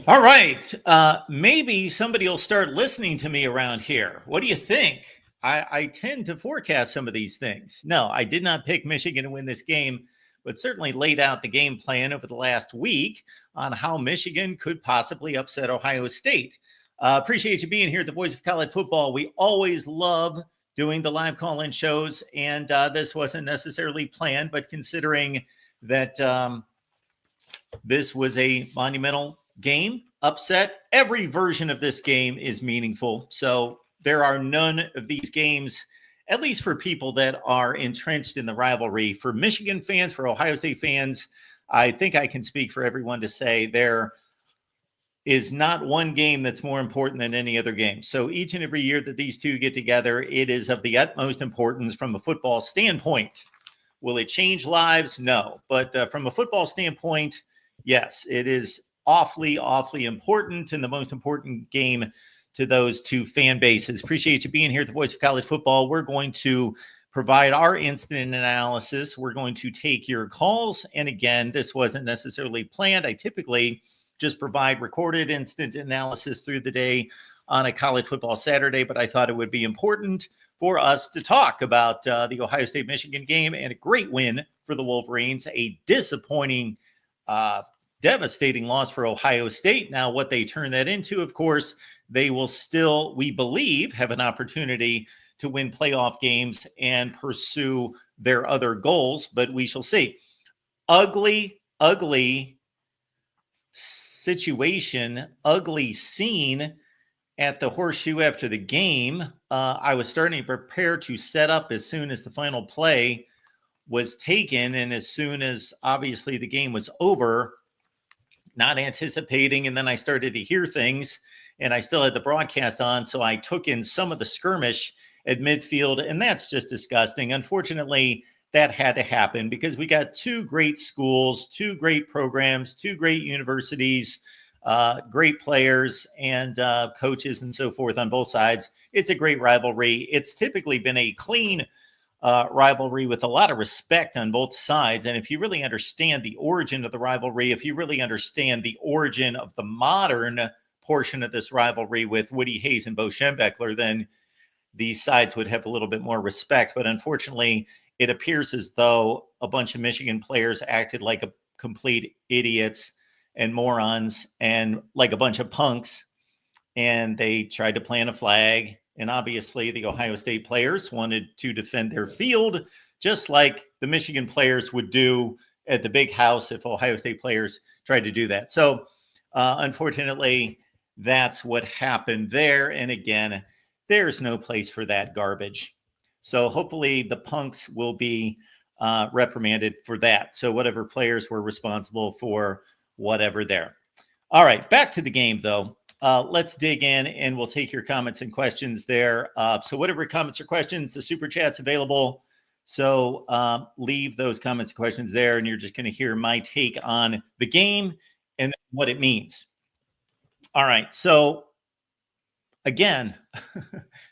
All right. Maybe somebody will start listening to me around here. What do you think? I tend to forecast some of these things. No, I did not pick Michigan to win this game, but certainly laid out the game plan over the last week on how Michigan could possibly upset Ohio State. Appreciate you being here at the Voice of College Football. We always love doing the live call-in shows, and this wasn't necessarily planned, but considering that this was a monumental game, upset, every version of this game is meaningful. So there are none of these games, at least for people that are entrenched in the rivalry. For Michigan fans, for Ohio State fans, I think I can speak for everyone to say there is not one game that's more important than any other game. So each and every year that these two get together, it is of the utmost importance from a football standpoint. Will it change lives? No. But from a football standpoint, yes, it is awfully, awfully important, and the most important game to those two fan bases. Appreciate you being here at the Voice of College Football. We're going to provide our incident analysis. We're going to take your calls. And again, this wasn't necessarily planned. I typically just provide recorded instant analysis through the day on a college football Saturday, but I thought it would be important for us to talk about the Ohio State-Michigan game and a great win for the Wolverines, a disappointing, devastating loss for Ohio State. Now, what they turn that into, of course, they will still, we believe, have an opportunity to win playoff games and pursue their other goals, but we shall see. Ugly, ugly situation, ugly scene at the Horseshoe after the game. I was starting to prepare to set up as soon as the final play was taken, and as soon as obviously the game was over, not anticipating, and then I started to hear things, and I still had the broadcast on, so I took in some of the skirmish at midfield, and that's just disgusting. Unfortunately, that had to happen because we got two great schools, two great programs, two great universities, great players and coaches and so forth on both sides. It's a great rivalry. It's typically been a clean rivalry with a lot of respect on both sides. And if you really understand the origin of the rivalry, if you really understand the origin of the modern portion of this rivalry with Woody Hayes and Bo Schembechler, then these sides would have a little bit more respect. But unfortunately, it appears as though a bunch of Michigan players acted like a complete idiots and morons and like a bunch of punks. And they tried to plant a flag. And obviously the Ohio State players wanted to defend their field, just like the Michigan players would do at the big house if Ohio State players tried to do that. So unfortunately, that's what happened there. And again, there's no place for that garbage. So hopefully the punks will be reprimanded for that. So whatever players were responsible for whatever there. All right, back to the game, though. Let's dig in, and we'll take your comments and questions there. So whatever comments or questions, the Super Chat's available. So leave those comments and questions there, and you're just going to hear my take on the game and what it means. All right, so again,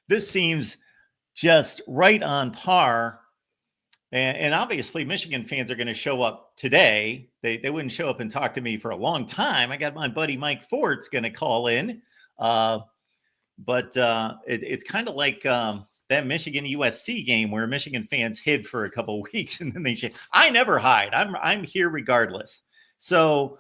this seems just right on par. And obviously, Michigan fans are going to show up today. They wouldn't show up and talk to me for a long time. I got my buddy Mike Fort's going to call in. But it's kind of like that Michigan USC game where Michigan fans hid for a couple of weeks and then they say, I never hide. I'm here regardless. So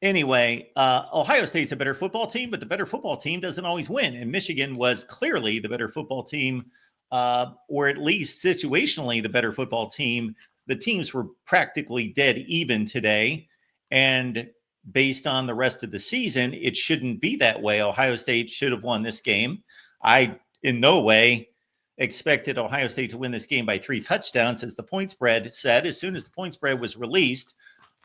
anyway, Ohio State's a better football team, but the better football team doesn't always win. And Michigan was clearly the better football team, or at least situationally the better football team. The teams were practically dead even today. And based on the rest of the season, it shouldn't be that way. Ohio State should have won this game. I, in no way, expected Ohio State to win this game by 3 touchdowns, as the point spread said. As soon as the point spread was released,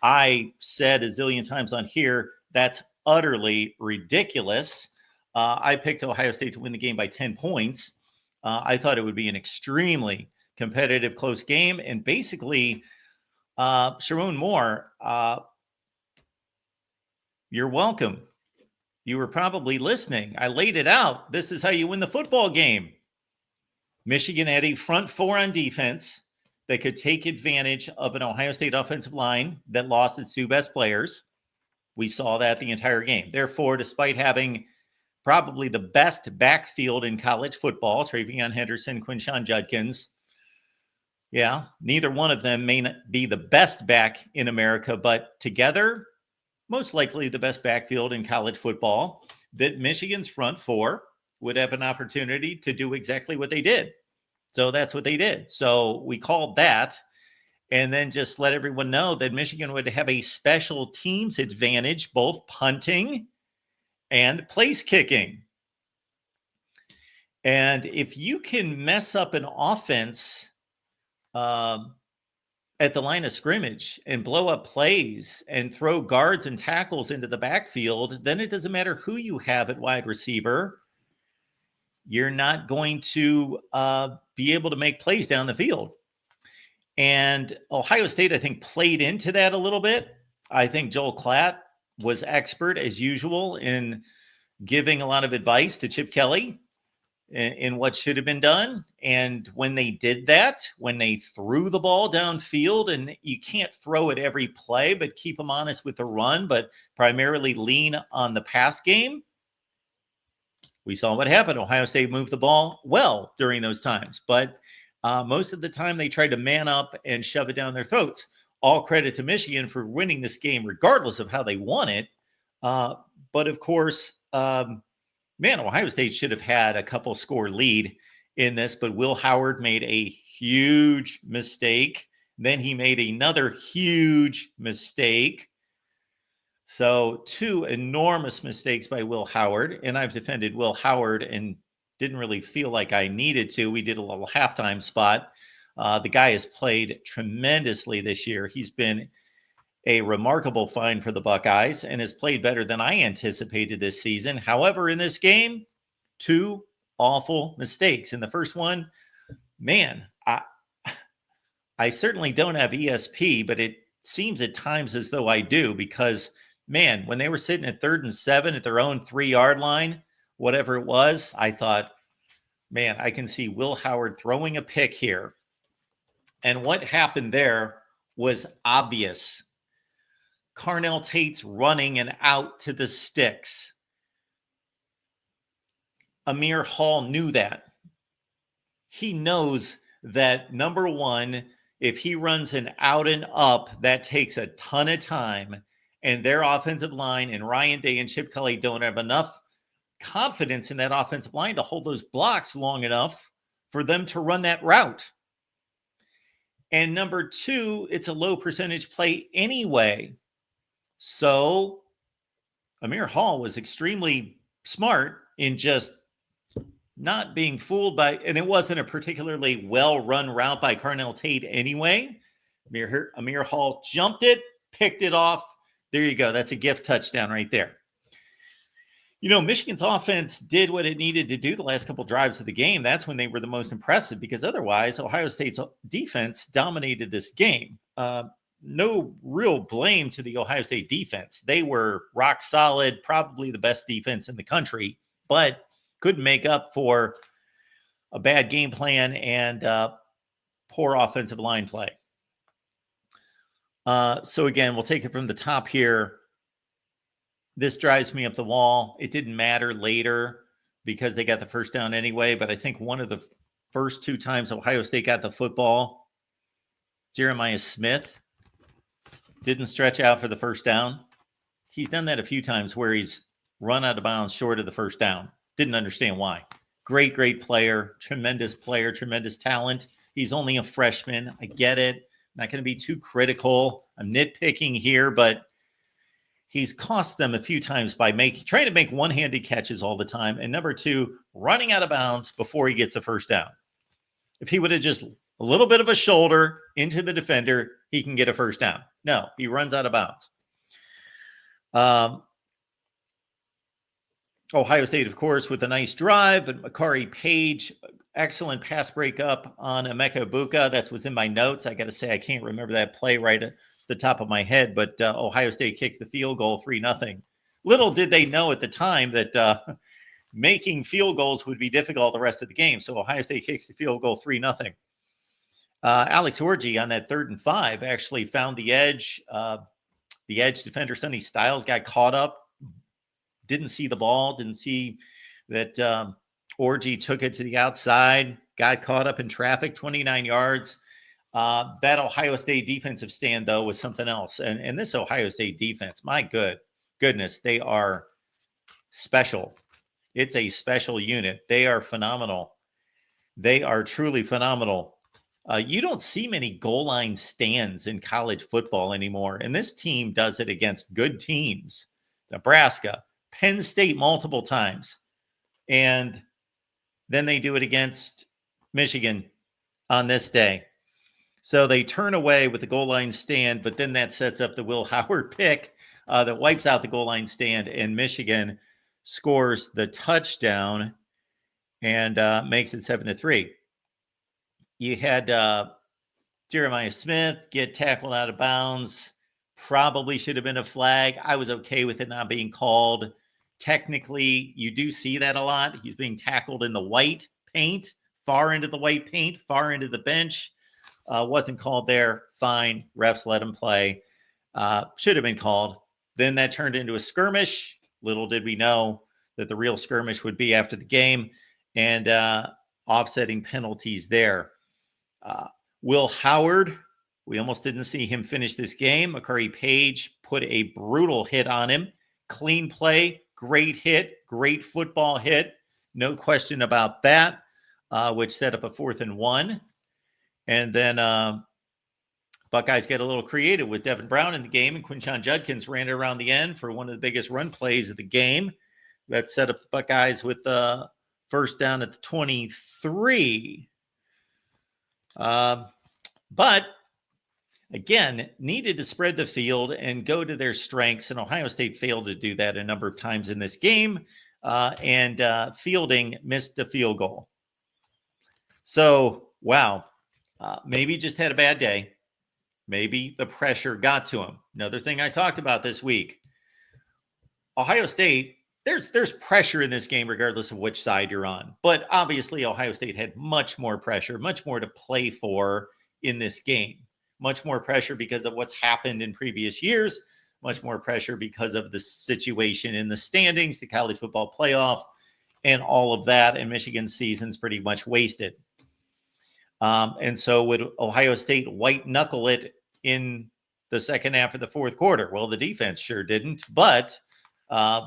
I said a zillion times on here, that's utterly ridiculous. I picked Ohio State to win the game by 10 points. I thought it would be an extremely competitive, close game. And basically, Sharon Moore, you're welcome. You were probably listening. I laid it out. This is how you win the football game. Michigan had a front four on defense that could take advantage of an Ohio State offensive line that lost its 2 best players. We saw that the entire game. Therefore, despite having probably the best backfield in college football, Travion Henderson, Quinshon Judkins, yeah, neither one of them may not be the best back in America, but together, most likely the best backfield in college football, that Michigan's front four would have an opportunity to do exactly what they did. So that's what they did. So we called that, and then just let everyone know that Michigan would have a special teams advantage, both punting and place kicking. And if you can mess up an offense at the line of scrimmage and blow up plays and throw guards and tackles into the backfield, then it doesn't matter who you have at wide receiver. You're not going to be able to make plays down the field. And Ohio State, I think, played into that a little bit. I think Joel Klatt was expert, as usual, in giving a lot of advice to Chip Kelly in what should have been done. And when they did that, when they threw the ball downfield, and you can't throw it every play, but keep them honest with the run, but primarily lean on the pass game, we saw what happened. Ohio State moved the ball well during those times, but most of the time they tried to man up and shove it down their throats. All credit to Michigan for winning this game, regardless of how they won it. But of course, Ohio State should have had a couple score lead in this, but Will Howard made a huge mistake. Then he made another huge mistake. So 2 enormous mistakes by Will Howard, and I've defended Will Howard and didn't really feel like I needed to. We did a little halftime spot. The guy has played tremendously this year. He's been a remarkable find for the Buckeyes and has played better than I anticipated this season. However, in this game, 2 awful mistakes. In the first one, I certainly don't have ESP, but it seems at times as though I do, because when they were sitting at 3rd and 7 at their own 3-yard line, whatever it was, I thought, I can see Will Howard throwing a pick here. And what happened there was obvious. Carnell Tate's running and out to the sticks. Amir Hall knew that. He knows that, number one, if he runs an out and up, that takes a ton of time. And their offensive line and Ryan Day and Chip Kelly don't have enough confidence in that offensive line to hold those blocks long enough for them to run that route. And number 2, it's a low percentage play anyway. So Amir Hall was extremely smart in just not being fooled by, and it wasn't a particularly well-run route by Carnell Tate anyway. Amir Hall jumped it, picked it off. There you go. That's a gift touchdown right there. Michigan's offense did what it needed to do the last couple drives of the game. That's when they were the most impressive, because otherwise Ohio State's defense dominated this game. No real blame to the Ohio State defense. They were rock solid, probably the best defense in the country, but couldn't make up for a bad game plan and poor offensive line play. So again, we'll take it from the top here. This drives me up the wall. It didn't matter later because they got the first down anyway, but I think one of the first 2 times Ohio State got the football, Jeremiah Smith didn't stretch out for the first down. He's done that a few times where he's run out of bounds short of the first down. Didn't understand why. Great player, tremendous talent. He's only a freshman. I get it. I'm not going to be too critical. I'm nitpicking here, but he's cost them a few times by trying to make one-handed catches all the time. And number 2, running out of bounds before he gets the first down. If he would have just a little bit of a shoulder into the defender, he can get a first down. No, he runs out of bounds. Ohio State, of course, with a nice drive, but Makari Page, excellent pass breakup on Emeka Egbuka. That's what's in my notes. I got to say, I can't remember that play right at the top of my head, but Ohio State kicks the field goal 3-0. Little did they know at the time that making field goals would be difficult the rest of the game. So Ohio State kicks the field goal 3-0. Alex Orji on that 3rd and 5 actually found the edge the edge defender, Sonny Styles, got caught up, didn't see the ball, didn't see that Orji took it to the outside, got caught up in traffic, 29 yards. That Ohio State defensive stand, though, was something else. And this Ohio State defense, my goodness, they are special. It's a special unit. They are phenomenal. They are truly phenomenal. You don't see many goal line stands in college football anymore. And this team does it against good teams. Nebraska, Penn State multiple times. And then they do it against Michigan on this day. So they turn away with the goal line stand, but then that sets up the Will Howard pick that wipes out the goal line stand, and Michigan scores the touchdown and makes it 7-3. You had Jeremiah Smith get tackled out of bounds. Probably should have been a flag. I was okay with it not being called. Technically, you do see that a lot. He's being tackled in the white paint, far into the white paint, far into the bench. Wasn't called there. Fine. Refs let him play. Should have been called. Then that turned into a skirmish. Little did we know that the real skirmish would be after the game, and offsetting penalties there. Will Howard, we almost didn't see him finish this game. Makari Page put a brutal hit on him. Clean play, great hit, great football hit. No question about that, which set up a 4th and 1. And then Buckeyes get a little creative with Devin Brown in the game, and Quinshon Judkins ran it around the end for one of the biggest run plays of the game. That set up the Buckeyes with the first down at the 23. But again, needed to spread the field and go to their strengths, and Ohio State failed to do that a number of times in this game, and Fielding missed a field goal. So, wow, maybe just had a bad day. Maybe the pressure got to him. Another thing I talked about this week, Ohio State, there's pressure in this game regardless of which side you're on. But obviously, Ohio State had much more pressure, much more to play for in this game. Much more pressure because of what's happened in previous years. Much more pressure because of the situation in the standings, the college football playoff, and all of that. And Michigan's season's pretty much wasted. And so would Ohio State white knuckle it in the second half of the fourth quarter? Well, the defense sure didn't. But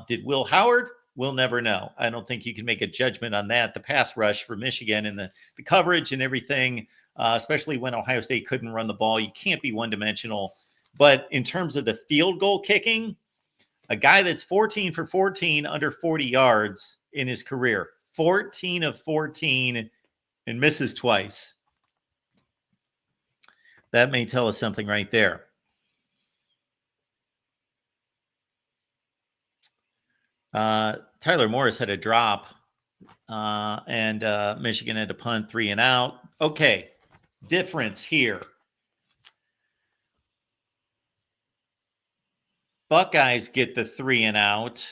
did Will Howard? We'll never know. I don't think you can make a judgment on that. The pass rush for Michigan and the coverage and everything, especially when Ohio State couldn't run the ball, you can't be one-dimensional. But in terms of the field goal kicking, a guy that's 14 for 14 under 40 yards in his career, 14 of 14 and misses twice. That may tell us something right there. Tyler Morris had a drop, and Michigan had to punt 3 and out. Okay, difference here. Buckeyes get the 3 and out,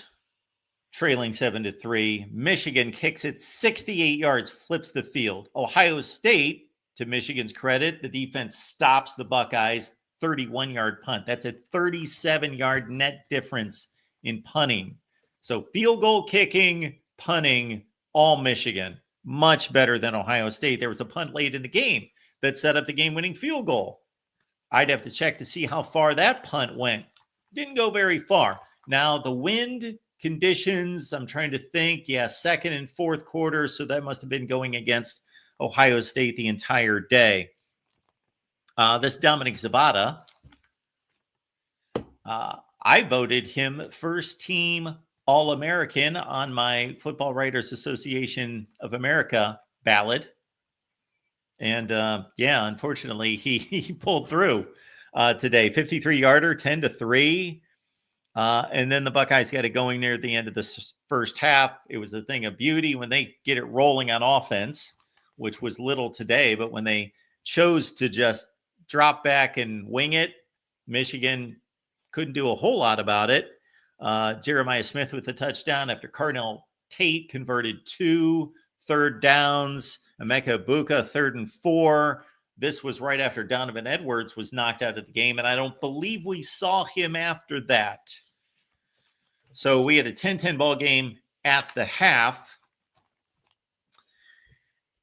trailing 7-3. Michigan kicks it 68 yards, flips the field. Ohio State, to Michigan's credit, the defense stops the Buckeyes, 31-yard punt. That's a 37-yard net difference in punting. So field goal kicking, punting, all Michigan. Much better than Ohio State. There was a punt late in the game that set up the game-winning field goal. I'd have to check to see how far that punt went. Didn't go very far. Now, the wind conditions, I'm trying to think. Yeah, second and fourth quarter, so that must have been going against Ohio State the entire day. This Dominic Zabata, I voted him first team All-American on my Football Writers Association of America ballot. And yeah, unfortunately, he pulled through today. 53-yarder, 10-3. And then the Buckeyes got it going near the end of the first half. It was a thing of beauty when they get it rolling on offense, which was little today. But when they chose to just drop back and wing it, Michigan couldn't do a whole lot about it. Jeremiah Smith with the touchdown after Cardinal Tate converted 2 third downs. Emeka Ibuka, 3rd and 4. this was right after Donovan Edwards was knocked out of the game, and I don't believe we saw him after that. So we had a 10-10 ball game at the half.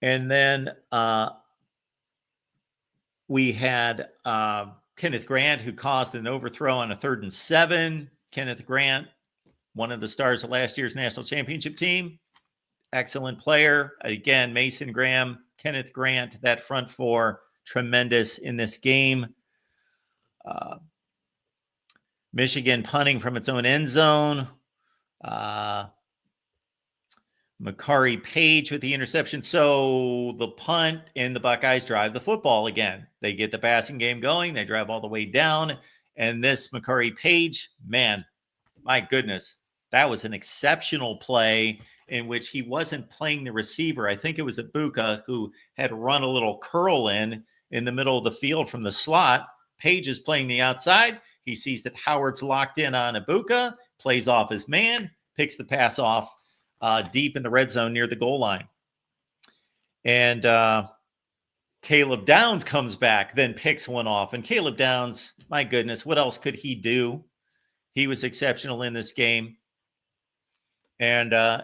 And then we had Kenneth Grant, who caused an overthrow on a 3rd and 7. Kenneth Grant, one of the stars of last year's national championship team. Excellent player. Again, Mason Graham, Kenneth Grant, that front four, tremendous in this game. Michigan punting from its own end zone. Makari Page with the interception. So the punt and the Buckeyes drive the football again. They get the passing game going. They drive all the way down. And this Makari Page, man, my goodness, that was an exceptional play in which he wasn't playing the receiver. I think it was Ibuka who had run a little curl in the middle of the field from the slot. Page is playing the outside. He sees that Howard's locked in on Ibuka, plays off his man, picks the pass off deep in the red zone near the goal line. And Caleb Downs comes back, then picks one off. And Caleb Downs, my goodness, what else could he do? He was exceptional in this game. And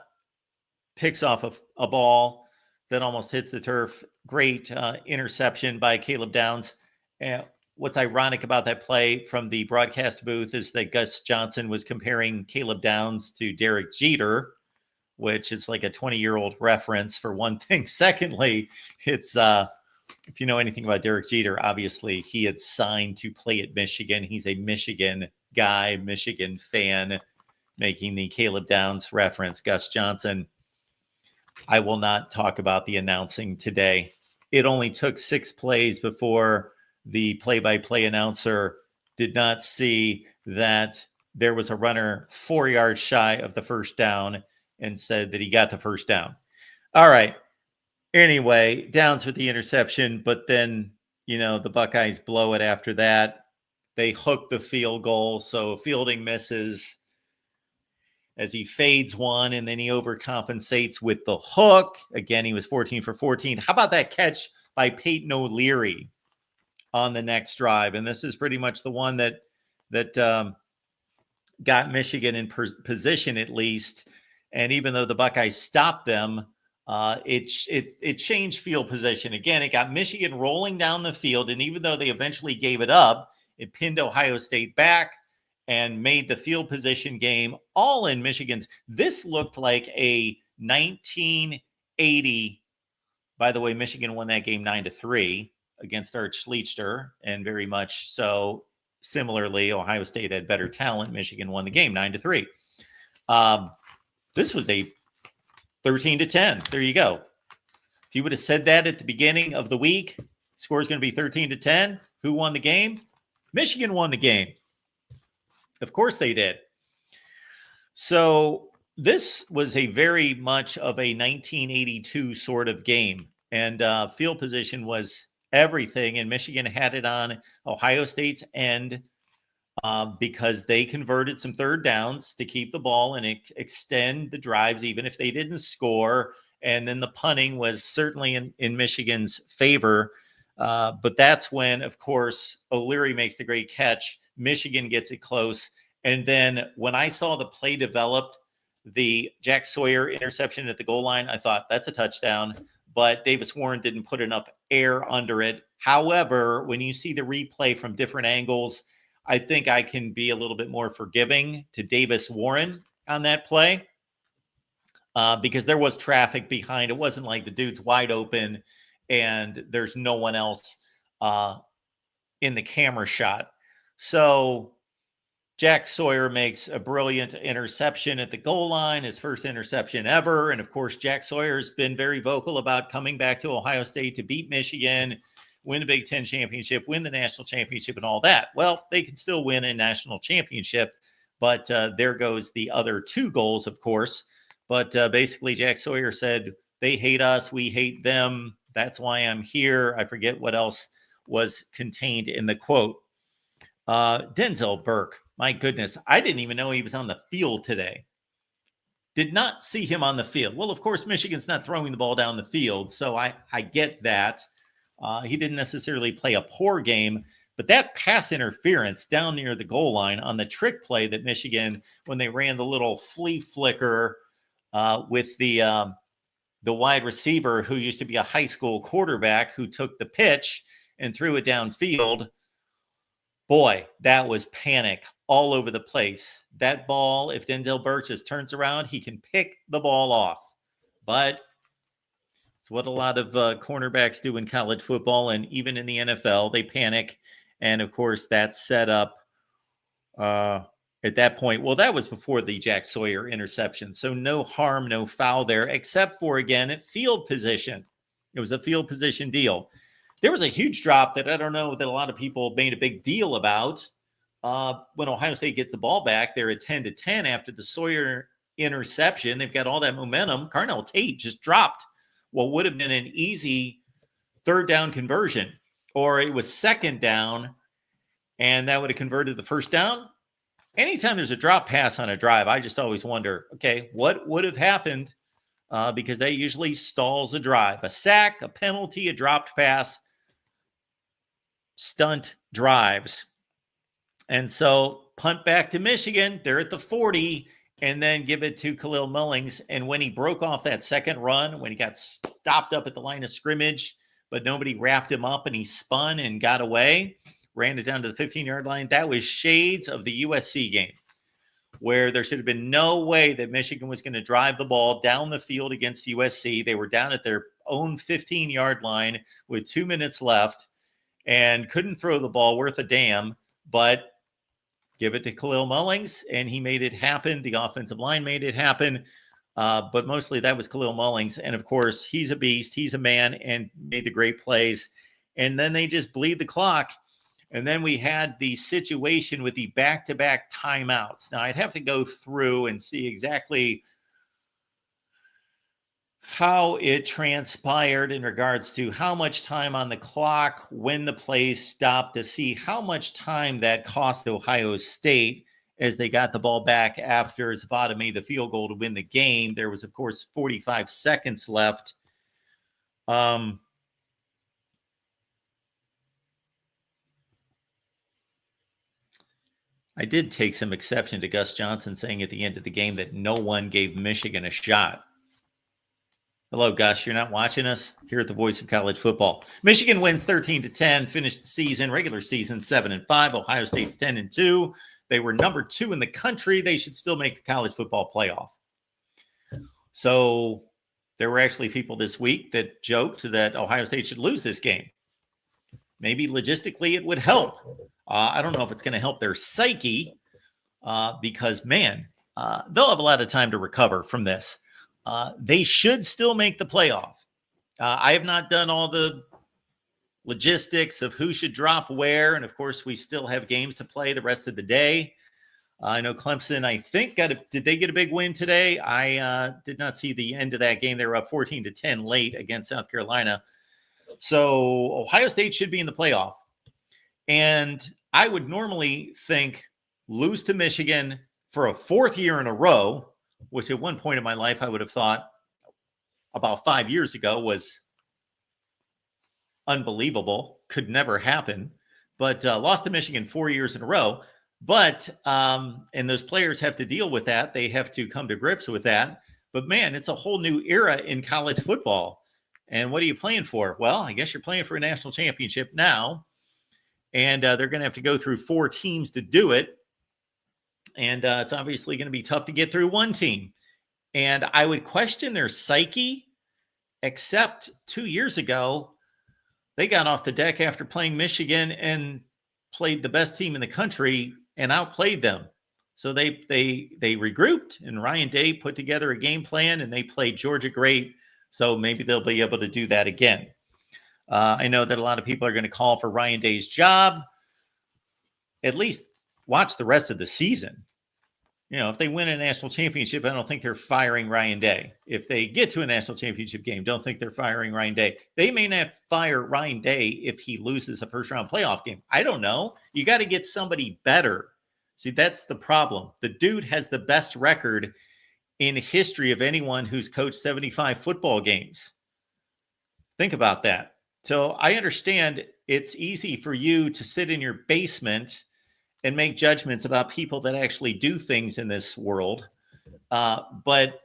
picks off a ball that almost hits the turf. Great interception by Caleb Downs. And what's ironic about that play from the broadcast booth is that Gus Johnson was comparing Caleb Downs to Derek Jeter, which is like a 20-year-old reference for one thing. Secondly, it's if you know anything about Derek Jeter, obviously he had signed to play at Michigan. He's a Michigan guy, Michigan fan, making the Caleb Downs reference. Gus Johnson, I will not talk about the announcing today. It only took 6 plays before the play-by-play announcer did not see that there was a runner 4 yards shy of the first down and said that he got the first down. All right. Anyway, Downs with the interception, but then, the Buckeyes blow it after that. They hook the field goal, so Fielding misses as he fades one, and then he overcompensates with the hook. Again, he was 14 for 14. How about that catch by Peyton O'Leary on the next drive? And this is pretty much the one that got Michigan in position, at least. And even though the Buckeyes stopped them, it changed field position. Again, it got Michigan rolling down the field. And even though they eventually gave it up, it pinned Ohio State back and made the field position game all in Michigan's. This looked like a 1980. By the way, Michigan won that game 9-3 against Art Schlichter. And very much so, similarly, Ohio State had better talent. Michigan won the game 9-3. This was a 13-10. There you go. If you would have said that at the beginning of the week, score is going to be 13-10. Who won the game? Michigan won the game. Of course they did. So this was a very much of a 1982 sort of game. And field position was everything. And Michigan had it on Ohio State's end. Because they converted some third downs to keep the ball and extend the drives, even if they didn't score. And then the punting was certainly in Michigan's favor. But that's when, of course, O'Leary makes the great catch. Michigan gets it close. And then when I saw the play developed, the Jack Sawyer interception at the goal line, I thought that's a touchdown. But Davis Warren didn't put enough air under it. However, when you see the replay from different angles, I think I can be a little bit more forgiving to Davis Warren on that play because there was traffic behind. It wasn't like the dude's wide open and there's no one else in the camera shot. So Jack Sawyer makes a brilliant interception at the goal line, his first interception ever. And of course, Jack Sawyer's been very vocal about coming back to Ohio State to beat Michigan, win the Big Ten championship, win the national championship and all that. Well, they can still win a national championship, but there goes the other 2 goals, of course. But basically, Jack Sawyer said, they hate us, we hate them. That's why I'm here. I forget what else was contained in the quote. Denzel Burke, my goodness, I didn't even know he was on the field today. Did not see him on the field. Well, of course, Michigan's not throwing the ball down the field, so I get that. He didn't necessarily play a poor game, but that pass interference down near the goal line on the trick play that Michigan, when they ran the little flea flicker with the wide receiver who used to be a high school quarterback who took the pitch and threw it downfield. Boy, that was panic all over the place. That ball, if Denzel Burgess turns around, he can pick the ball off. But it's what a lot of cornerbacks do in college football and even in the NFL. They panic. And, of course, that's set up at that point. Well, that was before the Jack Sawyer interception. So no harm, no foul there, except for, again, at field position. It was a field position deal. There was a huge drop that I don't know that a lot of people made a big deal about. When Ohio State gets the ball back, they're at 10-10 after the Sawyer interception. They've got all that momentum. Carnell Tate just dropped what would have been an easy third down conversion, or it was second down, and that would have converted the first down. Anytime there's a drop pass on a drive, I just always wonder, okay, what would have happened? Because that usually stalls a drive. A sack, a penalty, a dropped pass, stunt drives. And so punt back to Michigan. They're at the 40, and then give it to Khalil Mullings. And when he broke off that second run, when he got stopped up at the line of scrimmage, but nobody wrapped him up and he spun and got away, ran it down to the 15-yard line, that was shades of the USC game, where there should have been no way that Michigan was going to drive the ball down the field against USC. They were down at their own 15-yard line with 2 minutes left and couldn't throw the ball worth a damn, but give it to Khalil Mullings, and he made it happen. The offensive line made it happen, but mostly that was Khalil Mullings. And, of course, he's a beast. He's a man and made the great plays. And then they just bleed the clock. And then we had the situation with the back-to-back timeouts. Now, I'd have to go through and see exactly how it transpired in regards to how much time on the clock, when the plays stopped, to see how much time that cost Ohio State as they got the ball back after Zapata made the field goal to win the game. There was, of course, 45 seconds left. I did take some exception to Gus Johnson saying at the end of the game that no one gave Michigan a shot. Hello, Gus. You're not watching us here at the Voice of College Football. Michigan wins 13-10, finished the season, regular season 7-5. Ohio State's 10-2. They were number 2 in the country. They should still make the college football playoff. So there were actually people this week that joked that Ohio State should lose this game. Maybe logistically it would help. I don't know if it's going to help their psyche because, man, they'll have a lot of time to recover from this. They should still make the playoff. I have not done all the logistics of who should drop where. And, of course, we still have games to play the rest of the day. I know Clemson, I think, did they get a big win today? I did not see the end of that game. They were up 14-10 late against South Carolina. So Ohio State should be in the playoff. And I would normally think lose to Michigan for a 4th year in a row, which at one point in my life I would have thought about 5 years ago was unbelievable, could never happen. But lost to Michigan 4 years in a row. But, and those players have to deal with that. They have to come to grips with that. But, man, it's a whole new era in college football. And what are you playing for? Well, I guess you're playing for a national championship now. And they're going to have to go through 4 teams to do it. And it's obviously going to be tough to get through one team. And I would question their psyche, except 2 years ago, they got off the deck after playing Michigan and played the best team in the country and outplayed them. So they regrouped, and Ryan Day put together a game plan, and they played Georgia great. So maybe they'll be able to do that again. I know that a lot of people are going to call for Ryan Day's job. At least watch the rest of the season. You know, if they win a national championship, I don't think they're firing Ryan Day. If they get to a national championship game, don't think they're firing Ryan Day. They may not fire Ryan Day if he loses a first-round playoff game. I don't know. You got to get somebody better. See, that's the problem. The dude has the best record in history of anyone who's coached 75 football games. Think about that. So I understand it's easy for you to sit in your basement and make judgments about people that actually do things in this world. But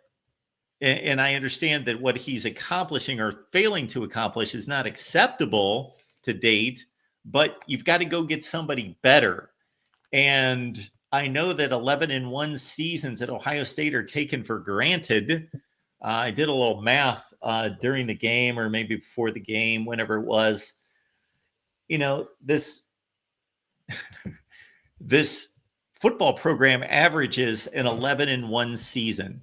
and I understand that what he's accomplishing or failing to accomplish is not acceptable to date, but you've got to go get somebody better. And I know that 11-1 seasons at Ohio State are taken for granted. I did a little math during the game, or maybe before the game, whenever it was. You know, this football program averages an 11-1 season.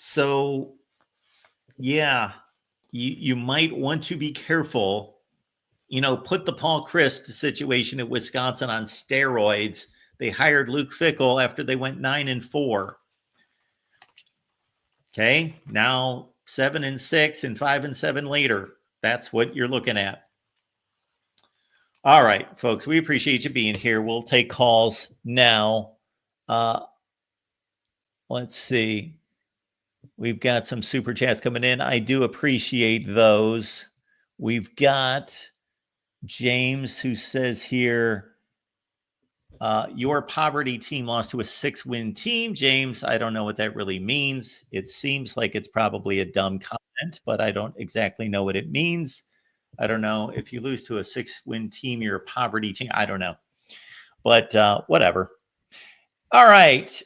So, yeah, you might want to be careful. You know, put the Paul Chryst situation at Wisconsin on steroids. They hired Luke Fickell after they went 9-4. Okay, now 7-6 and 5-7 later. That's what you're looking at. All right, folks, we appreciate you being here. We'll take calls now. Let's see. We've got some super chats coming in. I do appreciate those. We've got James who says here, your poverty team lost to a 6-win team. James, I don't know what that really means. It seems like it's probably a dumb comment, but I don't exactly know what it means. I don't know. If you lose to a 6-win team, you're a poverty team. I don't know. But whatever. All right.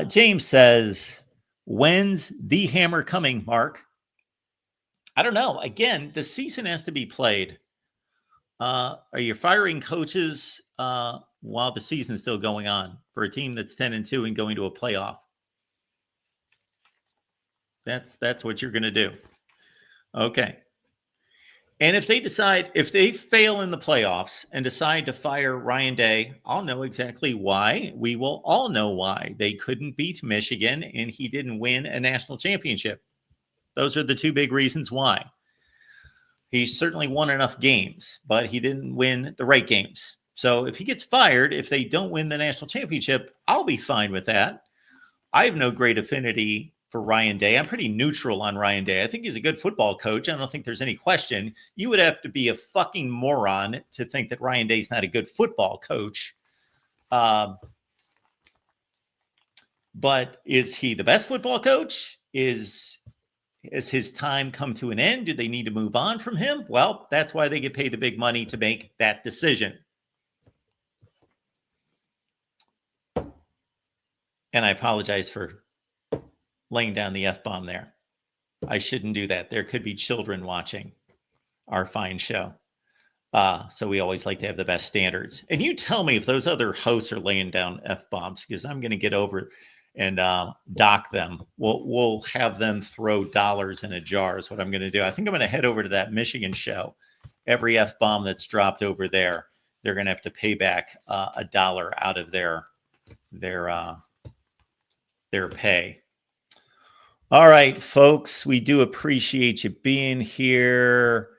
James says, when's the hammer coming, Mark? I don't know. Again, the season has to be played. Are you firing coaches while the season is still going on for a team that's 10-2 and going to a playoff? That's what you're going to do. Okay. And if they fail in the playoffs and decide to fire Ryan Day, I'll know exactly why. We will all know why. They couldn't beat Michigan and he didn't win a national championship. Those are the two big reasons why. He certainly won enough games, but he didn't win the right games. So if he gets fired, if they don't win the national championship, I'll be fine with that. I have no great affinity for Ryan Day. I'm pretty neutral on Ryan Day. I think he's a good football coach. I don't think there's any question. You would have to be a fucking moron to think that Ryan Day's not a good football coach. But is he the best football coach? Has his time come to an end? Do they need to move on from him? Well, that's why they get paid the big money to make that decision. And I apologize for laying down the F-bomb there. I shouldn't do that. There could be children watching our fine show. So we always like to have the best standards. And you tell me if those other hosts are laying down F-bombs, because I'm going to get over and dock them. We'll have them throw dollars in a jar is what I'm going to do. I think I'm going to head over to that Michigan show. Every F-bomb that's dropped over there, they're going to have to pay back $1 out of their pay. All right, folks, we do appreciate you being here.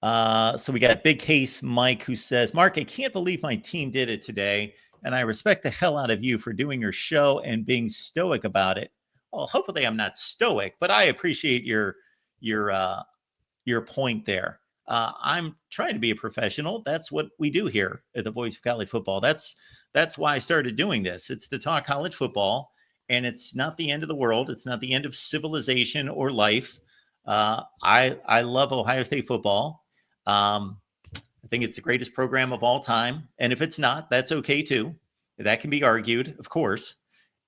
So we got Big Case Mike who says, Mark, I can't believe my team did it today, and I respect the hell out of you for doing your show and being stoic about it. Well, hopefully I'm not stoic, but I appreciate your point there. I'm trying to be a professional. That's what we do here at the Voice of College Football. That's why I started doing this. It's to talk college football. And it's not the end of the world. It's not the end of civilization or life. I love Ohio State football. I think it's the greatest program of all time. And if it's not, that's okay too. That can be argued, of course.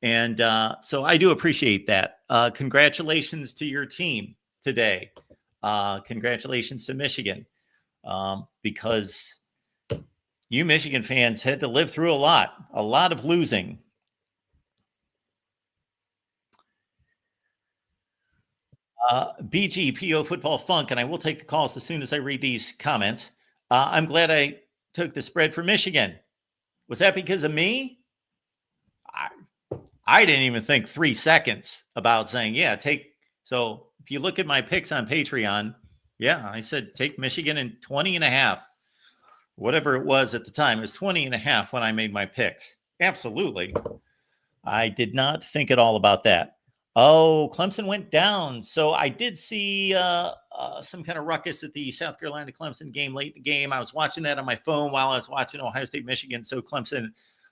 And so I do appreciate that. Congratulations to your team today. Congratulations to Michigan, because you Michigan fans had to live through a lot of losing. BGPO Football Funk, and I will take the calls as soon as I read these comments. I'm glad I took the spread for Michigan. Was that because of me? I didn't even think 3 seconds about saying, yeah, take. So if you look at my picks on Patreon, yeah, I said take Michigan in 20.5. Whatever it was at the time, it was 20.5 when I made my picks. Absolutely. I did not think at all about that. Oh, Clemson went down. So I did see some kind of ruckus at the South Carolina Clemson game late in the game. I was watching that on my phone while I was watching Ohio State, Michigan. So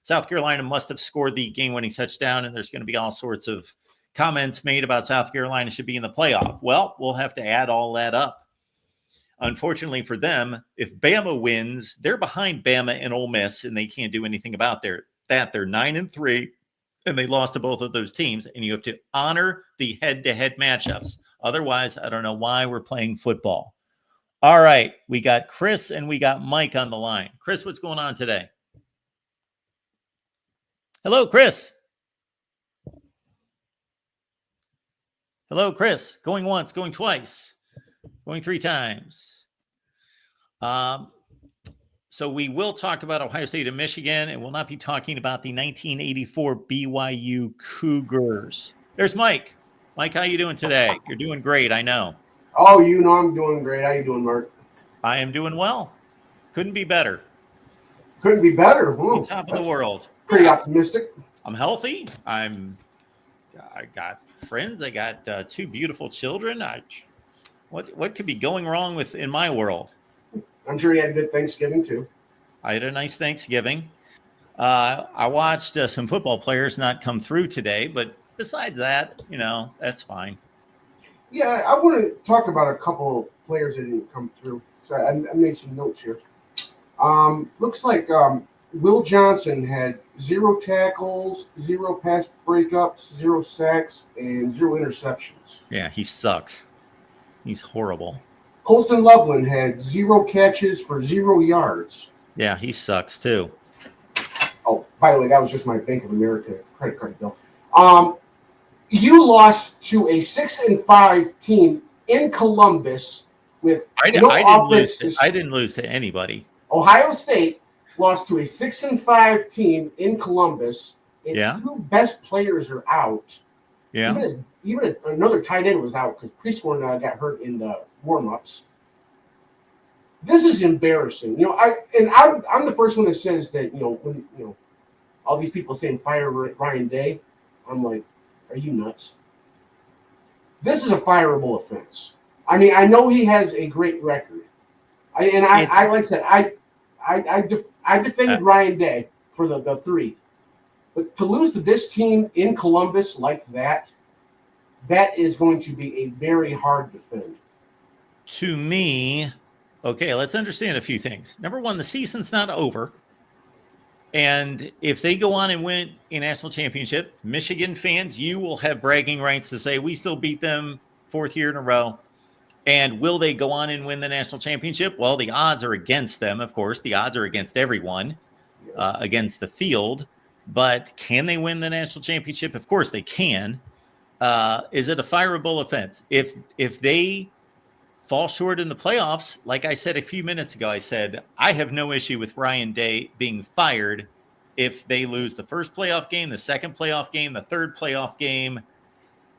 South Carolina must have scored the game-winning touchdown, and there's going to be all sorts of comments made about South Carolina should be in the playoff. Well, we'll have to add all that up. Unfortunately for them, if Bama wins, they're behind Bama and Ole Miss, and they can't do anything about that. They're 9-3. And they lost to both of those teams, and you have to honor the head-to-head matchups. Otherwise, I don't know why we're playing football. All right, we got Chris and we got Mike on the line. Chris, what's going on today? Hello, Chris. Hello, Chris. Going once, going twice, going 3 times. So we will talk about Ohio State and Michigan, and we'll not be talking about the 1984 BYU Cougars. There's Mike. Mike, how you doing today? You're doing great, I know. Oh, you know I'm doing great. How you doing, Mark? I am doing well. Couldn't be better. Couldn't be better. Ooh, top of the world. Pretty optimistic. I'm healthy. I got friends. I got 2 beautiful children. What could be going wrong in my world? I'm sure you had a good Thanksgiving, too. I had a nice Thanksgiving. I watched some football players not come through today, but besides that, that's fine. Yeah, I want to talk about a couple of players that didn't come through. So I made some notes here. Looks like Will Johnson had 0 tackles, 0 pass breakups, 0 sacks, and 0 interceptions. Yeah, he sucks. He's horrible. Colston Loveland had 0 catches for 0 yards. Yeah, he sucks too. Oh, by the way, that was just my Bank of America credit card bill. You lost to a 6-5 team in Columbus with I didn't lose to anybody. Ohio State lost to a 6-5 team in Columbus. Its 2 best players are out. Yeah. Even another tight end was out because Priestborn got hurt in the warm-ups. This is embarrassing. I'm the first one that says that, when all these people saying fire Ryan Day, I'm like, are you nuts? This is a fireable offense. I mean, I know he has a great record. I defended Ryan Day for the 3. But to lose to this team in Columbus like that is going to be a very hard defend. To me, okay, let's understand a few things. Number one, the season's not over. And if they go on and win a national championship, Michigan fans, you will have bragging rights to say we still beat them 4th year in a row. And will they go on and win the national championship? Well, the odds are against them, of course. The odds are against everyone, against the field. But can they win the national championship? Of course they can. Is it a fireable offense? If they fall short in the playoffs, like I said a few minutes ago, I said, I have no issue with Ryan Day being fired if they lose the first playoff game, the second playoff game, the third playoff game.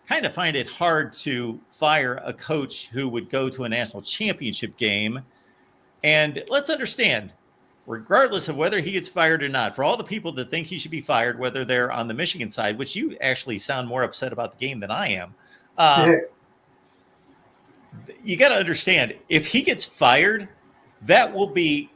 Kind of find it hard to fire a coach who would go to a national championship game. And let's understand, regardless of whether he gets fired or not, for all the people that think he should be fired, whether they're on the Michigan side, which you actually sound more upset about the game than I am, you got to understand, if he gets fired, that will be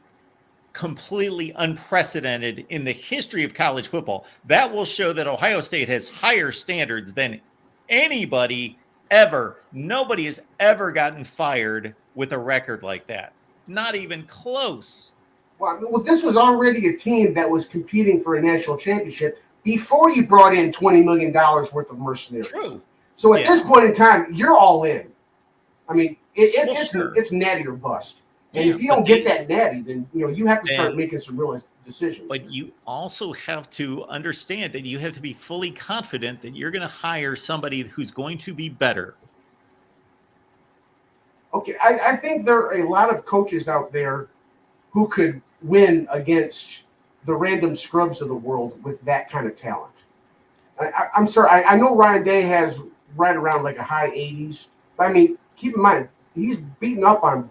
completely unprecedented in the history of college football. That will show that Ohio State has higher standards than anybody ever. Nobody has ever gotten fired with a record like that. Not even close. Well, this was already a team that was competing for a national championship before you brought in $20 million worth of mercenaries. True. So at this point in time, you're all in. I mean, Sure. it's natty or bust. And if you don't get that natty, then you have to start making some real decisions. But you also have to understand that you have to be fully confident that you're going to hire somebody who's going to be better. Okay, I think there are a lot of coaches out there who could win against the random scrubs of the world with that kind of talent. I'm sorry, I know Ryan Day has right around like a high 80s, but I mean, keep in mind, he's beating up on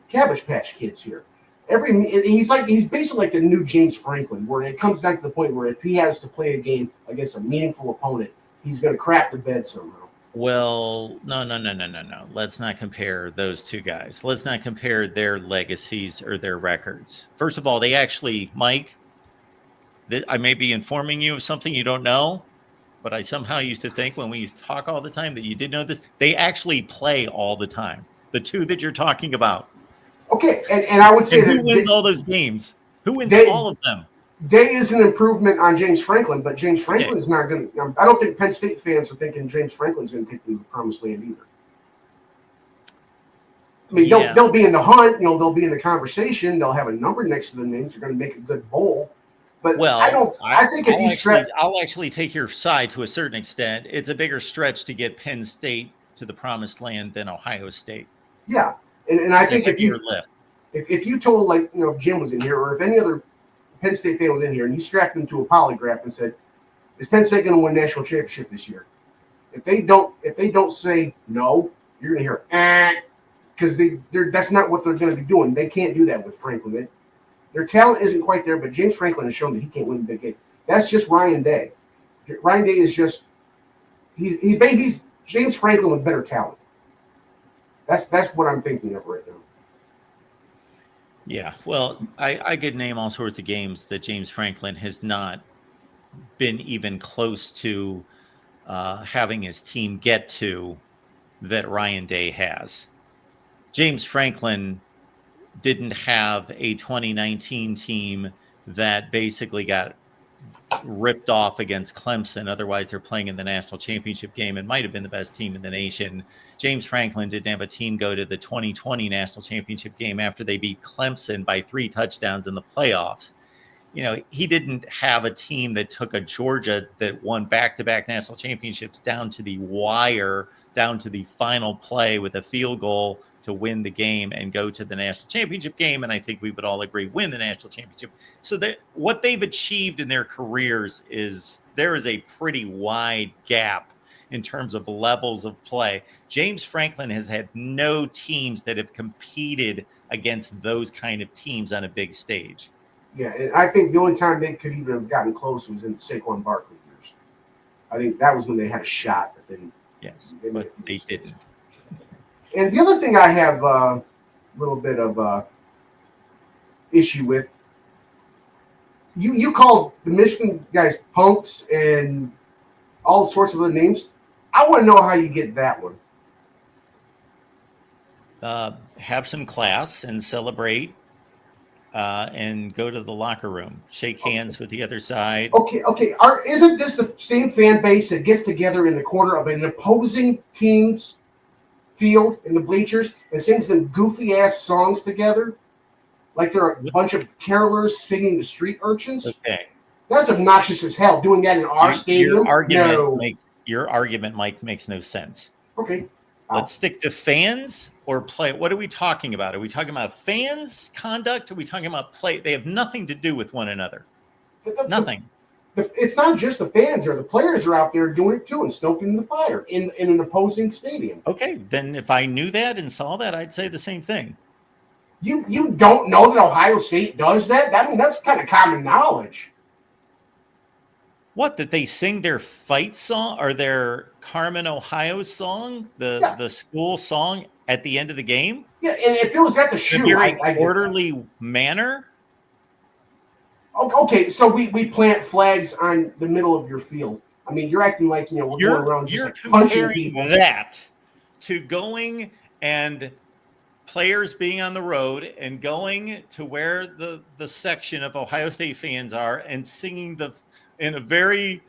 Cabbage Patch Kids here. He's basically like the new James Franklin, where it comes down to the point where if he has to play a game against a meaningful opponent, he's going to crap the bed somehow. Well, no. Let's not compare those two guys. Let's not compare their legacies or their records. First of all, they actually, Mike, I may be informing you of something you don't know, but I somehow used to think when we used to talk all the time that you did know this. They actually play all the time. The two that you're talking about. Okay, and I would say and who wins all those games? Who wins all of them? Day is an improvement on James Franklin, but James Franklin's not going to. I don't think Penn State fans are thinking James Franklin's going to take them to the promised land either. I mean, they'll be in the hunt. They'll be in the conversation. They'll have a number next to the names. They're going to make a good bowl. But I think if you stretch, I'll actually take your side to a certain extent. It's a bigger stretch to get Penn State to the promised land than Ohio State. Yeah, and I think if you told, like, Jim was in here, or if any other Penn State fan was in here, and you strapped them to a polygraph and said, "Is Penn State going to win national championship this year?" If they don't say no, you're going to hear because that's not what they're going to be doing. They can't do that with Franklin. Their talent isn't quite there, but James Franklin has shown that he can't win the big game. That's just Ryan Day. Ryan Day is just he's James Franklin with better talent. That's what I'm thinking of right now. Yeah, well, I could name all sorts of games that James Franklin has not been even close to having his team get to that Ryan Day has. James Franklin didn't have a 2019 team that basically got ripped off against Clemson. Otherwise, they're playing in the national championship game and might have been the best team in the nation. James Franklin didn't have a team go to the 2020 national championship game after they beat Clemson by 3 touchdowns in the playoffs. He didn't have a team that took a Georgia that won back-to-back national championships down to the wire, down to the final play with a field goal to win the game and go to the national championship game. And I think we would all agree win the national championship. So what they've achieved in their careers there is a pretty wide gap in terms of levels of play. James Franklin has had no teams that have competed against those kind of teams on a big stage. Yeah, and I think the only time they could even have gotten close was in the Saquon Barkley years. I think that was when they had a shot, but then but they didn't. And the other thing I have a little bit of issue with, you called the Michigan guys punks and all sorts of other names. I want to know how you get that one. Have some class and celebrate and go to the locker room. Shake hands with the other side. Okay. Isn't this the same fan base that gets together in the corner of an opposing team's field in the bleachers and sings them goofy ass songs together, like they're a bunch of carolers singing to street urchins? Okay, that's obnoxious as hell. Doing that in our stadium. Your argument, Mike, makes no sense. Okay, let's stick to fans or play. What are we talking about? Are we talking about fans' conduct? Are we talking about play? They have nothing to do with one another. Nothing. It's not just the fans there. The players are out there doing it too and stoking the fire in an opposing stadium. Okay, then if I knew that and saw that, I'd say the same thing. You don't know that Ohio State does that? I mean, that's kind of common knowledge. What, that they sing their fight song or their Carmen, Ohio song, the school song at the end of the game? Yeah, and if it was at the shoe, in a orderly manner. Okay, so we plant flags on the middle of your field. I mean, you're acting like we're going around just punching people. That to going and players being on the road and going to where the section of Ohio State fans are and singing in a very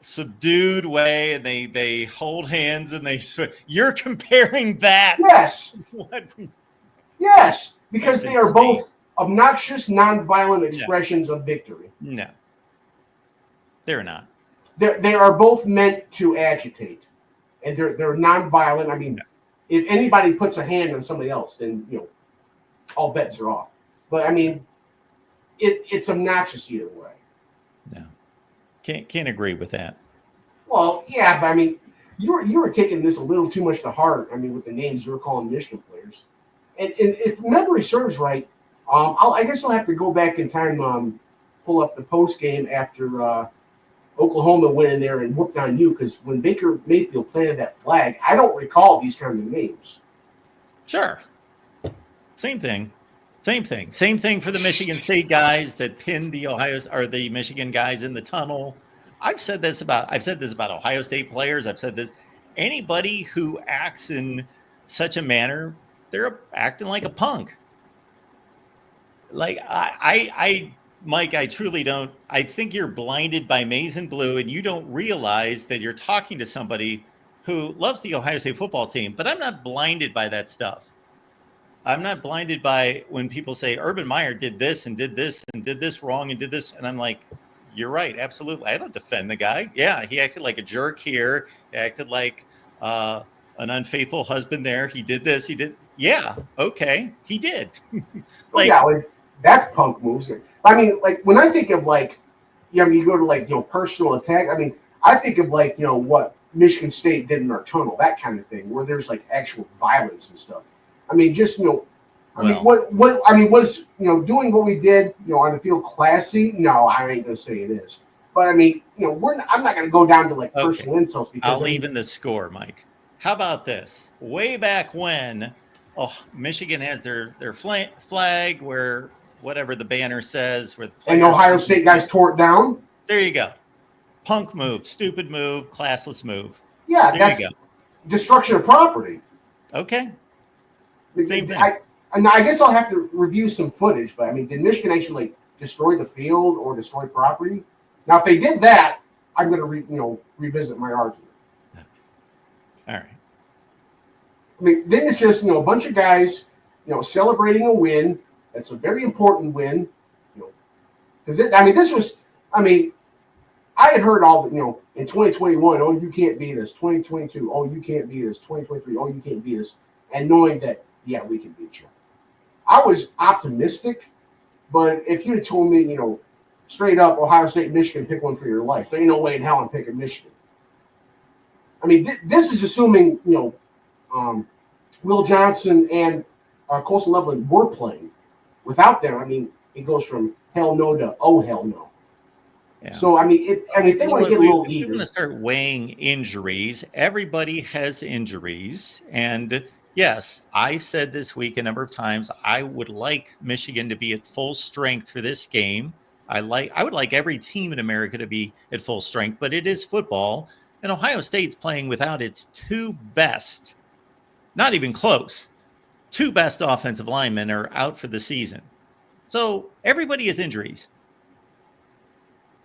subdued way, and they hold hands and you're comparing that. Yes. Yes, because they are both obnoxious, nonviolent expressions of victory. No, they're not. They are both meant to agitate, and they're nonviolent. I mean, if anybody puts a hand on somebody else, then all bets are off. But I mean, it's obnoxious either way. No, can't agree with that. Well, yeah, but I mean, you were taking this a little too much to heart. I mean, with the names you were calling Michigan players, and if memory serves right. I guess I'll have to go back in time, pull up the post game after Oklahoma went in there and whooped on you, because when Baker Mayfield planted that flag, I don't recall these kind of names. Sure. Same thing. Same thing. Same thing for the Michigan State guys that pinned the the Michigan guys in the tunnel. I've said this about Ohio State players. I've said this. Anybody who acts in such a manner, they're acting like a punk. Like Mike, I truly don't. I think you're blinded by maize and blue, and you don't realize that you're talking to somebody who loves the Ohio State football team. But I'm not blinded by that stuff. I'm not blinded by when people say Urban Meyer did this and did this and did this wrong and did this. And I'm like, you're right. Absolutely. I don't defend the guy. Yeah. He acted like a jerk here. He acted like an unfaithful husband there. He did this. He did. Yeah. Okay. He did. Like that's punk moves. I mean, like when I think of like, you go to like, personal attack. I mean, I think of like, what Michigan State did in our tunnel, that kind of thing, where there's like actual violence and stuff. I mean, just was doing what we did, on the field classy? No, I ain't gonna say it is. But I mean, I'm not gonna go down to like personal insults because I'll even the score, Mike. How about this? Way back when, Michigan has their flag where whatever the banner says, where the and Ohio State guys tore it down. There you go. Punk move, stupid move, classless move. Yeah, that's destruction of property. Okay. Same thing. I guess I'll have to review some footage, but I mean, did Michigan actually destroy the field or destroy property? Now, if they did that, I'm going to revisit my argument. Okay. All right. I mean, then it's just a bunch of guys celebrating a win. That's a very important win. Because I had heard all the in 2021, oh, you can't beat us. 2022, oh, you can't beat us. 2023, oh, you can't beat us. And knowing that, yeah, we can beat you. I was optimistic, but if you had told me, straight up, Ohio State, Michigan, pick one for your life, there ain't no way in hell I'm picking Michigan. I mean, this is assuming, Will Johnson and Colson Loveland were playing. Without them, I mean, it goes from hell no to oh hell no. Yeah. So I mean, if they want to get a little if you're going to start weighing injuries, everybody has injuries, and yes, I said this week a number of times, I would like Michigan to be at full strength for this game. I would like every team in America to be at full strength, but it is football, and Ohio State's playing without its two best, not even close, two best offensive linemen are out for the season. So everybody has injuries.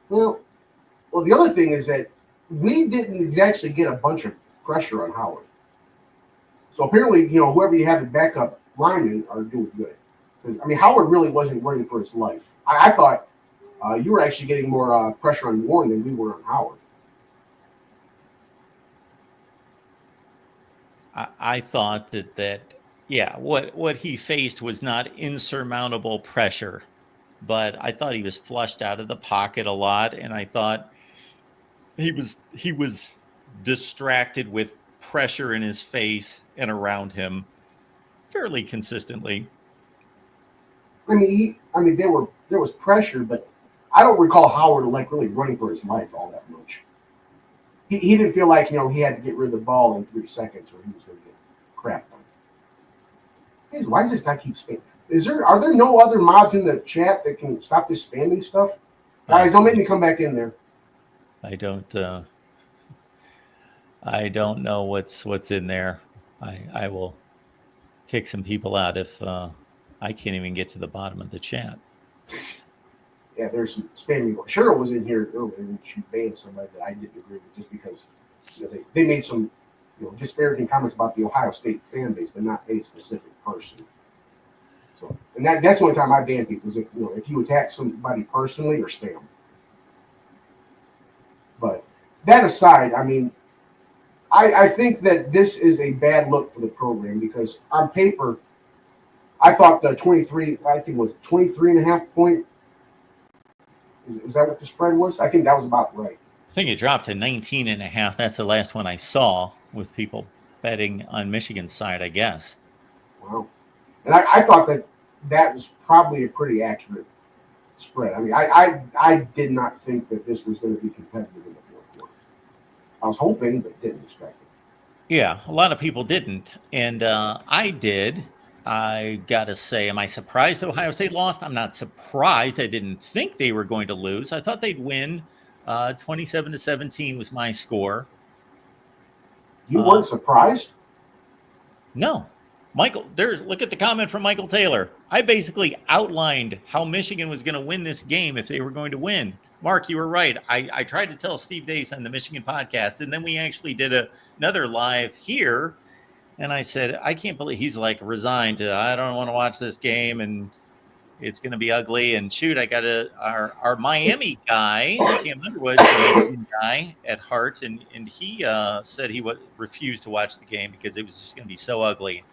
Well, the other thing is that we didn't exactly get a bunch of pressure on Howard. So apparently, whoever you have in backup linemen are doing good. I mean, Howard really wasn't running for his life. I thought you were actually getting more pressure on Warren than we were on Howard. I thought that what he faced was not insurmountable pressure, but I thought he was flushed out of the pocket a lot, and I thought he was distracted with pressure in his face and around him fairly consistently. I mean, there was pressure, but I don't recall Howard like really running for his life all that much. He didn't feel like he had to get rid of the ball in 3 seconds or he was going to get crapped on. Hey, why does this guy keep spamming? Are there no other mods in the chat that can stop this spamming stuff? Guys, don't make me come back in there. I don't know what's in there. I will kick some people out if I can't even get to the bottom of the chat. Yeah, there's some spamming. Cheryl was in here earlier and she banned somebody that I didn't agree with just because they made some disparaging comments about the Ohio State fan base, but not a specific person. So, and that's the only time I ban people is if you attack somebody personally or spam. But that aside, I mean, I think that this is a bad look for the program because on paper, I thought the 23 and a half point. Is that what the spread was? I think that was about right. I think it dropped to 19 and a half. That's the last one I saw with people betting on Michigan's side, I guess. Wow. And I thought that was probably a pretty accurate spread. I mean, I did not think that this was going to be competitive in the fourth quarter. I was hoping, but didn't expect it. Yeah, a lot of people didn't, and I did. I gotta say, am I surprised Ohio State lost? I'm not surprised. I didn't think they were going to lose. I thought they'd win. 27-17 was my score. You weren't surprised? No, Michael. Look at the comment from Michael Taylor. I basically outlined how Michigan was going to win this game if they were going to win. Mark, you were right. I tried to tell Steve Dace on the Michigan podcast, and then we actually did another live here. And I said, I can't believe he's like resigned to, I don't want to watch this game and it's going to be ugly. And shoot, I got our Miami guy, Cam Underwood's a Michigan guy at heart. And he said he refused to watch the game because it was just going to be so ugly.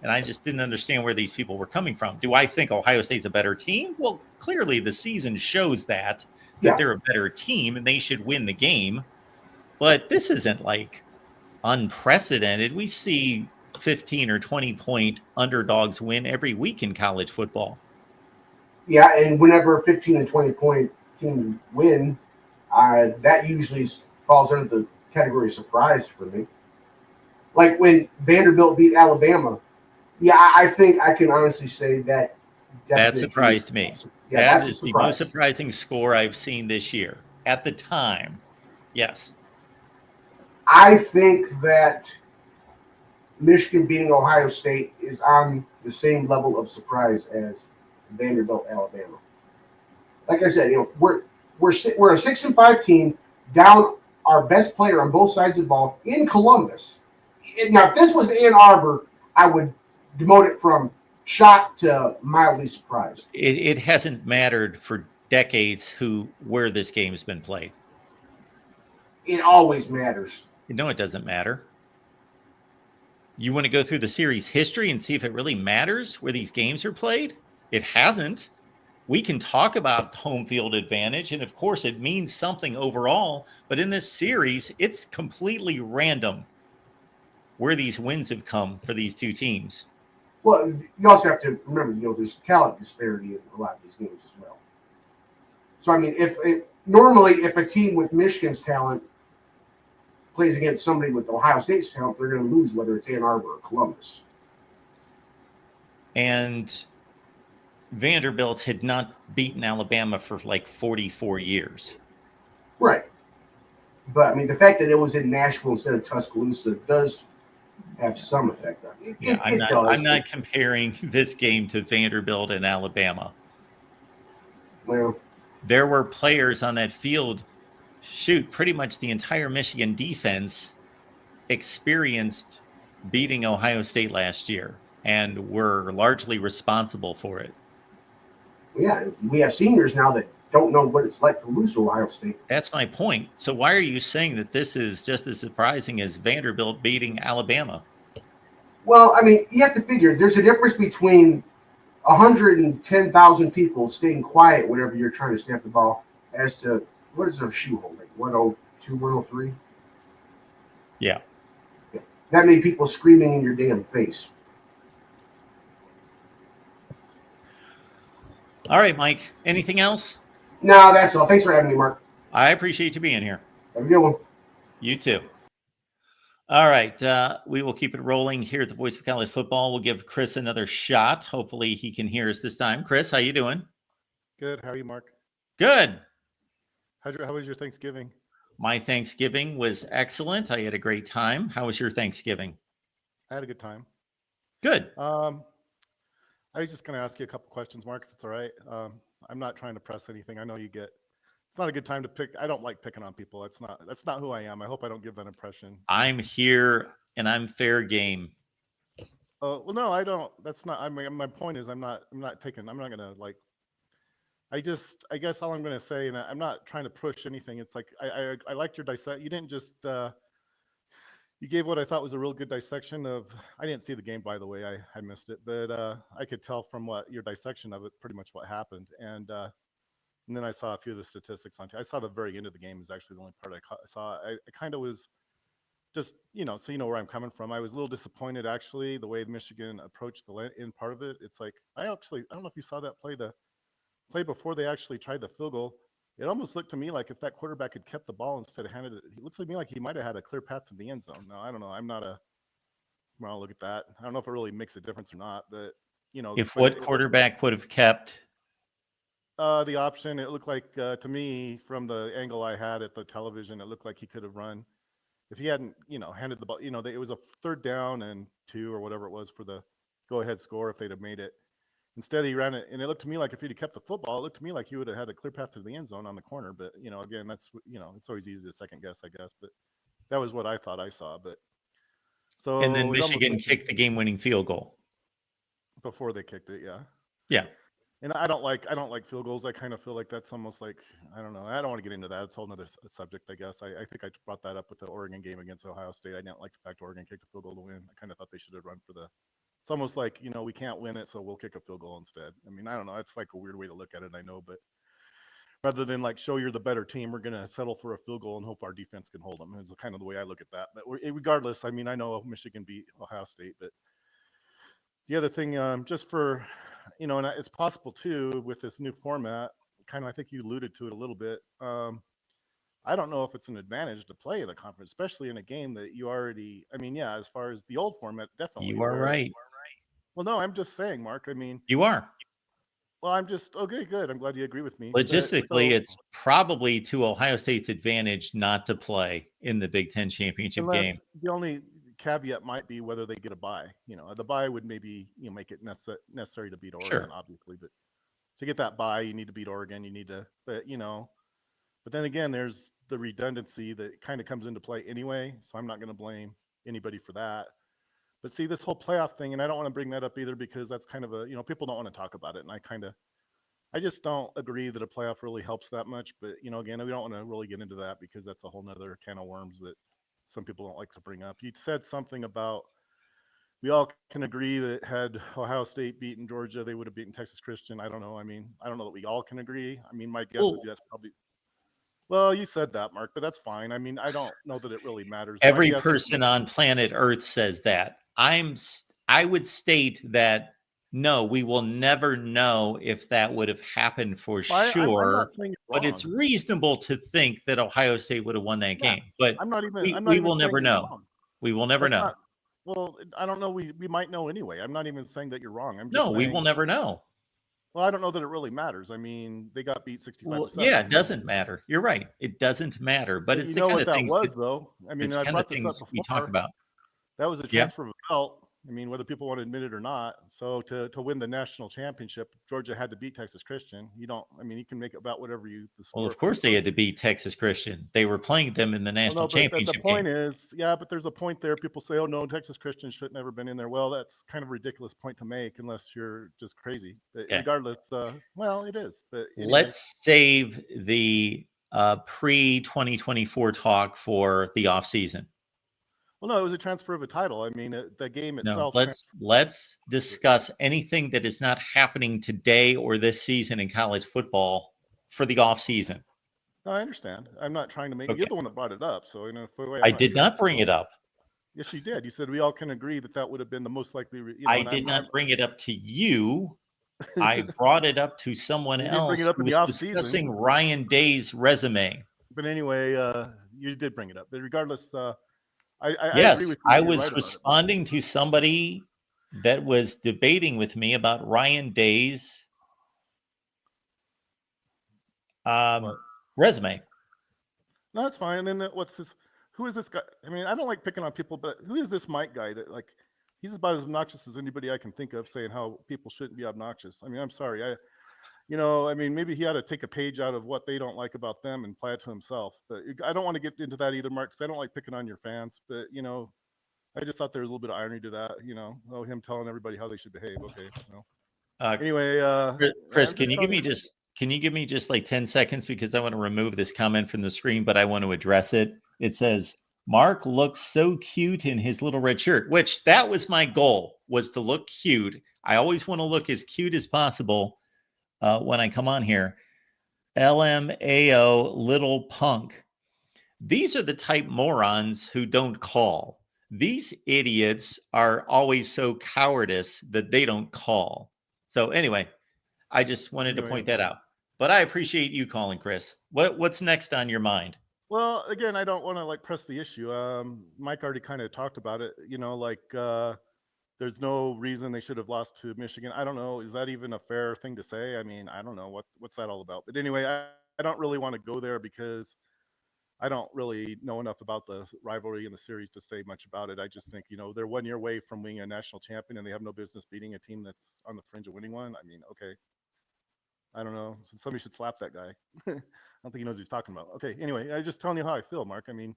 And I just didn't understand where these people were coming from. Do I think Ohio State's a better team? Well, clearly the season shows that they're a better team and they should win the game. But this isn't like unprecedented. We see 15 or 20 point underdogs win every week in college football. Yeah, and whenever 15 and 20 point teams win, that usually falls under the category of surprise for me. Like when Vanderbilt beat Alabama, I think I can honestly say that surprised me. Yeah, that is the most surprising score I've seen this year at the time. Yes. I think that Michigan beating Ohio State is on the same level of surprise as Vanderbilt, Alabama. Like I said, we're a 6-5 team, down our best player on both sides of the ball in Columbus. Now, if this was Ann Arbor, I would demote it from shocked to mildly surprised. It hasn't mattered for decades where this game has been played. It always matters. No, it doesn't matter. You want to go through the series history and see if it really matters where these games are played? It hasn't. We can talk about home field advantage, and of course it means something overall, but in this series, it's completely random where these wins have come for these two teams. Well, you also have to remember, there's talent disparity in a lot of these games as well. So, I mean, if a team with Michigan's talent plays against somebody with Ohio State's talent, they're going to lose whether it's Ann Arbor or Columbus. And Vanderbilt had not beaten Alabama for like 44 years. Right. But, I mean, the fact that it was in Nashville instead of Tuscaloosa does have some effect on it. I'm not comparing this game to Vanderbilt and Alabama. Well, there were players on that field. Shoot, pretty much the entire Michigan defense experienced beating Ohio State last year and were largely responsible for it. Yeah, we have seniors now that don't know what it's like to lose to Ohio State. That's my point. So why are you saying that this is just as surprising as Vanderbilt beating Alabama? Well, I mean, you have to figure there's a difference between 110,000 people staying quiet whenever you're trying to snap the ball as to what is their shoe hole, like 102, 103? Yeah. That many people screaming in your damn face. All right, Mike. Anything else? No, that's all. Thanks for having me, Mark. I appreciate you being here. Have a good one. You too. All right. We will keep it rolling here at the Voice of College Football. We'll give Chris another shot. Hopefully he can hear us this time. Chris, how you doing? Good. How are you, Mark? Good. How was your Thanksgiving? My Thanksgiving was excellent. I had a great time. How was your Thanksgiving? I had a good time. Good. I was just going to ask you a couple questions, Mark, if it's all right. I'm not trying to press anything. I know it's not a good time to pick. I don't like picking on people. That's not who I am. I hope I don't give that impression. I'm here and I'm fair game. Oh, well, no, I don't. That's not, I mean, my point is I'm not going to like, I guess all I'm going to say, and I'm not trying to push anything. It's like, I liked your dissect. You didn't just, you gave what I thought was a real good dissection of. I didn't see the game, by the way. I missed it, but I could tell from what your dissection of it, pretty much what happened. And then I saw a few of the statistics on. I saw the very end of the game is actually the only part I saw. I kind of was just, so you know where I'm coming from. I was a little disappointed actually the way Michigan approached the end part of it. It's like I don't know if you saw that play. play before they actually tried the field goal, it almost looked to me like if that quarterback had kept the ball instead of handed it, it looks like me like he might have had a clear path to the end zone. Now, I don't know. I'm not a, well, look at that. I don't know if it really makes a difference or not, but, If but what quarterback would have kept? the option, it looked like, to me, from the angle I had at the television, it looked like he could have run. If he hadn't, handed the ball, it was a 3rd down and 2 or whatever it was for the go-ahead score if they'd have made it. Instead, he ran it, and it looked to me like if he'd have kept the football, it looked to me like he would have had a clear path to the end zone on the corner. But, again, that's, it's always easy to second guess, I guess. But that was what I thought I saw. But so And then it almost Michigan kicked the game-winning field goal. before they kicked it, yeah. Yeah. And I don't like field goals. I kind of feel like that's almost like, I don't know. I don't want to get into that. It's a whole other subject, I guess. I think I brought that up with the Oregon game against Ohio State. I didn't like the fact Oregon kicked a field goal to win. I kind of thought they should have run for the. It's almost like, we can't win it, so we'll kick a field goal instead. I mean, I don't know. It's like a weird way to look at it, I know, but rather than like show you're the better team, we're going to settle for a field goal and hope our defense can hold them. Is kind of the way I look at that. But regardless, I mean, I know Michigan beat Ohio State, but the other thing, just for, and it's possible too with this new format, kind of, I think you alluded to it a little bit. I don't know if it's an advantage to play in a conference, especially in a game that you already, I mean, yeah, as far as the old format, definitely. You are right. Well, no, I'm just saying, Mark. I mean, You are. well, I'm just, okay, good. I'm glad you agree with me. Logistically, it's probably to Ohio State's advantage not to play in the Big Ten championship game. The only caveat might be whether they get a bye. The bye would maybe make it necessary to beat Oregon, obviously. But to get that bye, you need to beat Oregon. You need to, but then again, there's the redundancy that kind of comes into play anyway. So I'm not going to blame anybody for that. But see, this whole playoff thing, and I don't want to bring that up either because that's kind of a, people don't want to talk about it. And I just don't agree that a playoff really helps that much. But, again, we don't want to really get into that because that's a whole nother can of worms that some people don't like to bring up. You said something about we all can agree that had Ohio State beaten Georgia, they would have beaten Texas Christian. I don't know. I mean, I don't know that we all can agree. I mean, my guess would be that's probably. Well, you said that, Mark, but that's fine. I mean, I don't know that it really matters. Every person on planet Earth says that. I would state that no, we will never know if that would have happened for sure. But it's reasonable to think that Ohio State would have won that game. But we will never know. We will never know. Well, I don't know. We might know anyway. I'm not even saying that you're wrong. I'm just saying, we will never know. Well, I don't know that it really matters. I mean, they got beat 65%. Well, yeah, it doesn't matter. You're right. It doesn't matter. But it's the kind of things though. I mean, I brought this up before. We talk about. That was a transfer of a belt. I mean, whether people want to admit it or not. So to win the national championship, Georgia had to beat Texas Christian. You can make it about whatever you. Well, of course they had to beat Texas Christian. They were playing them in the national championship. The point is, yeah, but there's a point there. People say, oh, no, Texas Christian should never been in there. Well, that's kind of a ridiculous point to make unless you're just crazy. But regardless, well, it is. But anyway. Let's save the pre-2024 talk for the offseason. Well, no, it was a transfer of a title. I mean, the game itself. No, let's discuss anything that is not happening today or this season in college football for the off season. No, I understand. I'm not trying to make you're the one that brought it up. So, I did not bring it up. Yes, you did. You said we all can agree that would have been the most likely. I did not bring it up to you. I brought it up to someone else who was discussing Ryan Day's resume. But anyway, you did bring it up. But regardless, yes, I was responding to somebody that was debating with me about Ryan Day's resume. No, that's fine. And then who is this guy? I mean, I don't like picking on people, but who is this Mike guy that he's about as obnoxious as anybody I can think of saying how people shouldn't be obnoxious. I mean, I'm sorry. I mean, maybe he ought to take a page out of what they don't like about them and apply it to himself. But I don't want to get into that either, Mark, because I don't like picking on your fans. But, I just thought there was a little bit of irony to that, him telling everybody how they should behave. Okay. Anyway, Chris, can you give me just like 10 seconds because I want to remove this comment from the screen, but I want to address it. It says, Mark looks so cute in his little red shirt, which that was my goal, was to look cute. I always want to look as cute as possible. When I come on here, LMAO little punk. These are the type morons who don't call. These idiots are always so cowardice that they don't call. So anyway, I just wanted to Anyway, point that out. But I appreciate you calling, Chris. What's next on your mind? well, again, I don't want to like press the issue. Mike already kind of talked about it. There's no reason they should have lost to Michigan. I don't know. Is that even a fair thing to say? I mean, I don't know what's that all about. But anyway, I don't really want to go there because I don't really know enough about the rivalry in the series to say much about it. I just think, they're 1 year away from being a national champion and they have no business beating a team that's on the fringe of winning one. I mean, okay. I don't know. Somebody should slap that guy. I don't think he knows what he's talking about. Okay. Anyway, I just telling you how I feel, Mark. I mean,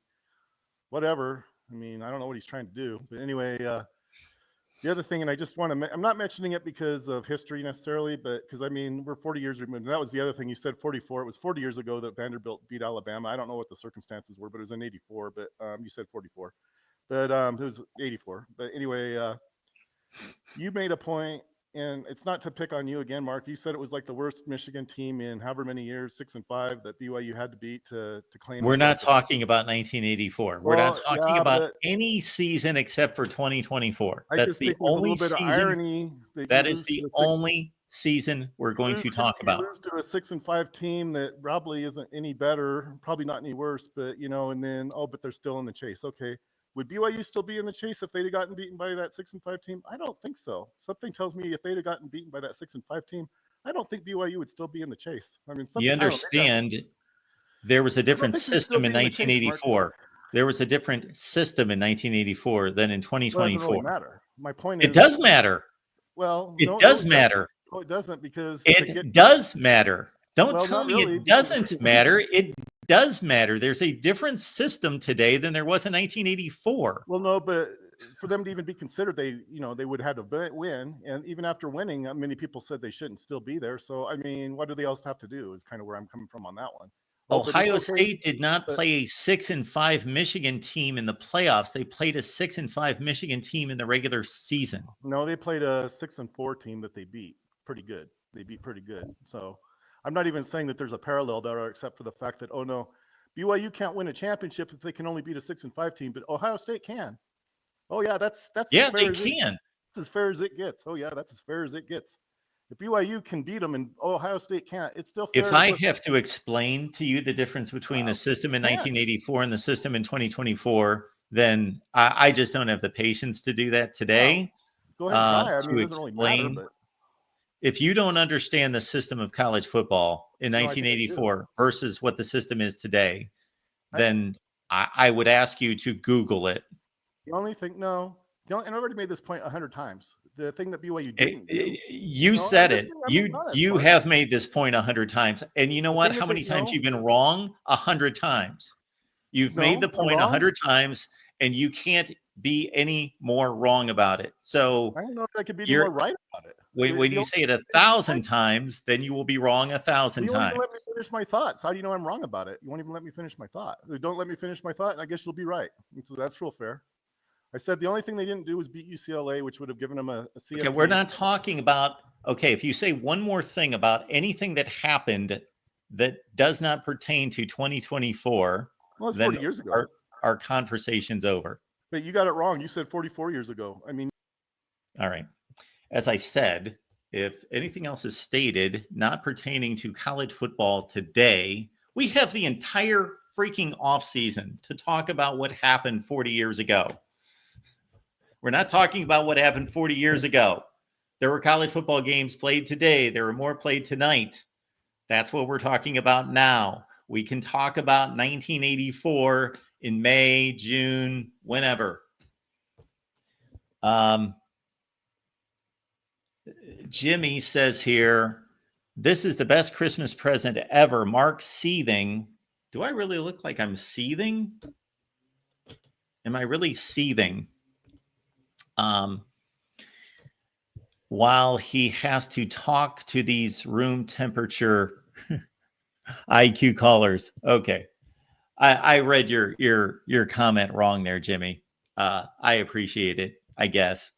whatever. I mean, I don't know what he's trying to do. But anyway, the other thing, and I just want to, I'm not mentioning it because of history necessarily, but because, I mean, we're 40 years removed. And that was the other thing. You said 44. It was 40 years ago that Vanderbilt beat Alabama. I don't know what the circumstances were, but it was in 84. But you said 44. But it was 84. But anyway, you made a point, and it's not to pick on you again, Mark. You said it was like the worst Michigan team in however many years, 6-5, that BYU had to beat to claim. We're not talking about 1984. We're not talking about any season except for 2024. That's the only season. That is the only season we're going to talk about. You lose to a 6-5 team that probably isn't any better, probably not any worse, but and then but they're still in the chase. Okay. Would BYU still be in the chase if they'd have gotten beaten by that 6-5 team? I don't think so. Something tells me if they'd have gotten beaten by that 6-5 team, I don't think BYU would still be in the chase. I mean, you understand there was a different system in 1984. There was a different system in 1984 than in 2024. Well, it doesn't really matter. My point is, it does matter. Well, it does matter. No, it doesn't, because it does matter. Don't tell me it doesn't matter. It does matter. There's a different system today than there was in 1984. Well, no, but for them to even be considered, they would have to win. And even after winning, many people said they shouldn't still be there. So, I mean, what do they else have to do is kind of where I'm coming from on that one. Ohio State did not play a 6-5 Michigan team in the playoffs. They played a 6-5 Michigan team in the regular season. No, they played a 6-4 team that they beat pretty good. They beat pretty good. So I'm not even saying that there's a parallel there, except for the fact that, oh no, BYU can't win a championship if they can only beat a 6-5 team, but Ohio State can. Oh yeah, that's yeah, they can. That's as fair as it gets. Oh yeah, that's as fair as it gets. If BYU can beat them and Ohio State can't, it's still fair. If I have to explain to you the difference between the system in 1984 and the system in 2024, then I just don't have the patience to do that today. Go ahead and try. To explain. If you don't understand the system of college football in 1984 versus what the system is today, then I would ask you to Google it. The only thing, and I already made this point 100 times. The thing that BYU didn't do. You said it. You have made this point 100 times. And you know what? How many times you've been wrong? 100 times. You've made the point 100 times, and you can't be any more wrong about it. So I don't know if I could be more right about it. When you say it 1,000 times, then you will be wrong 1,000 times. You won't even let me finish my thoughts. How do you know I'm wrong about it? You won't even let me finish my thought. Don't let me finish my thought, and I guess you'll be right. So that's real fair. I said the only thing they didn't do was beat UCLA, which would have given them a CFP. Okay, we're not talking about, if you say one more thing about anything that happened that does not pertain to 2024, well, it's 40 years ago. Our conversation's over. But you got it wrong. You said 44 years ago. I mean. All right. As I said, if anything else is stated not pertaining to college football today, we have the entire freaking offseason to talk about what happened 40 years ago. We're not talking about what happened 40 years ago. There were college football games played today. There were more played tonight. That's what we're talking about now. We can talk about 1984 in May, June, whenever. Jimmy says here, this is the best Christmas present ever. Mark seething. Do I really look like I'm seething? Am I really seething? While he has to talk to these room temperature IQ callers. Okay. I read your comment wrong there, Jimmy. I appreciate it, I guess.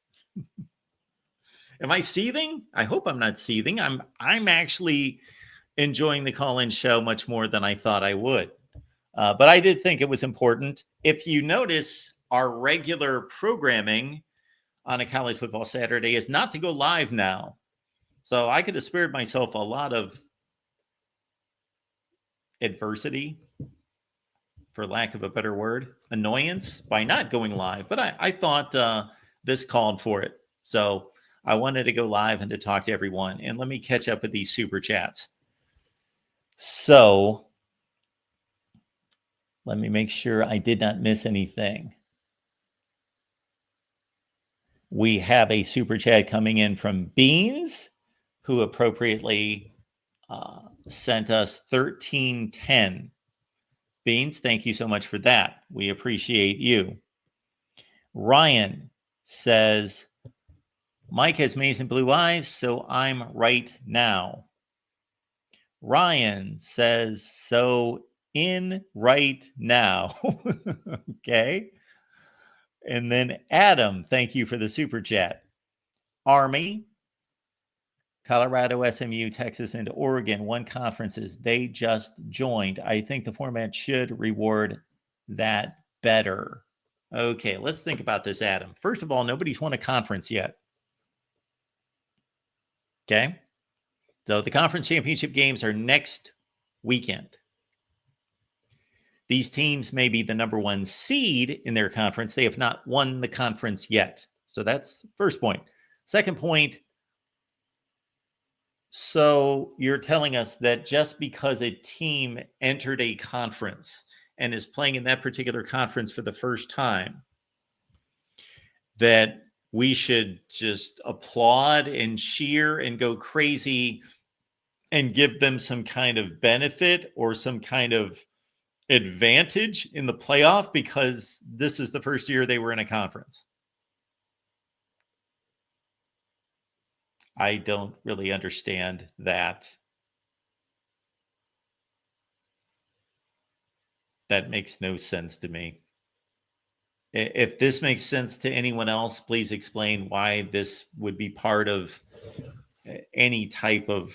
Am I seething? I hope I'm not seething. I'm actually enjoying the call-in show much more than I thought I would. But I did think it was important. If you notice, our regular programming on a college football Saturday is not to go live now. So I could have spared myself a lot of adversity, for lack of a better word, annoyance by not going live. But I thought this called for it. So I wanted to go live and to talk to everyone. And let me catch up with these super chats. So let me make sure I did not miss anything. We have a super chat coming in from Beans, who appropriately sent us 1310. Beans, thank you so much for that. We appreciate you. Ryan says, Mike has amazing blue eyes, so I'm right now. Ryan says, so in right now. Okay. And then Adam, thank you for the super chat. Army, Colorado, SMU, Texas, and Oregon won conferences. They just joined. I think the format should reward that better. Okay, let's think about this, Adam. First of all, nobody's won a conference yet. Okay. So the conference championship games are next weekend. These teams may be the number one seed in their conference. They have not won the conference yet. So that's the first point. Second point, so you're telling us that just because a team entered a conference and is playing in that particular conference for the first time, that we should just applaud and cheer and go crazy and give them some kind of benefit or some kind of advantage in the playoff because this is the first year they were in a conference? I don't really understand that. That makes no sense to me. If this makes sense to anyone else, please explain why this would be part of any type of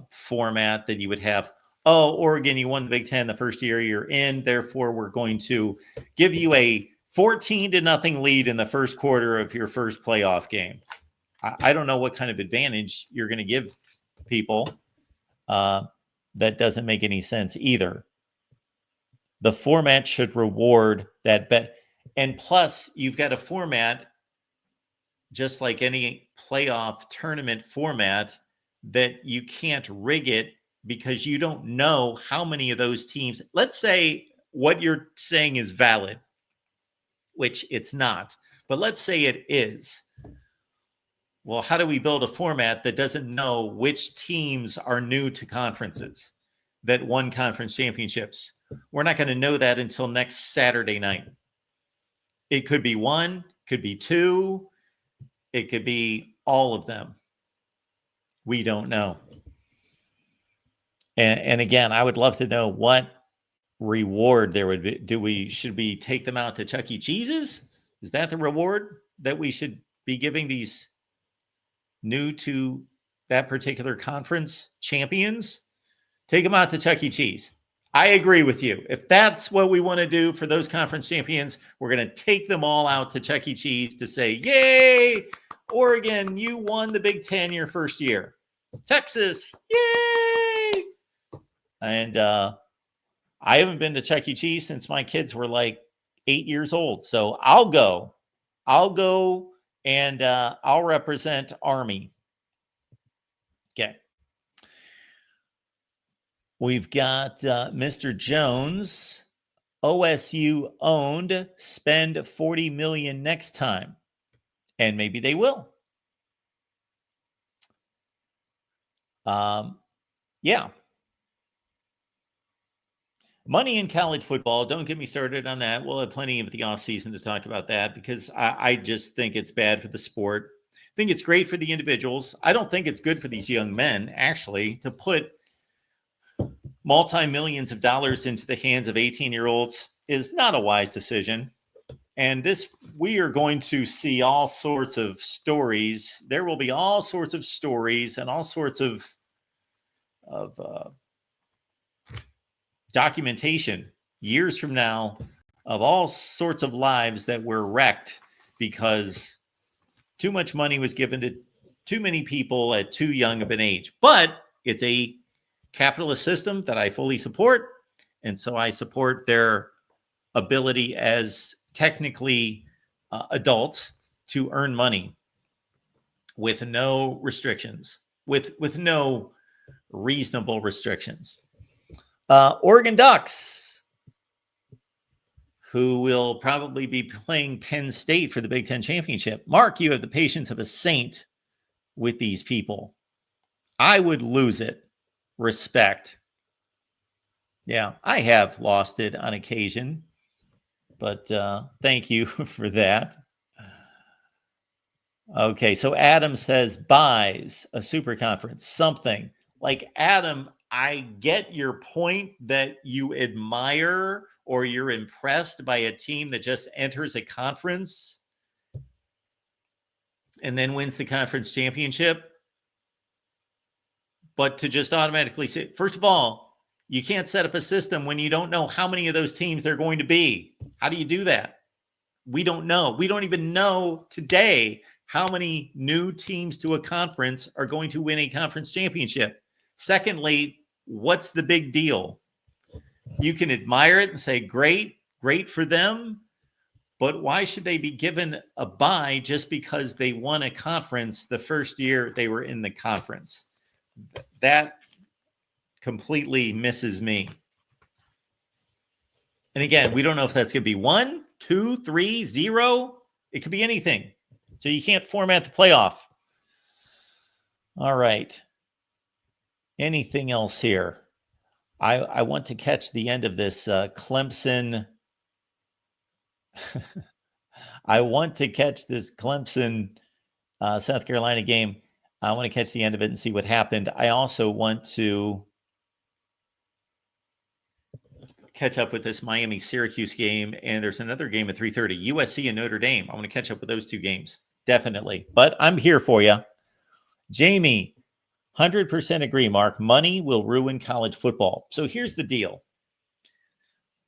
format that you would have. Oh, Oregon, you won the Big Ten the first year you're in. Therefore, we're going to give you a 14-0 lead in the first quarter of your first playoff game. I don't know what kind of advantage you're going to give people. That doesn't make any sense either. The format should reward that bet. And plus, you've got a format, just like any playoff tournament format, that you can't rig it because you don't know how many of those teams. Let's say what you're saying is valid, which it's not, but let's say it is. Well, how do we build a format that doesn't know which teams are new to conferences that won conference championships? We're not going to know that until next Saturday night. It could be one, could be two, it could be all of them. We don't know. And again, I would love to know what reward there would be. Should we take them out to Chuck E. Cheese's? Is that the reward that we should be giving these new to that particular conference champions? Take them out to Chuck E. Cheese. I agree with you. If that's what we want to do for those conference champions, we're going to take them all out to Chuck E. Cheese to say, yay, Oregon, you won the Big Ten your first year. Texas, yay! And I haven't been to Chuck E. Cheese since my kids were like 8 years old. So I'll go and I'll represent Army. Okay. We've got Mr. Jones. OSU owned. Spend $40 million next time. And maybe they will. Yeah. Money in college football. Don't get me started on that. We'll have plenty of the offseason to talk about that because I just think it's bad for the sport. I think it's great for the individuals. I don't think it's good for these young men, actually, to put multi-millions of dollars into the hands of 18-year-olds is not a wise decision. And we are going to see all sorts of stories. There will be all sorts of stories and all sorts of documentation years from now of all sorts of lives that were wrecked because too much money was given to too many people at too young of an age. But it's a capitalist system that I fully support. And so I support their ability as technically adults to earn money with no restrictions, with no reasonable restrictions. Oregon Ducks, who will probably be playing Penn State for the Big Ten Championship. Mark, you have the patience of a saint with these people. I would lose it. Respect. Yeah, I have lost it on occasion, but thank you for that. Okay, so Adam says buys a super conference, something like Adam. I get your point that you admire or you're impressed by a team that just enters a conference and then wins the conference championship. But to just automatically say, first of all, you can't set up a system when you don't know how many of those teams they're going to be. How do you do that? We don't know. We don't even know today how many new teams to a conference are going to win a conference championship. Secondly, what's the big deal? You can admire it and say, great for them. But why should they be given a bye just because they won a conference the first year they were in the conference? That completely misses me. And again, we don't know if that's going to be 1, 2, 3, 0. It could be anything. So you can't format the playoff. All right. Anything else here? I want to catch the end of this Clemson. I want to catch this Clemson South Carolina game. I want to catch the end of it and see what happened. I also want to catch up with this Miami-Syracuse game, and there's another game at 3:30, USC and Notre Dame. I want to catch up with those two games, definitely. But I'm here for you. Jamie, 100% agree, Mark. Money will ruin college football. So here's the deal.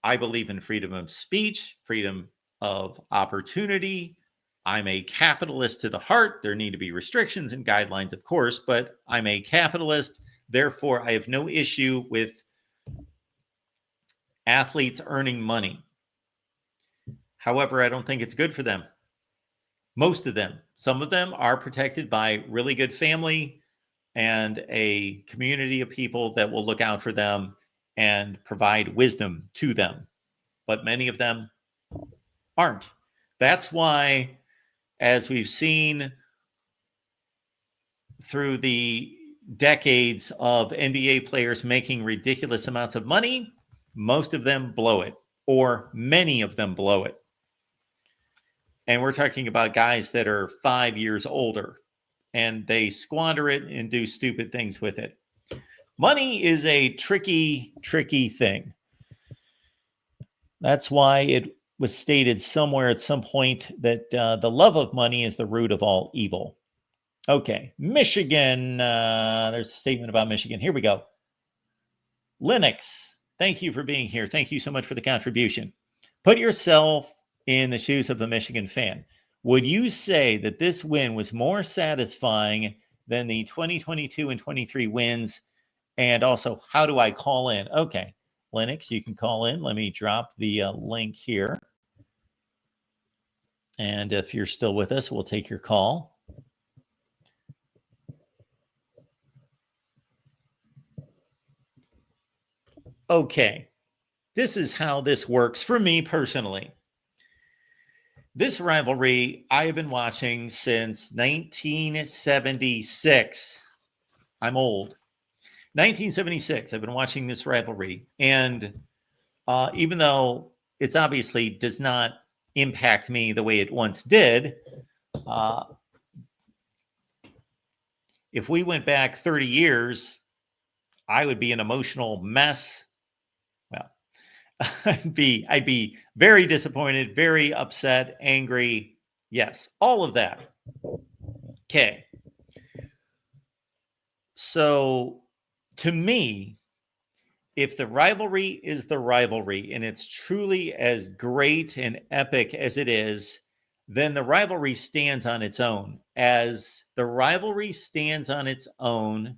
I believe in freedom of speech, freedom of opportunity. I'm a capitalist to the heart. There need to be restrictions and guidelines, of course, but I'm a capitalist. Therefore, I have no issue with athletes earning money. However, I don't think it's good for them. Most of them. Some of them are protected by really good family and a community of people that will look out for them and provide wisdom to them. But many of them aren't. That's why, as we've seen through the decades of NBA players making ridiculous amounts of money, most of them blow it, or many of them blow it. And we're talking about guys that are 5 years older, and they squander it and do stupid things with it. Money is a tricky, tricky thing. That's why it was stated somewhere at some point that the love of money is the root of all evil. Okay, Michigan. There's a statement about Michigan. Here we go. Linux, thank you for being here. Thank you so much for the contribution. Put yourself in the shoes of a Michigan fan. Would you say that this win was more satisfying than the 2022 and 23 wins? And also, how do I call in? Okay, Linux, you can call in. Let me drop the link here. And if you're still with us, we'll take your call. Okay, this is how this works for me personally. This rivalry I have been watching since 1976. I'm old. 1976, I've been watching this rivalry. And even though it's obviously does not impact me the way it once did, if we went back 30 years, I would be an emotional mess. Well, I'd be very disappointed, very upset, angry. Yes, all of that. Okay. So to me, if the rivalry is the rivalry and it's truly as great and epic as it is, then the rivalry stands on its own. As the rivalry stands on its own,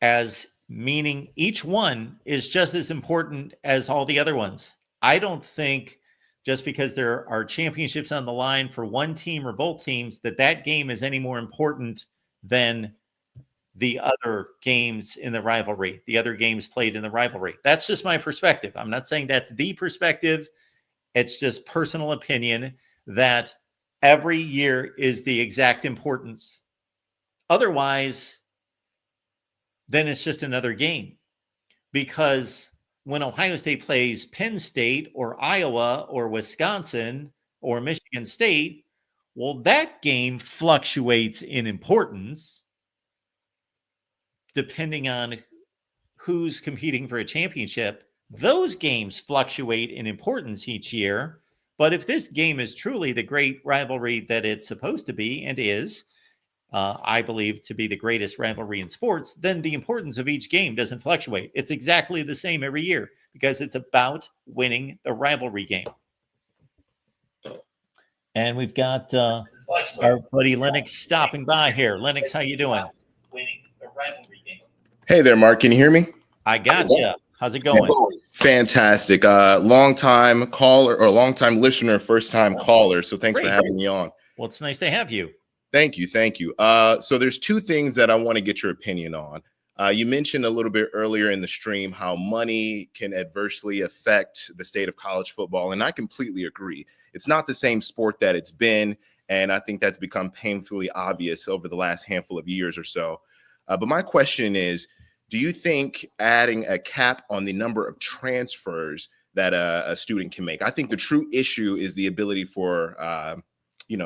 as meaning each one is just as important as all the other ones. I don't think just because there are championships on the line for one team or both teams that game is any more important than the other games in the rivalry, the other games played in the rivalry. That's just my perspective. I'm not saying that's the perspective. It's just personal opinion that every year is the exact importance. Otherwise, then it's just another game. Because when Ohio State plays Penn State or Iowa or Wisconsin or Michigan State, well, that game fluctuates in importance depending on who's competing for a championship. Those games fluctuate in importance each year. But if this game is truly the great rivalry that it's supposed to be and is, I believe to be the greatest rivalry in sports, then the importance of each game doesn't fluctuate. It's exactly the same every year because it's about winning the rivalry game. And we've got our buddy Lennox stopping by here. Lennox, how you doing? Winning the rivalry game. Hey there, Mark. Can you hear me? I got you. How's it going? Fantastic. Long time caller or long time listener, first time caller. So thanks for having me on. Well, it's nice to have you. Thank you. Thank you. So there's two things that I want to get your opinion on. You mentioned a little bit earlier in the stream how money can adversely affect the state of college football. And I completely agree. It's not the same sport that it's been. And I think that's become painfully obvious over the last handful of years or so. But my question is, do you think adding a cap on the number of transfers that a student can make? I think the true issue is the ability for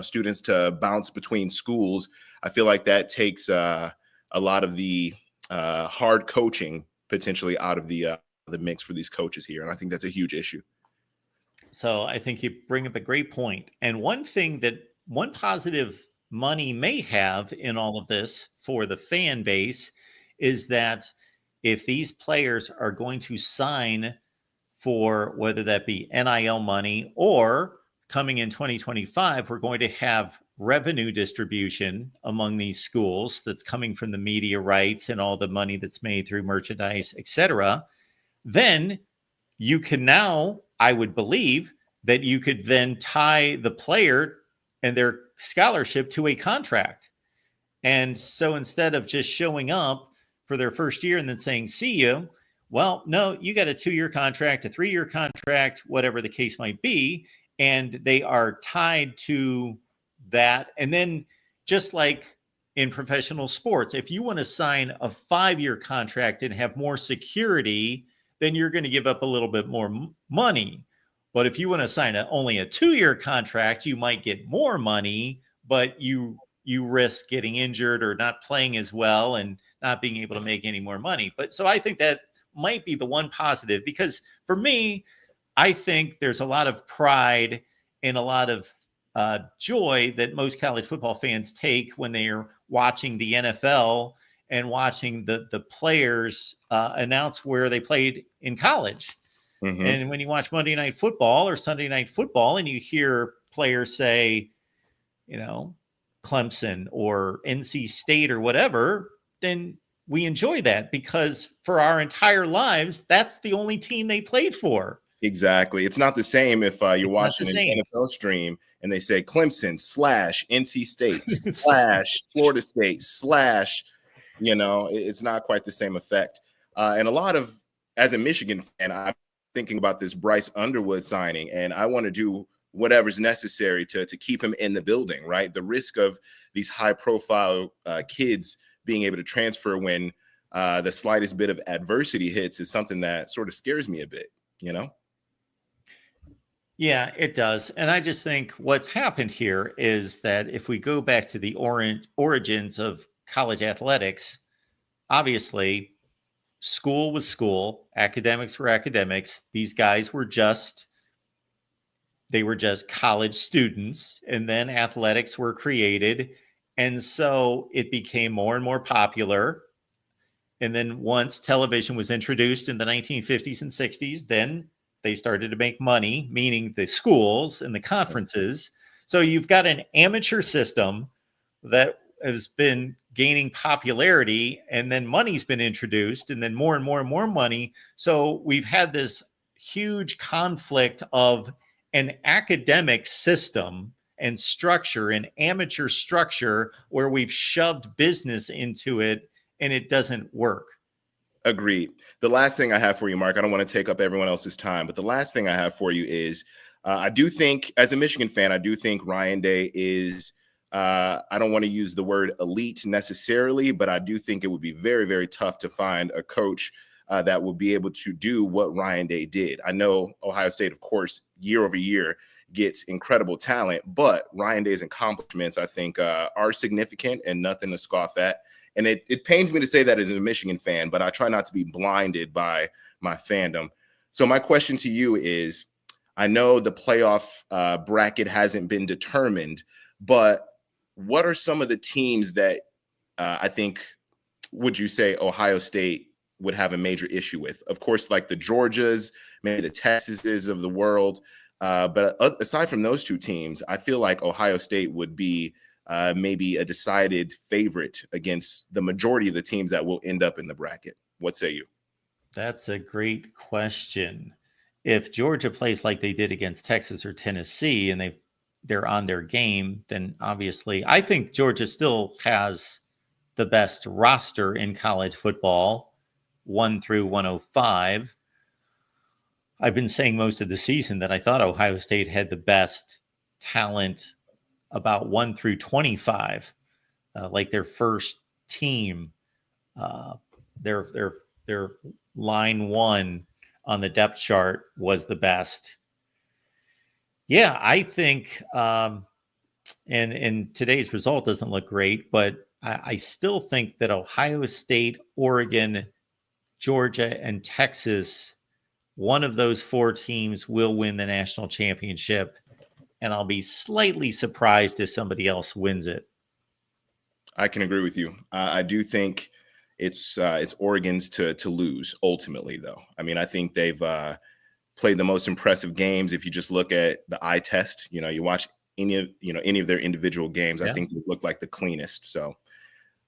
students to bounce between schools. I feel like that takes a lot of the hard coaching potentially out of the mix for these coaches here. And I think that's a huge issue. So I think you bring up a great point. And one positive money may have in all of this for the fan base is that if these players are going to sign for whether that be NIL money or coming in 2025, we're going to have revenue distribution among these schools that's coming from the media rights and all the money that's made through merchandise, etc. Then you can now, I would believe, that you could then tie the player and their scholarship to a contract. And so instead of just showing up for their first year and then saying, see you, well, no, you got a 2-year contract, a 3-year contract, whatever the case might be. And they are tied to that. And then just like in professional sports, if you want to sign a 5-year contract and have more security, then you're going to give up a little bit more money. But if you want to sign only a 2-year contract, you might get more money, but you risk getting injured or not playing as well and not being able to make any more money. But so I think that might be the one positive, because for me, I think there's a lot of pride and a lot of joy that most college football fans take when they are watching the NFL and watching the players announce where they played in college. Mm-hmm. And when you watch Monday Night Football or Sunday Night Football and you hear players say, Clemson or NC State or whatever, then we enjoy that because for our entire lives, that's the only team they played for. Exactly. It's not the same if you're watching an NFL stream and they say Clemson / NC State / Florida State / it's not quite the same effect. And a lot of, as a Michigan fan, I'm thinking about this Bryce Underwood signing, and I want to do whatever's necessary to keep him in the building, right? The risk of these high profile kids being able to transfer when the slightest bit of adversity hits is something that sort of scares me a bit, Yeah, it does. And I just think what's happened here is that if we go back to the origins of college athletics, obviously school was school, academics were academics. These guys were just college students, and then athletics were created. And so it became more and more popular. And then once television was introduced in the 1950s and 60s, then they started to make money, meaning the schools and the conferences. So you've got an amateur system that has been gaining popularity, and then money's been introduced, and then more and more and more money. So we've had this huge conflict of an academic system and structure, an amateur structure, where we've shoved business into it and it doesn't work. Agreed. The last thing I have for you, Mark, I don't want to take up everyone else's time, but the last thing I have for you is I do think, as a Michigan fan, I do think Ryan Day is, I don't want to use the word elite necessarily, but I do think it would be very, very tough to find a coach that will be able to do what Ryan Day did. I know Ohio State, of course, year over year gets incredible talent, but Ryan Day's accomplishments, I think, are significant and nothing to scoff at. And it pains me to say that as a Michigan fan, but I try not to be blinded by my fandom. So my question to you is, I know the playoff bracket hasn't been determined, but what are some of the teams that I think, would you say Ohio State would have a major issue with? Of course, like the Georgias, maybe the Texases of the world. But aside from those two teams, I feel like Ohio State would be maybe a decided favorite against the majority of the teams that will end up in the bracket. What say you? That's a great question. If Georgia plays like they did against Texas or Tennessee and they're on their game, then obviously I think Georgia still has the best roster in college football, 1 through 105. I've been saying most of the season that I thought Ohio State had the best talent about 1 through 25, like their first team, their line 1 on the depth chart was the best. Yeah, I think, and today's result doesn't look great, but I still think that Ohio State, Oregon, Georgia, and Texas, one of those 4 teams will win the national championship. And I'll be slightly surprised if somebody else wins it. I can agree with you. I do think it's Oregon's to lose ultimately, though. I mean, I think they've played the most impressive games. If you just look at the eye test, you watch any of their individual games, yeah. I think they look like the cleanest. So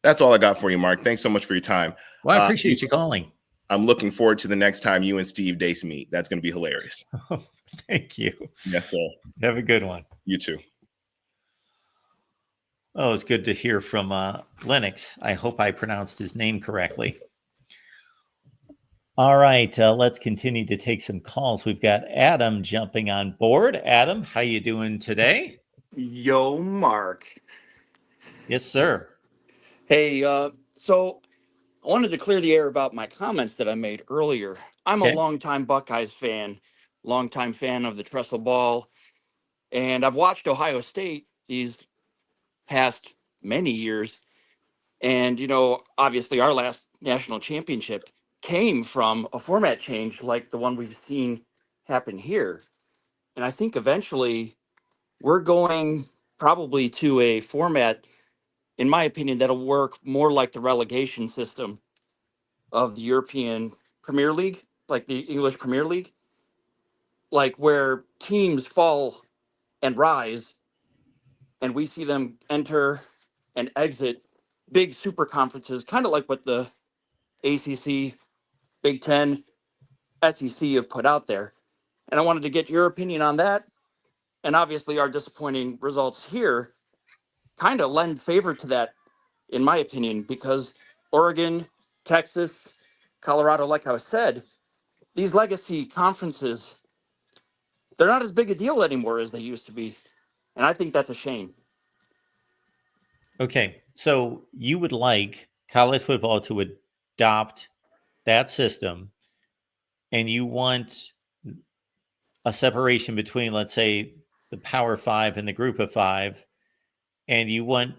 that's all I got for you, Mark. Thanks so much for your time. Well, I appreciate you calling. I'm looking forward to the next time you and Steve Dace meet. That's going to be hilarious. Thank you. Yes, sir. Have a good one. You too. Oh, it's good to hear from Lennox. I hope I pronounced his name correctly. All right, let's continue to take some calls. We've got Adam jumping on board. Adam, how you doing today? Yo, Mark. Yes, sir. Hey, so I wanted to clear the air about my comments that I made earlier. I'm a longtime Buckeyes fan, longtime fan of the Trestle Ball, and I've watched Ohio State these past many years. And, obviously our last national championship came from a format change like the one we've seen happen here. And I think eventually we're going probably to a format, in my opinion, that'll work more like the relegation system of the European Premier League, like the English Premier League, like where teams fall and rise, and we see them enter and exit big super conferences, kind of like what the ACC, Big Ten, SEC have put out there. And I wanted to get your opinion on that. And obviously our disappointing results here kind of lend favor to that, in my opinion, because Oregon, Texas, Colorado, like I said, these legacy conferences, they're not as big a deal anymore as they used to be. And I think that's a shame. Okay, so you would like college football to adopt that system, and you want a separation between, let's say, the Power 5 and the Group of 5, and you want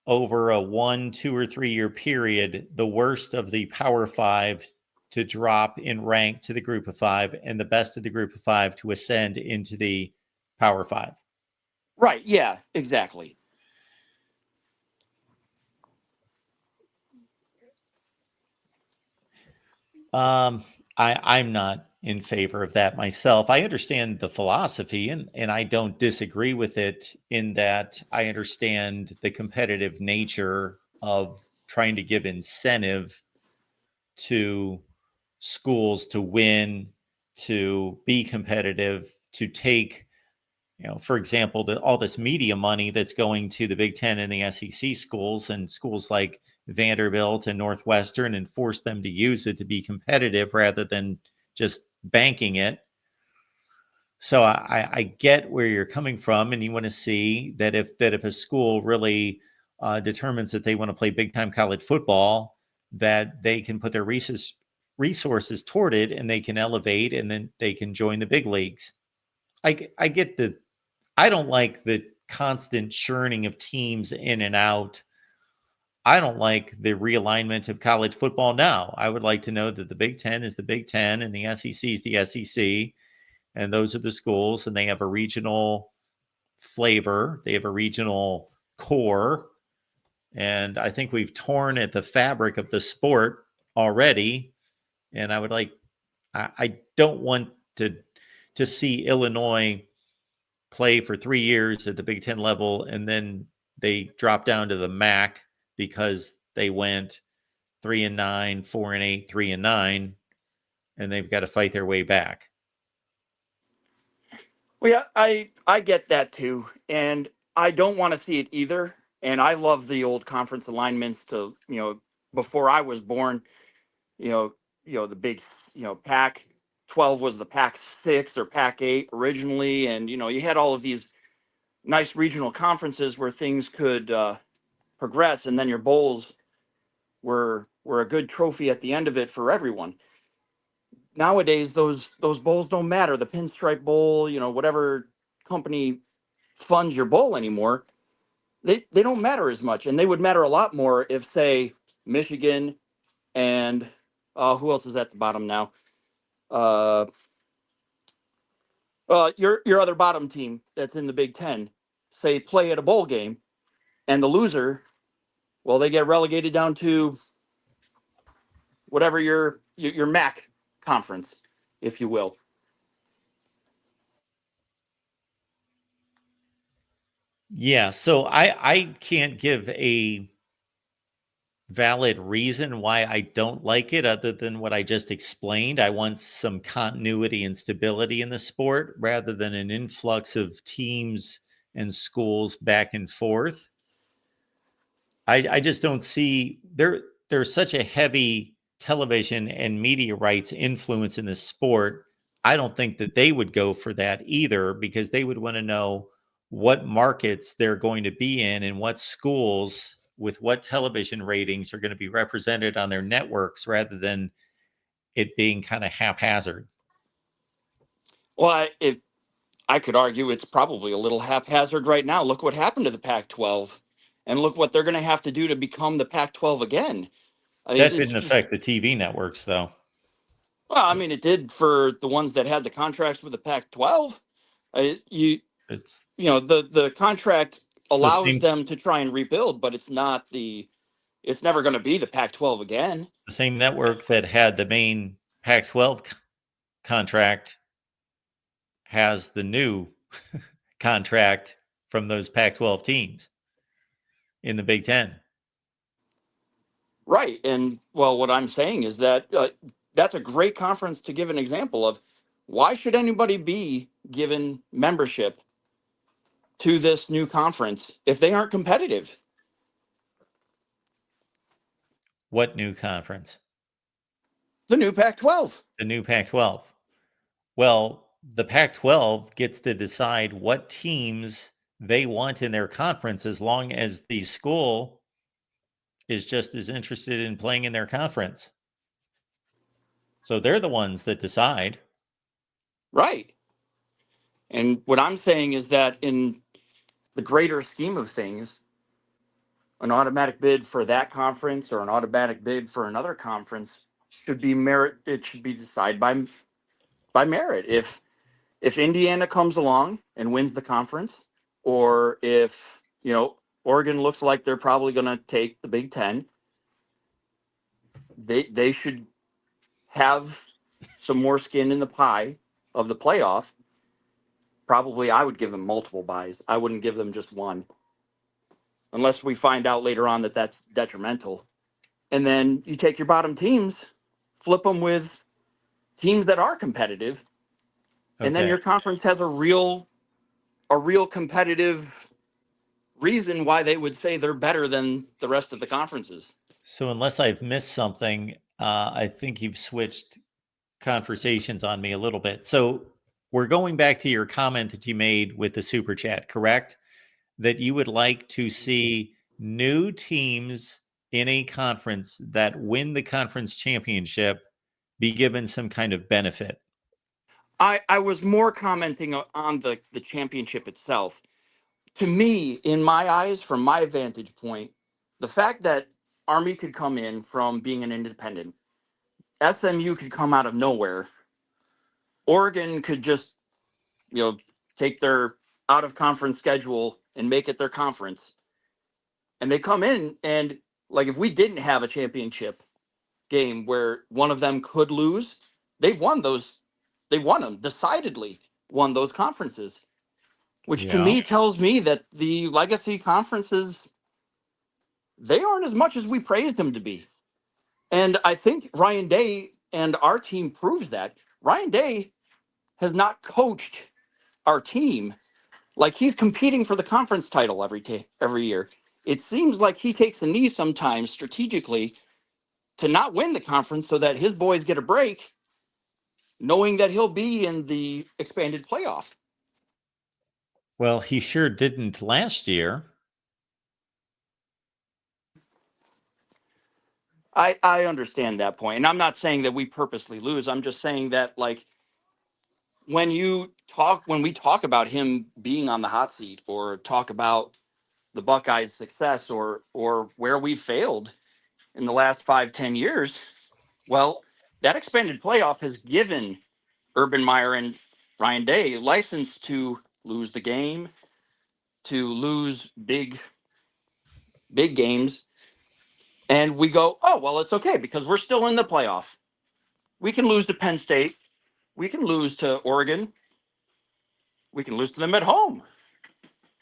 over a 1, 2, or 3 year period, the worst of the Power 5 to drop in rank to the Group of 5, and the best of the Group of 5 to ascend into the Power 5. Right. Yeah, exactly. I'm not in favor of that myself. I understand the philosophy and I don't disagree with it in that I understand the competitive nature of trying to give incentive to schools to win, to be competitive, to take, for example, all this media money that's going to the Big Ten and the SEC schools and schools like Vanderbilt and Northwestern and force them to use it to be competitive rather than just banking it. So I get where you're coming from, and you want to see that if a school really determines that they want to play big time college football, that they can put their resources toward it, and they can elevate, and then they can join the big leagues. I get the. I don't like the constant churning of teams in and out. I don't like the realignment of college football now. I would like to know that the Big Ten is the Big Ten and the SEC is the SEC. And those are the schools, and they have a regional flavor. They have a regional core. And I think we've torn at the fabric of the sport already. And I would like, I don't want to see Illinois play for 3 years at the Big Ten level, and then they drop down to the MAC because they went 3-9, 4-8, 3-9, and they've got to fight their way back. Well, yeah, I get that too, and I don't want to see it either. And I love the old conference alignments to, before I was born, the big, Pac-12 was the Pac-6 or Pac-8 originally, and you had all of these nice regional conferences where things could progress, and then your bowls were a good trophy at the end of it for everyone. Nowadays, those bowls don't matter. The Pinstripe Bowl, whatever company funds your bowl anymore, they don't matter as much, and they would matter a lot more if, say, Michigan and who else is at the bottom now? Your other bottom team that's in the Big Ten, say, play at a bowl game, and the loser, well, they get relegated down to whatever your MAC conference, if you will. Yeah, so I can't give a valid reason why I don't like it other than what I just explained. I want some continuity and stability in the sport rather than an influx of teams and schools back and forth. I just don't see there's such a heavy television and media rights influence in the sport. I don't think that they would go for that either, because they would want to know what markets they're going to be in and what schools with what television ratings are going to be represented on their networks rather than it being kind of haphazard. Well, I could argue it's probably a little haphazard right now. Look what happened to the Pac-12, and look what they're going to have to do to become the Pac-12 again. That didn't affect the TV networks, though. Well, I mean, it did for the ones that had the contracts with the Pac-12. The contract allows them to try and rebuild, but it's never going to be the Pac-12 again. The same network that had the main Pac-12 contract has the new contract from those Pac-12 teams in the Big Ten. Right. And well, what I'm saying is that that's a great conference to give an example of. Why should anybody be given membership to this new conference if they aren't competitive? What new conference? The new Pac-12. The new Pac-12. Well, the Pac-12 gets to decide what teams they want in their conference as long as the school is just as interested in playing in their conference. So they're the ones that decide. Right. And what I'm saying is that in the greater scheme of things, an automatic bid for that conference or an automatic bid for another conference should be merit. It should be decided by merit. If Indiana comes along and wins the conference, or if Oregon looks like they're probably going to take the Big Ten, they should have some more skin in the pie of the playoff, probably I would give them multiple buys. I wouldn't give them just one, unless we find out later on that that's detrimental. And then you take your bottom teams, flip them with teams that are competitive, and then Okay. your conference has a real competitive reason why they would say they're better than the rest of the conferences. So unless I've missed something, I think you've switched conversations on me a little bit. So we're going back to your comment that you made with the super chat, correct? That you would like to see new teams in a conference that win the conference championship be given some kind of benefit. I was more commenting on the championship itself. To me, in my eyes, from my vantage point, the fact that Army could come in from being an independent, SMU could come out of nowhere, Oregon could just, take their out of conference schedule and make it their conference. And they come in and, like, if we didn't have a championship game where one of them could lose, they've won them decidedly, won those conferences, which to Yeah. me tells me that the legacy conferences, they aren't as much as we praised them to be. And I think Ryan Day and our team proves that. Ryan Day has not coached our team like he's competing for the conference title every year. It seems like he takes a knee sometimes strategically to not win the conference so that his boys get a break, knowing that he'll be in the expanded playoff. Well, he sure didn't last year. I understand that point. And I'm not saying that we purposely lose. I'm just saying that, like, when we talk about him being on the hot seat or talk about the Buckeyes' success or where we failed in the last 5-10 years, well, that expanded playoff has given Urban Meyer and Ryan Day license to lose the game, to lose big games. And we go, oh, well, it's okay because we're still in the playoff. We can lose to Penn State. We can lose to Oregon. We can lose to them at home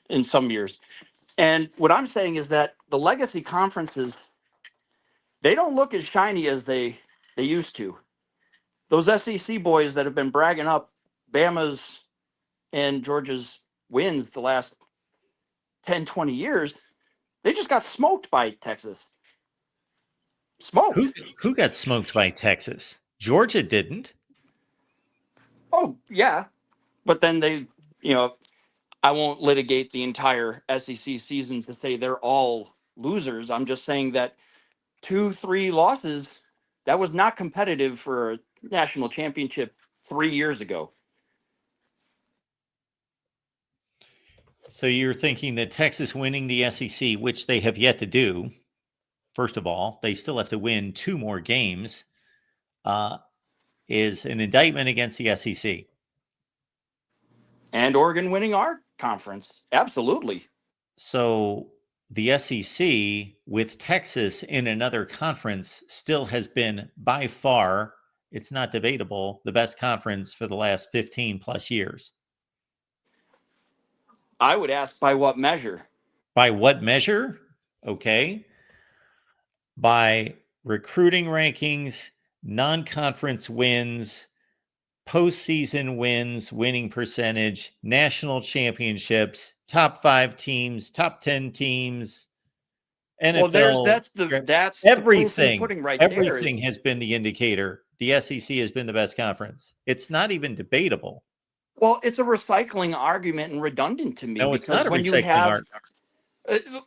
in some years. And what I'm saying is that the legacy conferences, they don't look as shiny as they used to. Those SEC boys that have been bragging up Bama's and Georgia's wins the last 10, 20 years, they just got smoked by Texas. Smoked. Who got smoked by Texas? Georgia didn't. Oh, yeah. But then they, I won't litigate the entire SEC season to say they're all losers. I'm just saying that 2-3 losses, that was not competitive for a national championship 3 years ago. So you're thinking that Texas winning the SEC, which they have yet to do, first of all, they still have to win 2 more games, is an indictment against the SEC. And Oregon winning our conference. Absolutely. So the SEC with Texas in another conference still has been by far, it's not debatable, the best conference for the last 15 plus years. I would ask, by what measure? By what measure? Okay. By recruiting rankings, non-conference wins, postseason wins, winning percentage, national championships, top 5 teams, top 10 teams, NFL. Well, that's the proof in the pudding right there. Everything has been the indicator. The SEC has been the best conference. It's not even debatable. Well, it's a recycling argument and redundant to me. No, it's not a recycling argument.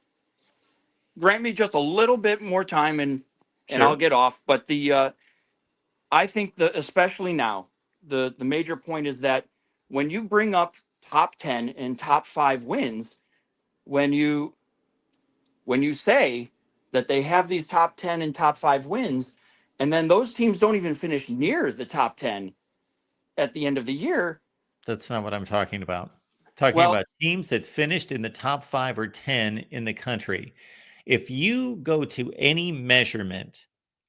Grant me just a little bit more time and I'll get off. But I think especially now, the major point is that when you bring up top 10 and top 5 wins, when you say that they have these top 10 and top 5 wins, and then those teams don't even finish near the top 10 at the end of the year. That's not what I'm talking about. I'm talking about teams that finished in the top 5 or 10 in the country. If you go to any measurement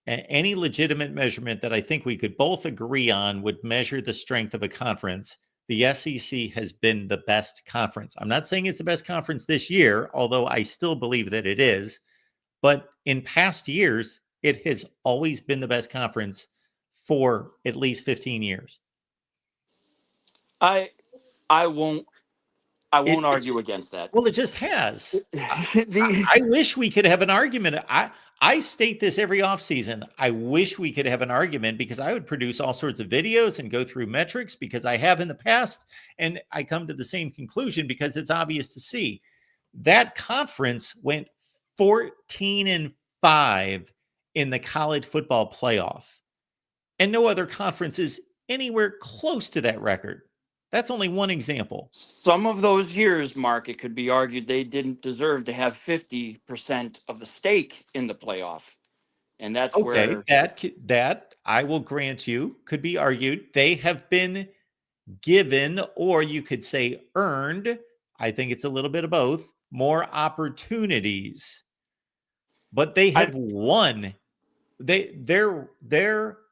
any legitimate measurement that I think we could both agree on would measure the strength of a conference, the SEC has been the best conference. I'm not saying it's the best conference this year, although I still believe that it is. But in past years, it has always been the best conference for at least 15 years. I won't argue against that. Well, it just has. The I wish we could have an argument. I state this every offseason. I wish we could have an argument because I would produce all sorts of videos and go through metrics because I have in the past, and I come to the same conclusion because it's obvious to see. That conference went 14-5 in the college football playoff, and no other conference is anywhere close to that record. That's only one example. Some of those years, Mark, it could be argued they didn't deserve to have 50% of the stake in the playoff. And that's Okay, where that I will grant you could be argued. They have been given, or you could say earned, I think it's a little bit of both, more opportunities. But they have won. Their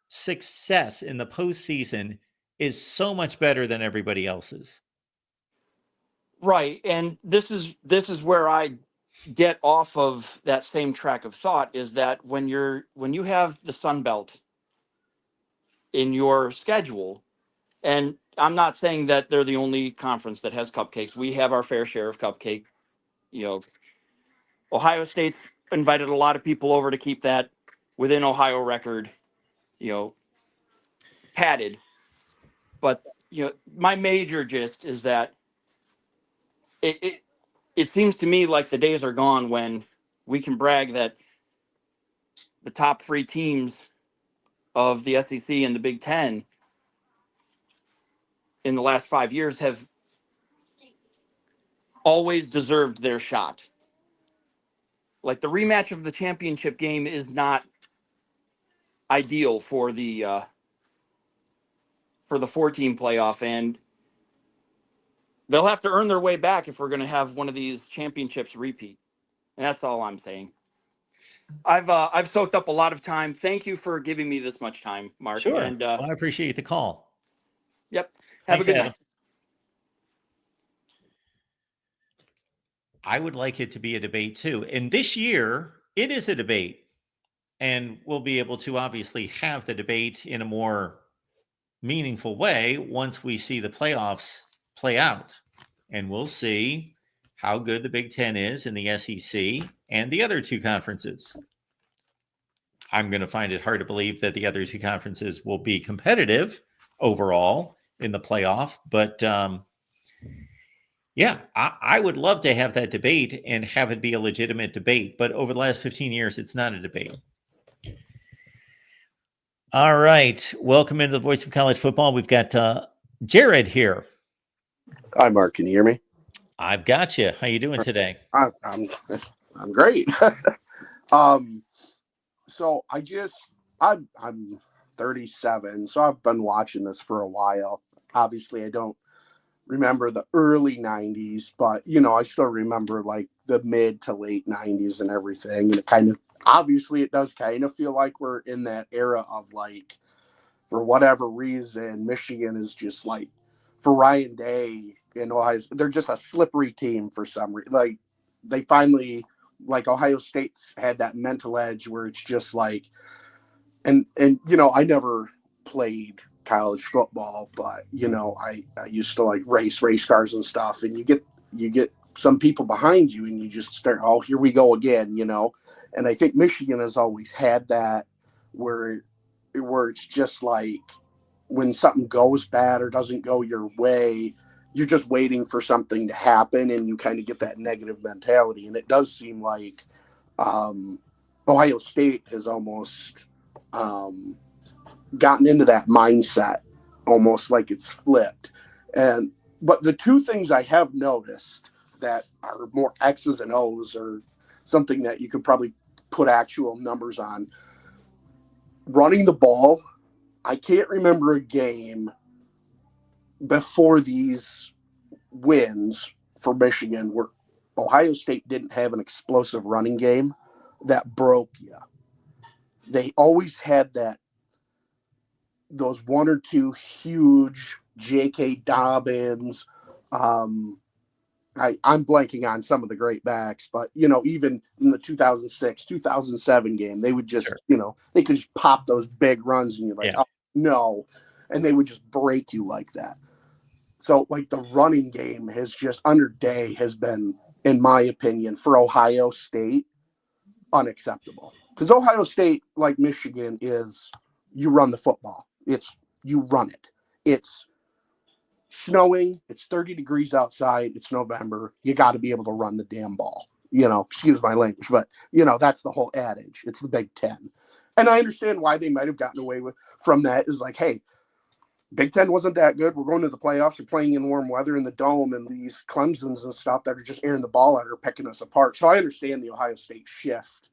success in the postseason is so much better than everybody else's. right. And this is where I get off of that same track of thought, is that when you have the Sun Belt in your schedule, and I'm not saying that they're the only conference that has cupcakes. We have our fair share of cupcake. You know, Ohio State's invited a lot of people over to keep that within Ohio record, padded. But my major gist is that it seems to me like the days are gone when we can brag that the top 3 teams of the SEC and the Big Ten in the last 5 years have always deserved their shot. Like, the rematch of the championship game is not ideal for the 4-team playoff, and they'll have to earn their way back if we're going to have one of these championships repeat. And that's all I'm saying. I've soaked up a lot of time. Thank you for giving me this much time, Mark. Sure. And well, I appreciate the call. Yep. Have Thanks, a good Adam. night. I would like it to be a debate too. And this year, it is a debate. And we'll be able to obviously have the debate in a more meaningful way once we see the playoffs play out. And we'll see how good the Big Ten is in the SEC and the other 2 conferences. I'm going to find it hard to believe that the other 2 conferences will be competitive overall in the playoff. But yeah, I would love to have that debate and have it be a legitimate debate. But over the last 15 years, it's not a debate. All right. Welcome into the Voice of College Football. We've got Jared here. Hi, Mark. Can you hear me? I've got you. How you doing today? I'm great. So I'm 37, so I've been watching this for a while. Obviously, I don't remember the early 90s, but I still remember like the mid to late 90s and everything. And it does kind of feel like we're in that era of, like, for whatever reason, Michigan is just like, for Ryan Day in Ohio, they're just a slippery team for some reason. Like, they finally, like, Ohio State's had that mental edge where it's just like, and I never played college football, but I used to like race cars and stuff, and you get some people behind you and you just start, oh, here we go again, and I think Michigan has always had that where it's just like when something goes bad or doesn't go your way, you're just waiting for something to happen, and you kind of get that negative mentality. And it does seem like Ohio State has almost gotten into that mindset, almost like it's flipped. But the 2 things I have noticed that are more X's and O's, or something that you could probably put actual numbers on. Running the ball, I can't remember a game before these wins for Michigan where Ohio State didn't have an explosive running game that broke you. they always had those one or two huge J.K. Dobbins. I'm blanking on some of the great backs, but, even in the 2006, 2007 game, they would just, they could just pop those big runs and you're like, oh, no. And they would just break you like that. So, like, the running game has just, under Day, has been, in my opinion, for Ohio State, unacceptable. Because Ohio State, like Michigan, is you run the football. You run it. It's snowing. It's 30 degrees outside. It's November. You got to be able to run the damn ball. Excuse my language, but, that's the whole adage. It's the Big Ten. And I understand why they might have gotten away from that is like, hey, Big Ten wasn't that good. We're going to the playoffs. We're playing in warm weather in the dome, and these Clemsons and stuff that are just airing the ball out are picking us apart. So I understand the Ohio State shift.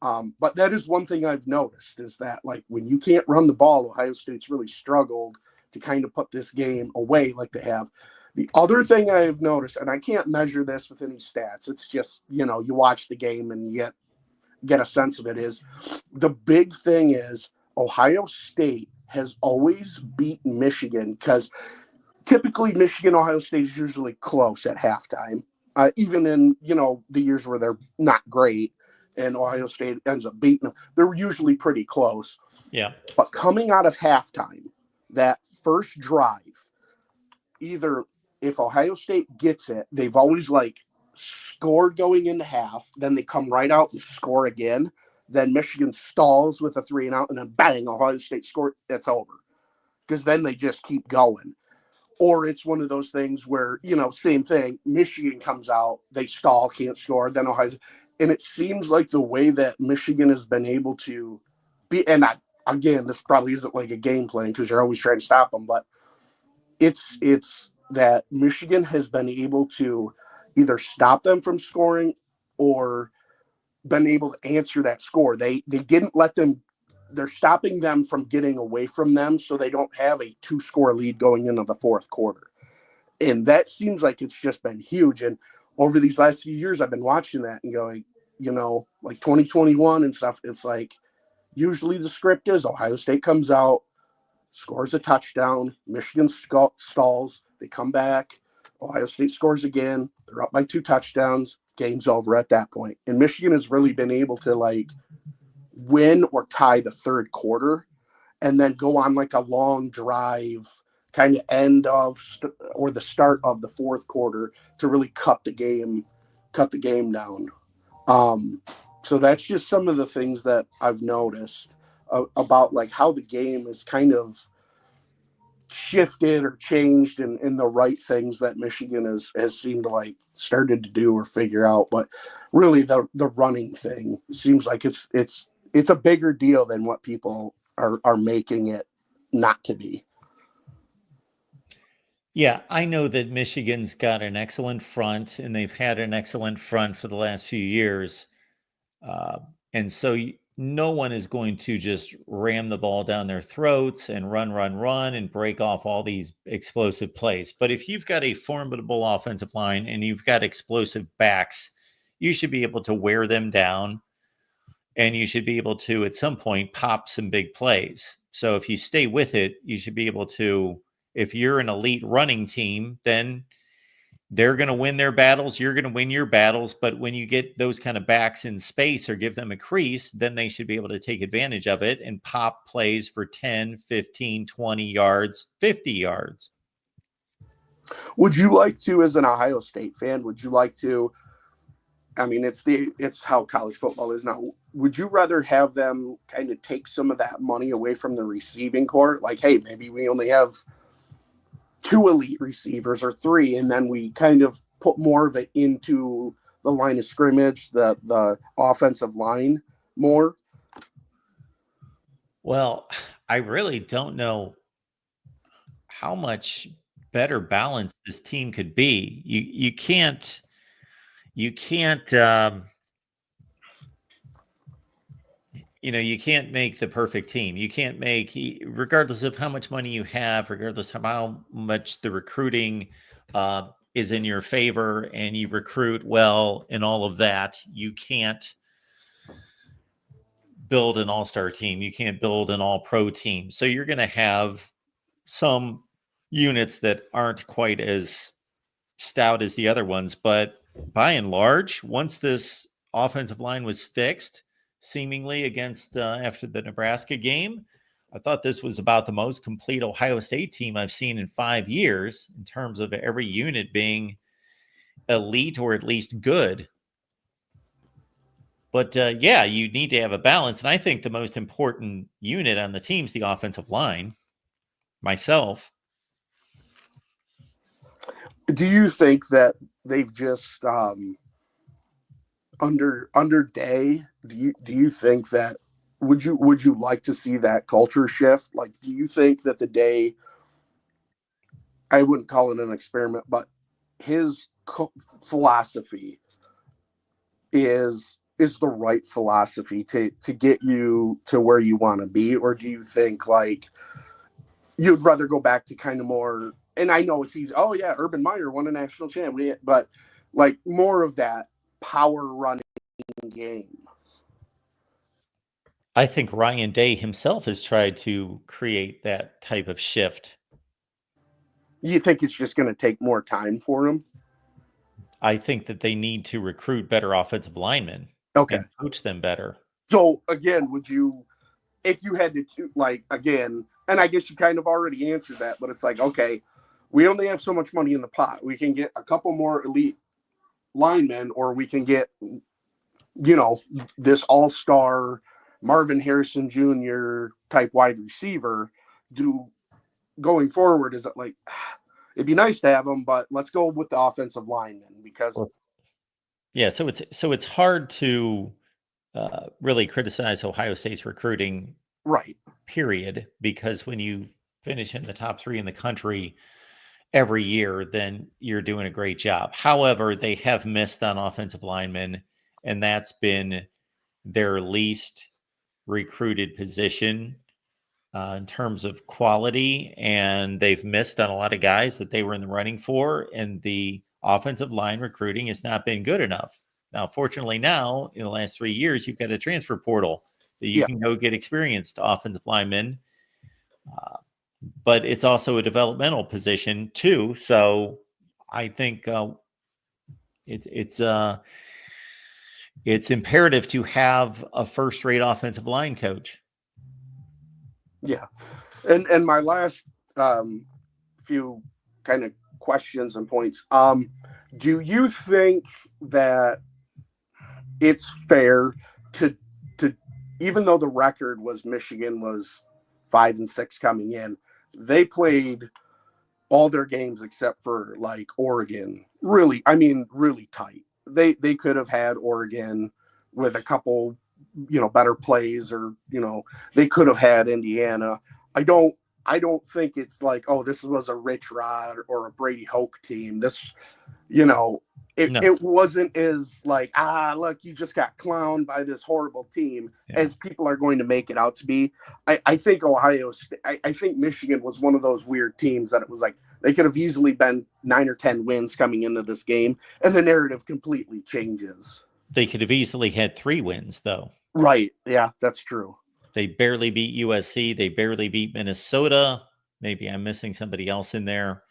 But that is one thing I've noticed is that, like, when you can't run the ball, Ohio State's really struggled to kind of put this game away like they have. The other thing I've noticed, and I can't measure this with any stats, it's just, you watch the game and you get a sense of it, is the big thing is Ohio State has always beaten Michigan because typically Michigan, Ohio State is usually close at halftime, even in, the years where they're not great and Ohio State ends up beating them. They're usually pretty close. Yeah. But coming out of halftime, that first drive, either if Ohio State gets it, they've always scored going into half, then they come right out and score again. Then Michigan stalls with a 3-and-out, and then bang, Ohio State scored. That's over. Because then they just keep going. Or it's one of those things where, same thing. Michigan comes out, they stall, can't score. Then Ohio, and it seems like the way that Michigan has been able to be, and again, this probably isn't like a game plan because you're always trying to stop them, but it's that Michigan has been able to either stop them from scoring or been able to answer that score. They didn't let them. They're stopping them from getting away from them, so they don't have a 2-score lead going into the fourth quarter. And that seems like it's just been huge. And over these last few years, I've been watching that and going, like 2021 and stuff. It's like usually the script is Ohio State comes out, scores a touchdown, Michigan stalls, they come back, Ohio State scores again, they're up by 2 touchdowns, game's over at that point. And Michigan has really been able to win or tie the third quarter and then go on a long drive, kind of end of or the start of the fourth quarter to really cut the game down. So that's just some of the things that I've noticed about how the game is kind of shifted or changed in the right things that Michigan has seemed to started to do or figure out. But really the running thing seems like it's a bigger deal than what people are making it not to be. Yeah, I know that Michigan's got an excellent front, and they've had an excellent front for the last few years. And so no one is going to just ram the ball down their throats and run, and break off all these explosive plays. But if you've got a formidable offensive line and you've got explosive backs, you should be able to wear them down, and you should be able to, at some point, pop some big plays. So if you stay with it, you should be able to, if you're an elite running team, then they're going to win their battles. You're going to win your battles. But when you get those kind of backs in space or give them a crease, then they should be able to take advantage of it and pop plays for 10, 15, 20 yards, 50 yards. Would you like to, as an Ohio State fan, I mean, it's how college football is now. Would you rather have them kind of take some of that money away from the receiving corps? Hey, maybe we only have 2 elite receivers or 3, and then we kind of put more of it into the line of scrimmage, the offensive line more? Well, I really don't know how much better balanced this team could be. You can't you can't make the perfect team. You can't make, regardless of how much money you have, regardless of how much the recruiting is in your favor and you recruit well and all of that, you can't build an all-star team. You can't build an all-pro team. So you're going to have some units that aren't quite as stout as the other ones. But by and large, once this offensive line was fixed, seemingly against after the Nebraska game, I thought this was about the most complete Ohio State team I've seen in 5 years in terms of every unit being elite or at least good. But yeah, you need to have a balance. And I think the most important unit on the team is the offensive line. Myself. Do you think that they've just under Day? Do you think that would you like to see that culture shift? Like, do you think that the Day, I wouldn't call it an experiment, but his philosophy is the right philosophy to get you to where you want to be? Or do you think like you'd rather go back to kind of more, and I know it's easy, oh yeah, Urban Meyer won a national championship, but like more of that power running game? I think Ryan Day himself has tried to create that type of shift. You think it's just going to take more time for him? I think that they need to recruit better offensive linemen. Okay. And coach them better. So again, would you, if you had to, like, again, and I guess you kind of already answered that, but it's like, okay, we only have so much money in the pot. We can get a couple more elite linemen, or we can get, you know, this all-star Marvin Harrison Jr. type wide receiver. Do going forward, is it like, it'd be nice to have them, but let's go with the offensive linemen because. Yeah, so it's hard to really criticize Ohio State's recruiting, right? Period, because when you finish in the top 3 in the country every year, then you're doing a great job. However, they have missed on offensive linemen, and that's been their least recruited position in terms of quality, and they've missed on a lot of guys that they were in the running for, and the offensive line recruiting has not been good enough. Now, fortunately now, in the last 3 years, you've got a transfer portal that you can go get experienced offensive linemen, but it's also a developmental position too. So I think it's imperative to have a first-rate offensive line coach. Yeah. And my last few kind of questions and points. Do you think that it's fair to even though the record was Michigan was 5-6 coming in, they played all their games except for like Oregon. Really, I mean, really tight. They could have had Oregon with a couple, you know, better plays, or, you know, they could have had Indiana. I don't think it's like, oh, this was a Rich Rod or a Brady Hoke team. This, you know, it wasn't as like, look, you just got clowned by this horrible team as people are going to make it out to be. I think Ohio State, I think Michigan was one of those weird teams that it was like, they could have easily been 9 or 10 wins coming into this game, and the narrative completely changes. They could have easily had 3 wins, though. Right. Yeah, that's true. They barely beat USC. They barely beat Minnesota. Maybe I'm missing somebody else in there.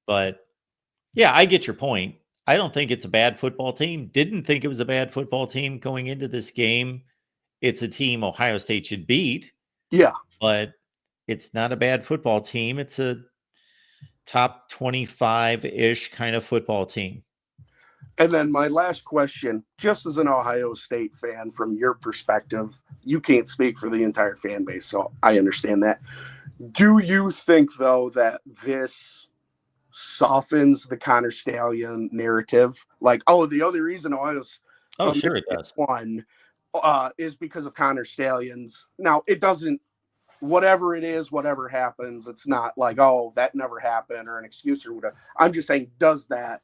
But, yeah, I get your point. I don't think it's a bad football team. Didn't think it was a bad football team going into this game. It's a team Ohio State should beat. Yeah. But it's not a bad football team. It's a top 25-ish kind of football team. And then my last question, just as an Ohio State fan, from your perspective, you can't speak for the entire fan base, so I understand that. Do you think, though, that this softens the Connor Stallion narrative? Like, oh, the only reason Ohio's sure it does. won is because of Connor Stallions. Now, it doesn't, whatever it is, whatever happens, it's not like, oh, that never happened or an excuse or whatever. I'm just saying, does that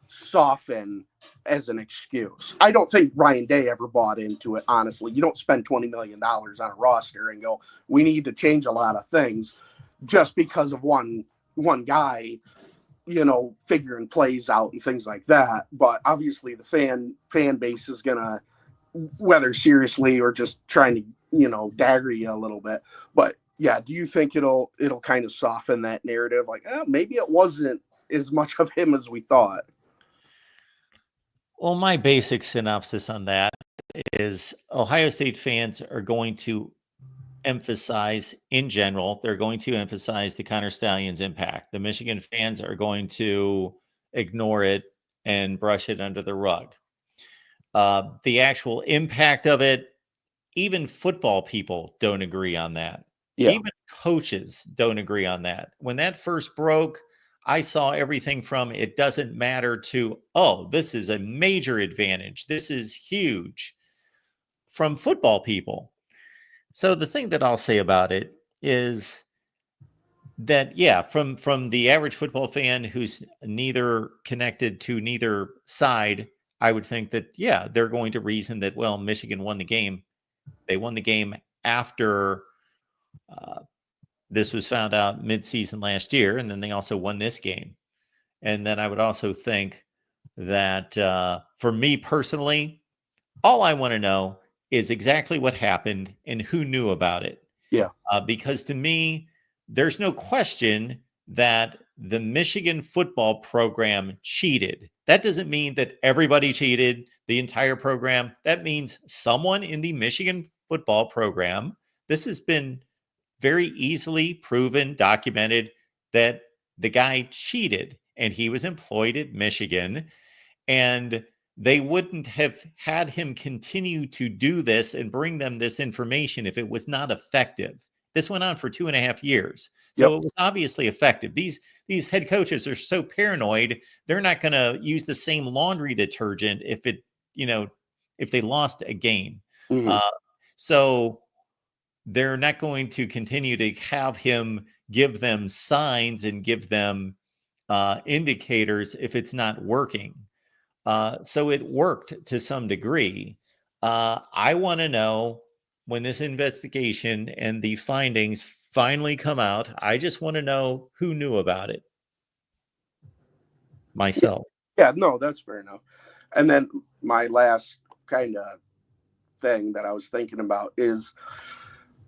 soften as an excuse? I don't think Ryan Day ever bought into it, honestly. You don't spend $20 million on a roster and go, we need to change a lot of things just because of one guy, you know, figuring plays out and things like that. But obviously the fan base is gonna whether seriously or just trying to, dagger you a little bit. But yeah, do you think it'll kind of soften that narrative? Like, maybe it wasn't as much of him as we thought. Well, my basic synopsis on that is Ohio State fans are going to emphasize, in general, they're going to emphasize the Connor Stalions impact. The Michigan fans are going to ignore it and brush it under the rug. The actual impact of it, even football people don't agree on that. Yeah. Even coaches don't agree on that. When that first broke, I saw everything from it doesn't matter to, oh, this is a major advantage. This is huge from football people. So the thing that I'll say about it is that, yeah, from the average football fan who's neither connected to neither side, I would think that, yeah, they're going to reason that, well, Michigan won the game. They won the game after this was found out mid-season last year, and then they also won this game. And then I would also think that for me personally, all I want to know is exactly what happened and who knew about it. Yeah. Because to me, there's no question that the Michigan football program cheated. That doesn't mean that everybody cheated, the entire program. That means someone in the Michigan football program, this has been very easily proven, documented, that the guy cheated and he was employed at Michigan, and they wouldn't have had him continue to do this and bring them this information if it was not effective. This went on for 2.5 years. So It was obviously effective. These head coaches are so paranoid, they're not going to use the same laundry detergent if they lost a game. Mm-hmm. So they're not going to continue to have him give them signs and give them indicators if it's not working. So it worked to some degree. I want to know when this investigation and the findings finally come out. I just want to know who knew about it. Myself. Yeah, no, that's fair enough. And then my last kind of thing that I was thinking about is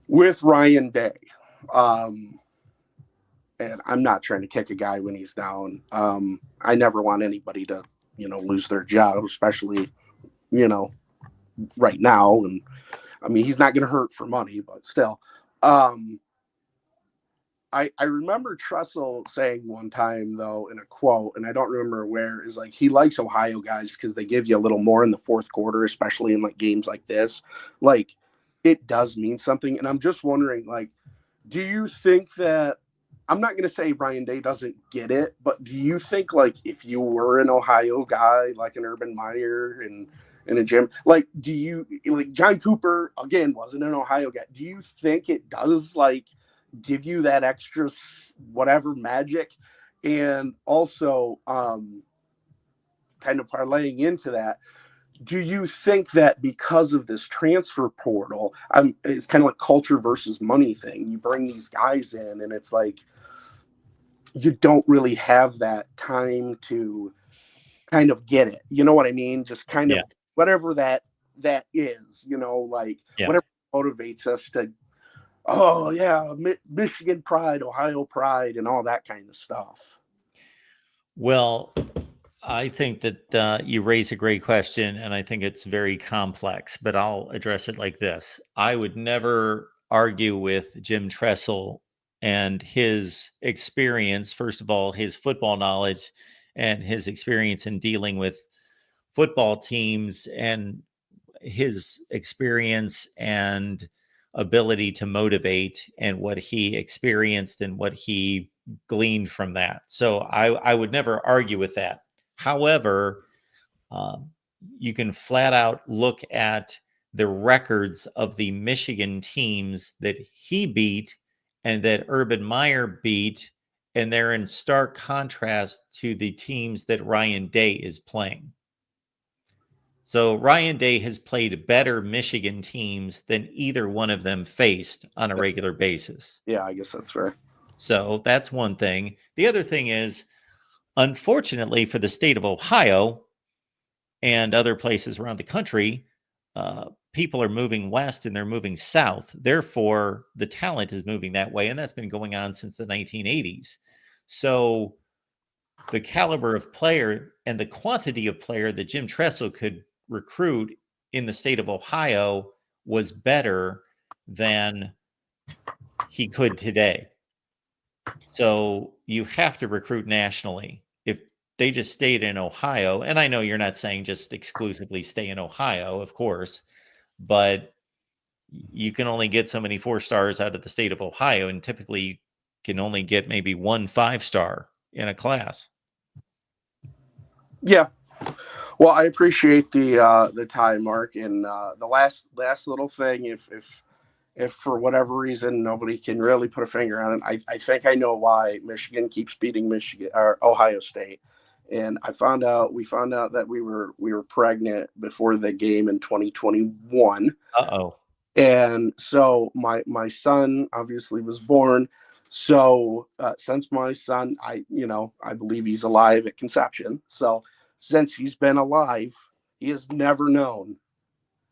with Ryan Day. And I'm not trying to kick a guy when he's down. I never want anybody to, lose their job, especially, right now. And I mean, he's not going to hurt for money, but still. I remember Tressel saying one time, though, in a quote, and I don't remember where, is like he likes Ohio guys because they give you a little more in the fourth quarter, especially in like games like this. Like, it does mean something. And I'm just wondering, like, do you think that, I'm not going to say Ryan Day doesn't get it, but do you think, like, if you were an Ohio guy, like an Urban Meyer and a Jim, like, do you, like, John Cooper, again, wasn't an Ohio guy. Do you think it does, like, give you that extra whatever magic? And also kind of parlaying into that, do you think that because of this transfer portal, it's kind of like culture versus money thing, you bring these guys in and it's like you don't really have that time to kind of get it, you know what I mean? Just kind of whatever that is, whatever motivates us to, oh yeah, Michigan pride, Ohio pride, and all that kind of stuff. Well, I think that you raise a great question, and I think it's very complex, but I'll address it like this. I would never argue with Jim Tressel and his experience, first of all, his football knowledge and his experience in dealing with football teams and his experience and ability to motivate and what he experienced and what he gleaned from that. So I would never argue with that. However, you can flat out look at the records of the Michigan teams that he beat and that Urban Meyer beat, and they're in stark contrast to the teams that Ryan Day is playing. So Ryan Day has played better Michigan teams than either one of them faced on a regular basis. Yeah, I guess that's fair. So that's one thing. The other thing is, unfortunately for the state of Ohio and other places around the country, people are moving west and they're moving south. Therefore, the talent is moving that way. And that's been going on since the 1980s. So the caliber of player and the quantity of player that Jim Tressel could recruit in the state of Ohio was better than he could today. So you have to recruit nationally. If they just stayed in Ohio, and I know you're not saying just exclusively stay in Ohio, of course, but you can only get so many 4-stars out of the state of Ohio, and typically you can only get maybe 1 5-star in a class. Yeah. Well, I appreciate the time, Mark, and the last little thing. If for whatever reason nobody can really put a finger on it, I think I know why Michigan keeps beating Michigan or Ohio State. And we found out that we were pregnant before the game in 2021. Uh-oh. And so my son obviously was born. So since my son, I believe he's alive at conception. So since he's been alive, he has never known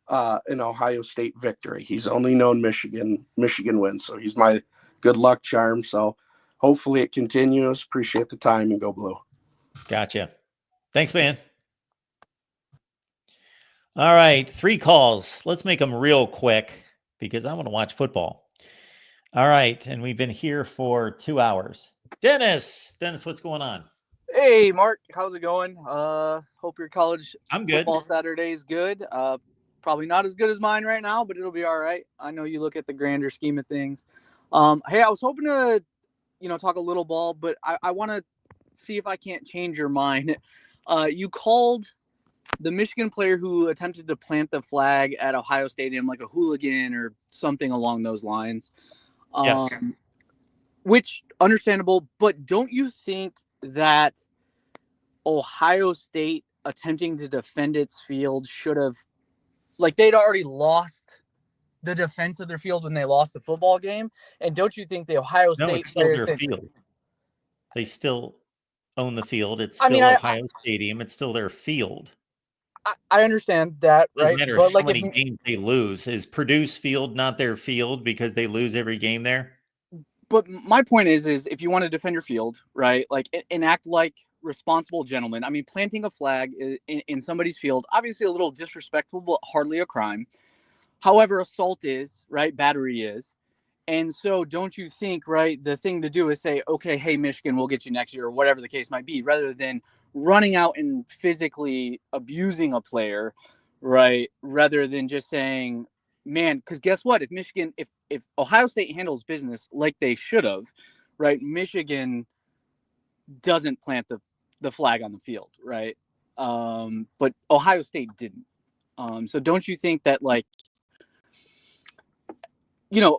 an Ohio State victory. He's only known Michigan wins. So he's my good luck charm. So hopefully it continues. Appreciate the time, and go Blue. Gotcha. Thanks, man. All right, 3 calls. Let's make them real quick because I want to watch football. All right, and we've been here for 2 hours. Dennis, what's going on? Hey, Mark, how's it going? Hope your college I'm good. football Saturday is good. Probably not as good as mine right now, but it'll be all right. I know you look at the grander scheme of things. Hey, I was hoping to, talk a little ball, but I want to see if I can't change your mind. You called the Michigan player who attempted to plant the flag at Ohio Stadium like a hooligan or something along those lines. Yes. Which, understandable, but don't you think that Ohio State attempting to defend its field should have, they'd already lost the defense of their field when they lost the football game? And don't you think the Ohio No, State it's still their players field. They still own the field. It's still Ohio Stadium. It's still their field. I understand that, Doesn't right? matter But how many games they lose. Is Purdue's field not their field because they lose every game there? But my point is if you want to defend your field, right, and act like responsible gentlemen. I mean, planting a flag in somebody's field, obviously a little disrespectful, but hardly a crime. However, assault is, right, battery is. And so don't you think, right, the thing to do is say, okay, hey, Michigan, we'll get you next year, or whatever the case might be, rather than running out and physically abusing a player, right, rather than just saying, man, because guess what? If Michigan, if Ohio State handles business like they should have, right, Michigan doesn't plant the flag on the field, right? But Ohio State didn't. So don't you think that,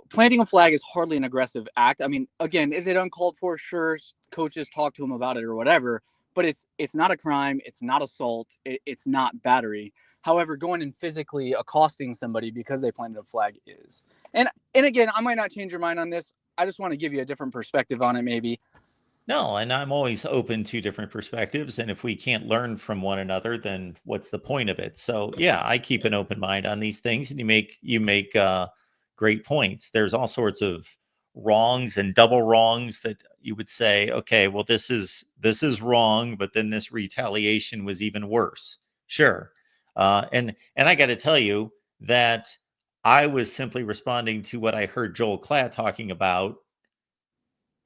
planting a flag is hardly an aggressive act? I mean, again, is it uncalled for? Sure, coaches talk to him about it or whatever, but it's not a crime. It's not assault. It's not battery. However, going and physically accosting somebody because they planted a flag is. And again, I might not change your mind on this. I just want to give you a different perspective on it, maybe. No, and I'm always open to different perspectives. And if we can't learn from one another, then what's the point of it? So yeah, I keep an open mind on these things, and you make great points. There's all sorts of wrongs and double wrongs that you would say, okay, well, this is wrong, but then this retaliation was even worse. Sure. And I got to tell you that I was simply responding to what I heard Joel Klatt talking about,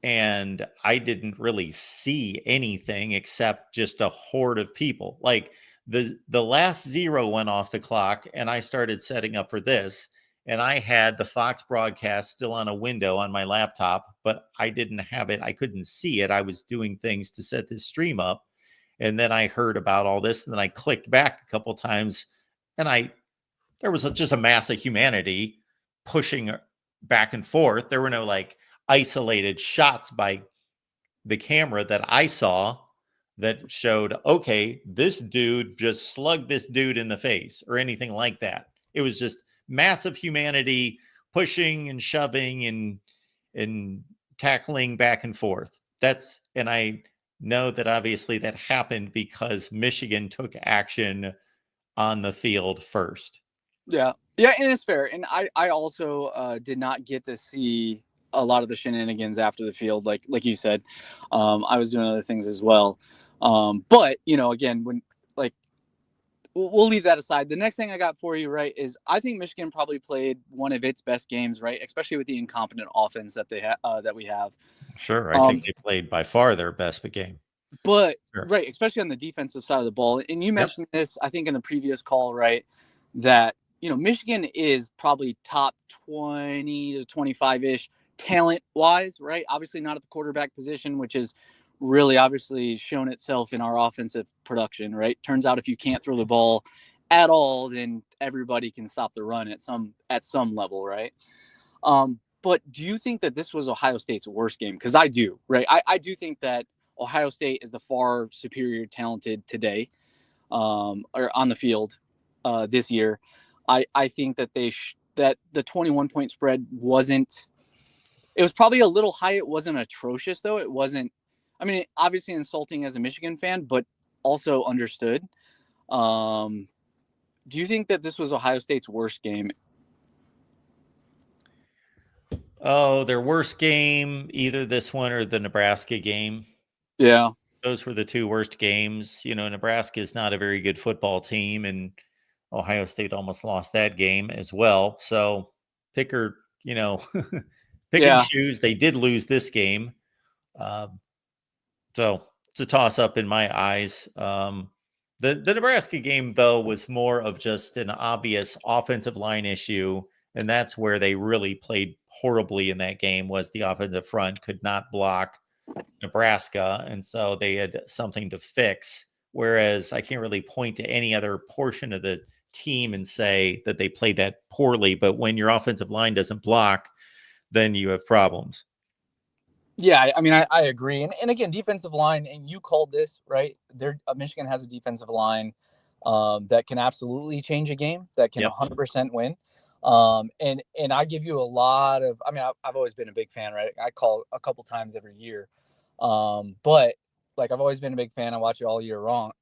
and I didn't really see anything except just a horde of people. Like the last 0 went off the clock, and I started setting up for this, and I had the Fox broadcast still on a window on my laptop, but I didn't have it. I couldn't see it. I was doing things to set this stream up. And then I heard about all this, and then I clicked back a couple times, and there was just a mass of humanity pushing back and forth. There were no isolated shots by the camera that I saw that showed, okay, this dude just slugged this dude in the face or anything like that. It was just massive humanity pushing and shoving and tackling back and forth. And I know that obviously that happened because Michigan took action on the field first. Yeah, and it's fair. And I also did not get to see a lot of the shenanigans after the field, like you said. I was doing other things as well. But again, when like we'll leave that aside. The next thing I got for you, right, is I think Michigan probably played one of its best games, right, especially with the incompetent offense that that we have. Sure, I think they played by far their best game. But Sure. right, especially on the defensive side of the ball. And you Yep. mentioned this, I think, in the previous call, right, that Michigan is probably top 20 to 25-ish talent wise, right? Obviously not at the quarterback position, which is really obviously shown itself in our offensive production, right? Turns out if you can't throw the ball at all, then everybody can stop the run at some level, right? But do you think that this was Ohio State's worst game? Because I do, right? I do think that Ohio State is the far superior talented today, or on the field this year. I think that that the 21-point spread wasn't. It was probably a little high. It wasn't atrocious though. It wasn't. I mean, obviously insulting as a Michigan fan, but also understood. Do you think that this was Ohio State's worst game? Oh, their worst game, either this one or the Nebraska game. Yeah. Those were the two worst games. Nebraska is not a very good football team, and Ohio State almost lost that game as well. So pick or, pick and choose. They did lose this game. So it's a toss up in my eyes. The Nebraska game, though, was more of just an obvious offensive line issue. And that's where they really played horribly in that game, was the offensive front could not block Nebraska. And so they had something to fix. Whereas I can't really point to any other portion of the team and say that they played that poorly. But when your offensive line doesn't block, then you have problems. Yeah, I mean, I agree. And again, defensive line, and you called this, right? Michigan has a defensive line that can absolutely change a game, that can 100% win. And I give you a lot of, I mean, I've always been a big fan, right? I call a couple times every year. But like, I've always been a big fan. I watch it all year long,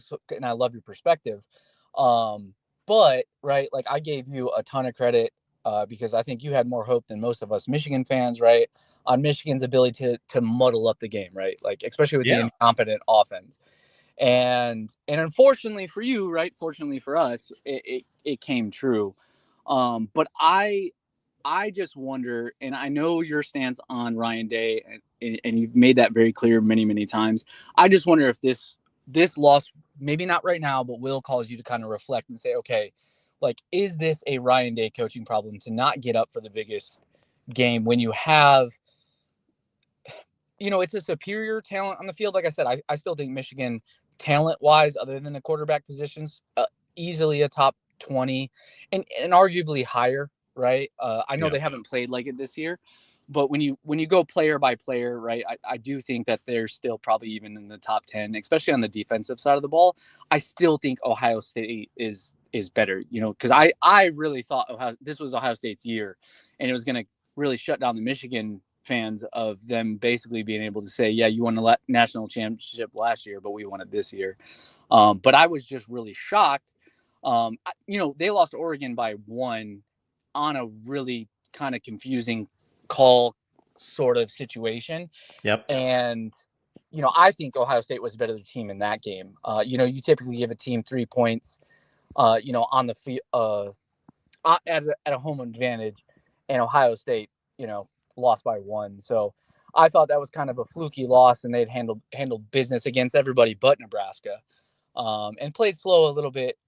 so, and I love your perspective. But right, like I gave you a ton of credit because I think you had more hope than most of us Michigan fans, right? On Michigan's ability to muddle up the game, right? Like, especially with the incompetent offense. And unfortunately for you, right? Fortunately for us, it came true. But I just wonder, and I know your stance on Ryan Day, and you've made that very clear many, many times. I just wonder if this loss, maybe not right now, but will cause you to kind of reflect and say, okay, like, is this a Ryan Day coaching problem to not get up for the biggest game when you have, it's a superior talent on the field? Like I said, I still think Michigan, talent-wise, other than the quarterback positions, easily a top 20 and arguably higher, right? I know they haven't played like it this year, but when you go player by player, right, I do think that they're still probably even in the top 10, especially on the defensive side of the ball. I still think Ohio State is better, because I really thought this was Ohio State's year, and it was going to really shut down the Michigan fans of them basically being able to say, yeah, you won the national championship last year, but we won it this year. But I was just really shocked. They lost Oregon by 1 on a really kind of confusing call sort of situation. Yep. And, I think Ohio State was a better team in that game. You typically give a team 3 points, on the field, at a home advantage, and Ohio State, lost by 1. So I thought that was kind of a fluky loss, and they'd handled business against everybody but Nebraska, and played slow a little bit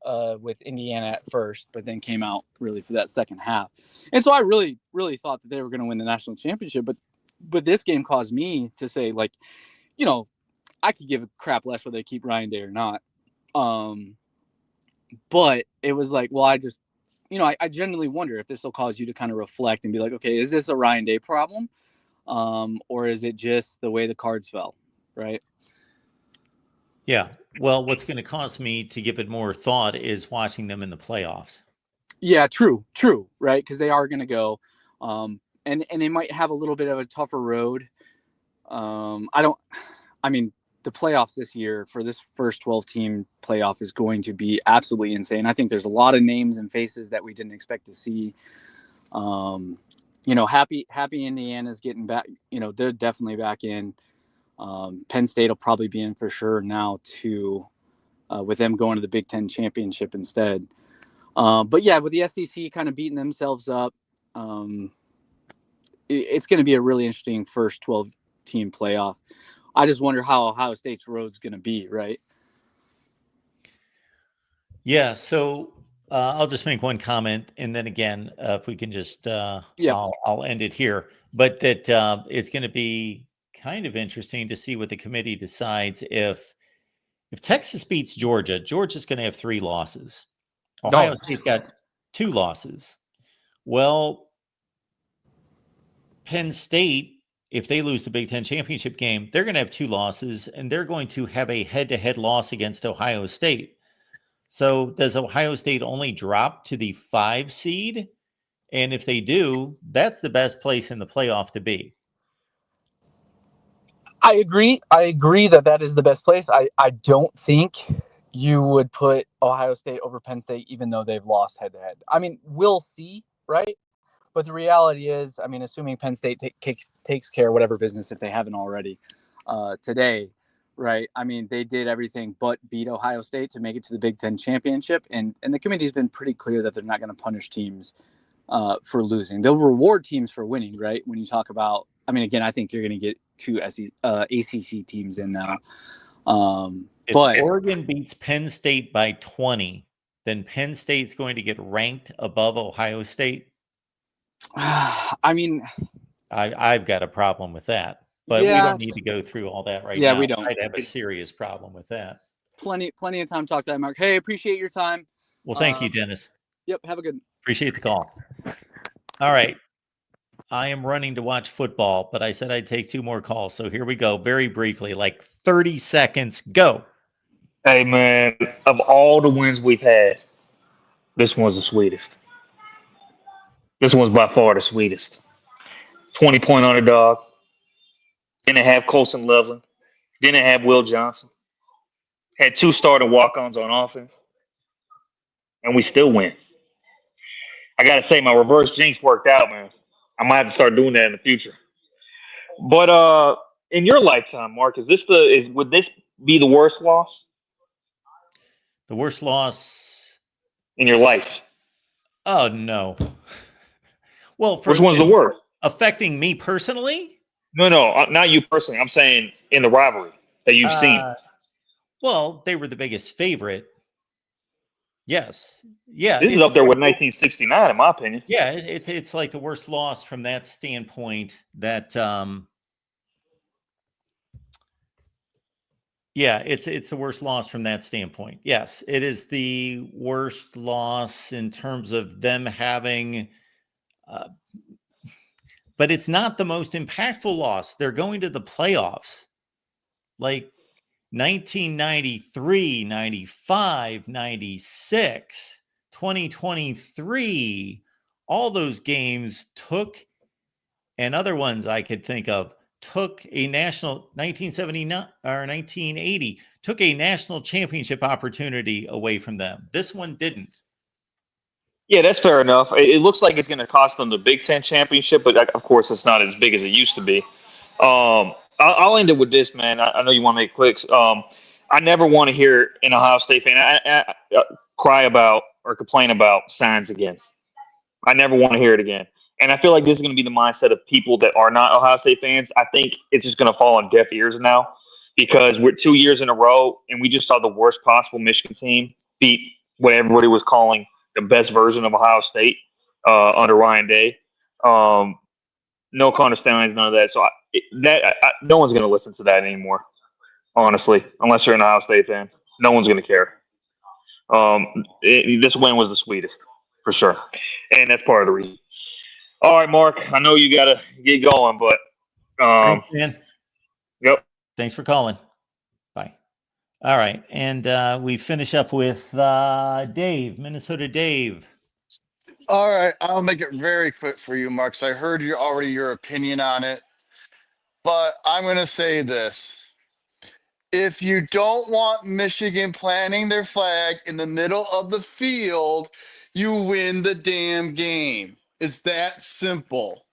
with Indiana at first, but then came out really for that second half. And so I really, really thought that they were going to win the national championship. But this game caused me to say, like, I could give a crap less whether they keep Ryan Day or not. But it was like, well, I just, I genuinely wonder if this will cause you to kind of reflect and be like, okay, is this a Ryan Day problem? Or is it just the way the cards fell, right? Yeah. Well, what's going to cause me to give it more thought is watching them in the playoffs. Yeah, true, right? Because they are going to go, and they might have a little bit of a tougher road. the playoffs this year for this first 12-team playoff is going to be absolutely insane. I think there's a lot of names and faces that we didn't expect to see. Happy Indiana's getting back. They're definitely back in. Penn State will probably be in for sure now too, with them going to the Big Ten championship instead. But yeah, with the SEC kind of beating themselves up, it's going to be a really interesting first 12-team playoff. I just wonder how Ohio State's road's going to be, right? Yeah. So I'll just make one comment, and then again, if we can just, I'll end it here. But that it's going to be kind of interesting to see what the committee decides. If Texas beats Georgia, Georgia's going to have 3 losses. Ohio State's got 2 losses. Well, Penn State, if they lose the Big Ten championship game, they're going to have 2 losses, and they're going to have a head-to-head loss against Ohio State. So does Ohio State only drop to the 5 seed? And if they do, that's the best place in the playoff to be. I agree that is the best place. I don't think you would put Ohio State over Penn State, even though they've lost head-to-head. I mean, we'll see, right? But the reality is, I mean, assuming Penn State takes care of whatever business, if they haven't already, today, right? I mean, they did everything but beat Ohio State to make it to the Big Ten championship. And the committee's been pretty clear that they're not going to punish teams for losing. They'll reward teams for winning, right? When you talk about, I mean, again, I think you're going to get 2 ACC teams in now. If but Oregon beats Penn State by 20, then Penn State's going to get ranked above Ohio State. I mean, I've got a problem with that, but we don't need to go through all that right now. Yeah, we don't. I'd have a serious problem with that. Plenty of time to talk to that, Mark. Hey, appreciate your time. Well, thank you, Dennis. Yep, have a good. Appreciate the call. All right. I am running to watch football, but I said I'd take 2 more calls. So here we go. Very briefly, like 30 seconds. Go. Hey, man, of all the wins we've had, this one's the sweetest. This one's by far the sweetest. 20-point underdog. Didn't have Colson Loveland. Didn't have Will Johnson. Had 2 starting walk-ons on offense. And we still win. I got to say, my reverse jinx worked out, man. I might have to start doing that in the future. But in your lifetime, Mark, would this be the worst loss? The worst loss in your life? Oh, no. Well, which one's the worst? Affecting me personally? No, not you personally. I'm saying in the rivalry that you've seen. Well, they were the biggest favorite. Yes. Yeah. This is up there with 1969, in my opinion. Yeah, it's like the worst loss from that standpoint. That yeah, it's the worst loss from that standpoint. Yes, it is the worst loss in terms of them having. But it's not the most impactful loss. They're going to the playoffs. Like 1993, 95, 96, 2023, all those games took, and other ones I could think of, took a national 1979 or 1980, took a national championship opportunity away from them. This one didn't. Yeah, that's fair enough. It looks like it's going to cost them the Big Ten championship, but of course it's not as big as it used to be. I'll end it with this, man. I know you want to make quick. I never want to hear an Ohio State fan I cry about or complain about signs again. I never want to hear it again. And I feel like this is going to be the mindset of people that are not Ohio State fans. I think it's just going to fall on deaf ears now because we're 2 years in a row, and we just saw the worst possible Michigan team beat what everybody was calling the best version of Ohio State under Ryan Day. No cornerstones, none of that. So no one's going to listen to that anymore, honestly, unless you're an Ohio State fan. No one's going to care. This win was the sweetest, for sure. And that's part of the reason. All right, Mark, I know you got to get going, but Thanks, man. Yep. Thanks for calling. Bye. All right. And we finish up with Dave, Minnesota Dave. All right. I'll make it very quick for you, Mark. I heard your opinion on it, but I'm going to say this. If you don't want Michigan planting their flag in the middle of the field, you win the damn game. It's that simple.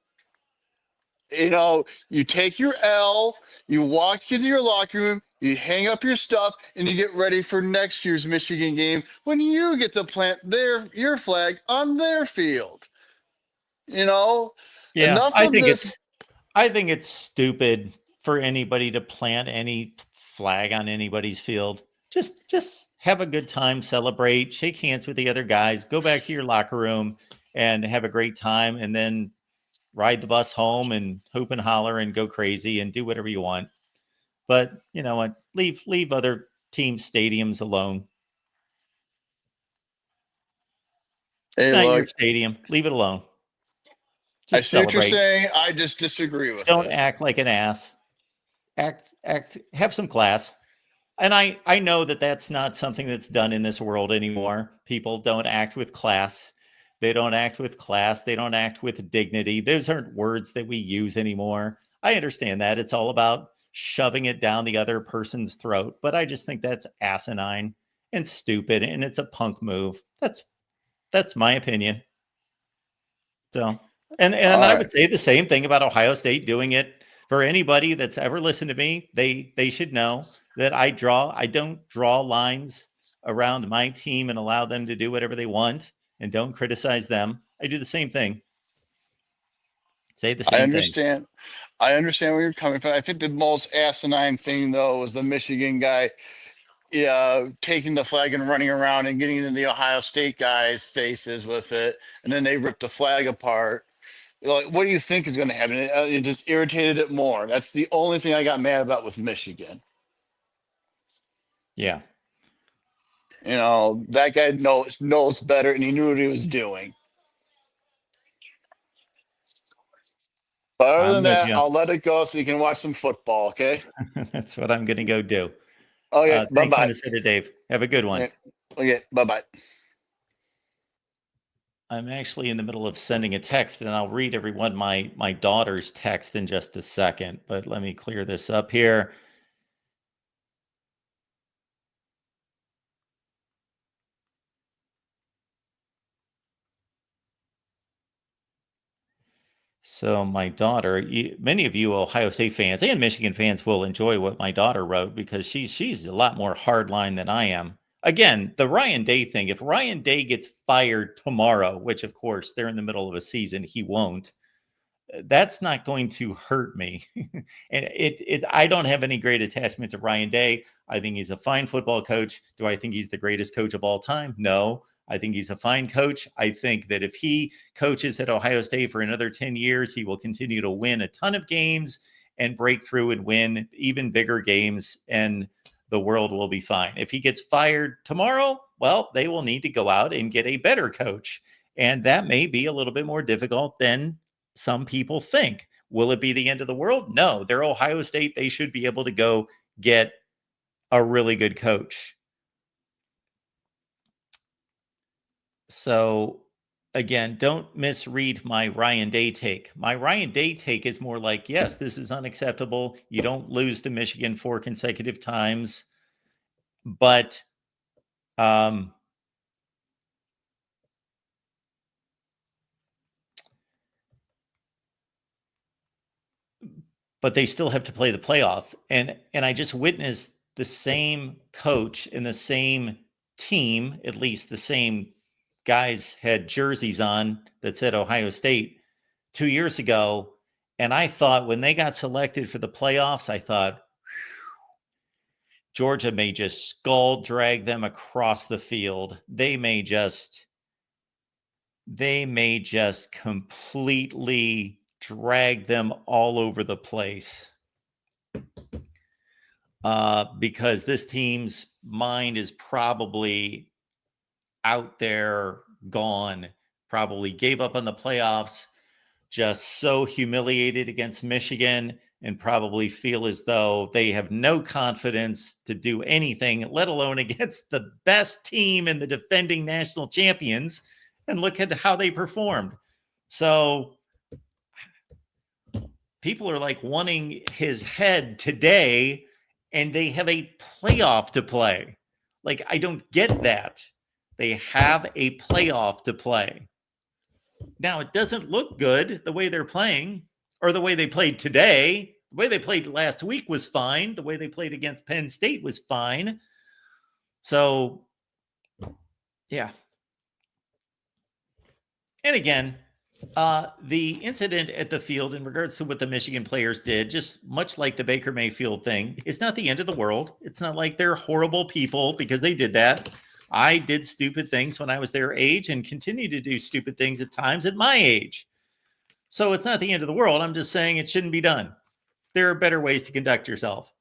You know, you take your L, you walk into your locker room, you hang up your stuff, and you get ready for next year's Michigan game when you get to plant your flag on their field. You know, Yeah, enough of this. I think it's stupid for anybody to plant any flag on anybody's field. Just have a good time, celebrate, shake hands with the other guys, go back to your locker room and have a great time, and then ride the bus home and hoop and holler and go crazy and do whatever you want. But you know what? Leave other team stadiums alone. It's Hey, not your look, stadium. Leave it alone. I Just see what you're celebrate. saying. I just disagree with Don't it. act like an ass. Have some class. And I know that that's not something that's done in this world anymore. People don't act with class. They don't act with class. They don't act with dignity. Those aren't words that we use anymore. I understand that. It's all about shoving it down the other person's throat. But I just think that's asinine and stupid, and it's a punk move. That's my opinion. So, and All I right. would say the same thing about Ohio State doing it. For anybody that's ever listened to me, they should know that I don't draw lines around my team and allow them to do whatever they want and don't criticize them. I do the same thing. Say the I same thing. understand. I understand where you're coming from. I think the most asinine thing, though, was the Michigan guy taking the flag and running around and getting in the Ohio State guys' faces with it. And then they ripped the flag apart. Like, what do you think is going to happen? It just irritated it more. That's the only thing I got mad about with Michigan. Yeah. You know, that guy knows better, and he knew what he was doing. But other I'm than with that, you. I'll let it go so you can watch some football, okay? That's what I'm going to go do. Okay, Thanks, bye-bye. Minnesota Dave. Have a good one. Okay, bye-bye. I'm actually in the middle of sending a text, and I'll read everyone my daughter's text in just a second. But let me clear this up here. So my daughter, many of you Ohio State fans and Michigan fans will enjoy what my daughter wrote because she's a lot more hardline than I am. Again, the Ryan Day thing. If Ryan Day gets fired tomorrow, which of course they're in the middle of a season, he won't. That's not going to hurt me. And I don't have any great attachment to Ryan Day. I think he's a fine football coach. Do I think he's the greatest coach of all time? No. I think he's a fine coach. I think that if he coaches at Ohio State for another 10 years, he will continue to win a ton of games and break through and win even bigger games, and the world will be fine. If he gets fired tomorrow, well, they will need to go out and get a better coach. And that may be a little bit more difficult than some people think. Will it be the end of the world? No, they're Ohio State. They should be able to go get a really good coach. So again, don't misread my Ryan Day take. My Ryan Day take is more like, yes, this is unacceptable. You don't lose to Michigan 4 consecutive times, but they still have to play the playoff. And I just witnessed the same coach and the same team, at least the same guys had jerseys on that said Ohio State 2 years ago. And I thought when they got selected for the playoffs, I thought Georgia may just skull drag them across the field. They may just completely drag them all over the place. Because this team's mind is probably out there, gone, probably gave up on the playoffs, just so humiliated against Michigan, and probably feel as though they have no confidence to do anything, let alone against the best team and the defending national champions. And look at how they performed. So people are like wanting his head today, and they have a playoff to play. Like, I don't get that. They have a playoff to play. Now, it doesn't look good the way they're playing or the way they played today. The way they played last week was fine. The way they played against Penn State was fine. So, yeah. And again, the incident at the field in regards to what the Michigan players did, just much like the Baker Mayfield thing, is not the end of the world. It's not like they're horrible people because they did that. I did stupid things when I was their age and continue to do stupid things at times at my age. So it's not the end of the world. I'm just saying it shouldn't be done. There are better ways to conduct yourself.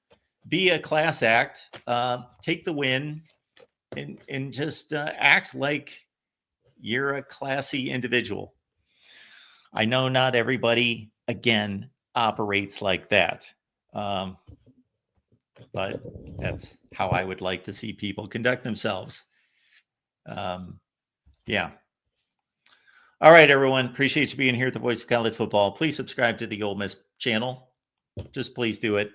Be a class act. Take the win and just act like you're a classy individual. I know not everybody, again, operates like that. But that's how I would like to see people conduct themselves. Yeah. All right, everyone. Appreciate you being here at the Voice of College Football. Please subscribe to the Ole Miss channel. Just please do it.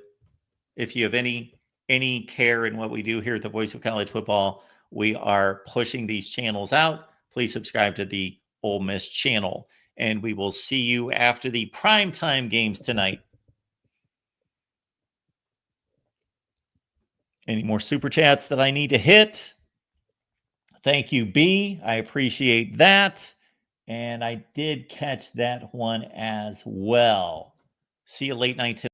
If you have any care in what we do here at the Voice of College Football, we are pushing these channels out. Please subscribe to the Ole Miss channel. And we will see you after the primetime games tonight. Any more super chats that I need to hit? Thank you, B. I appreciate that. And I did catch that one as well. See you late night tonight.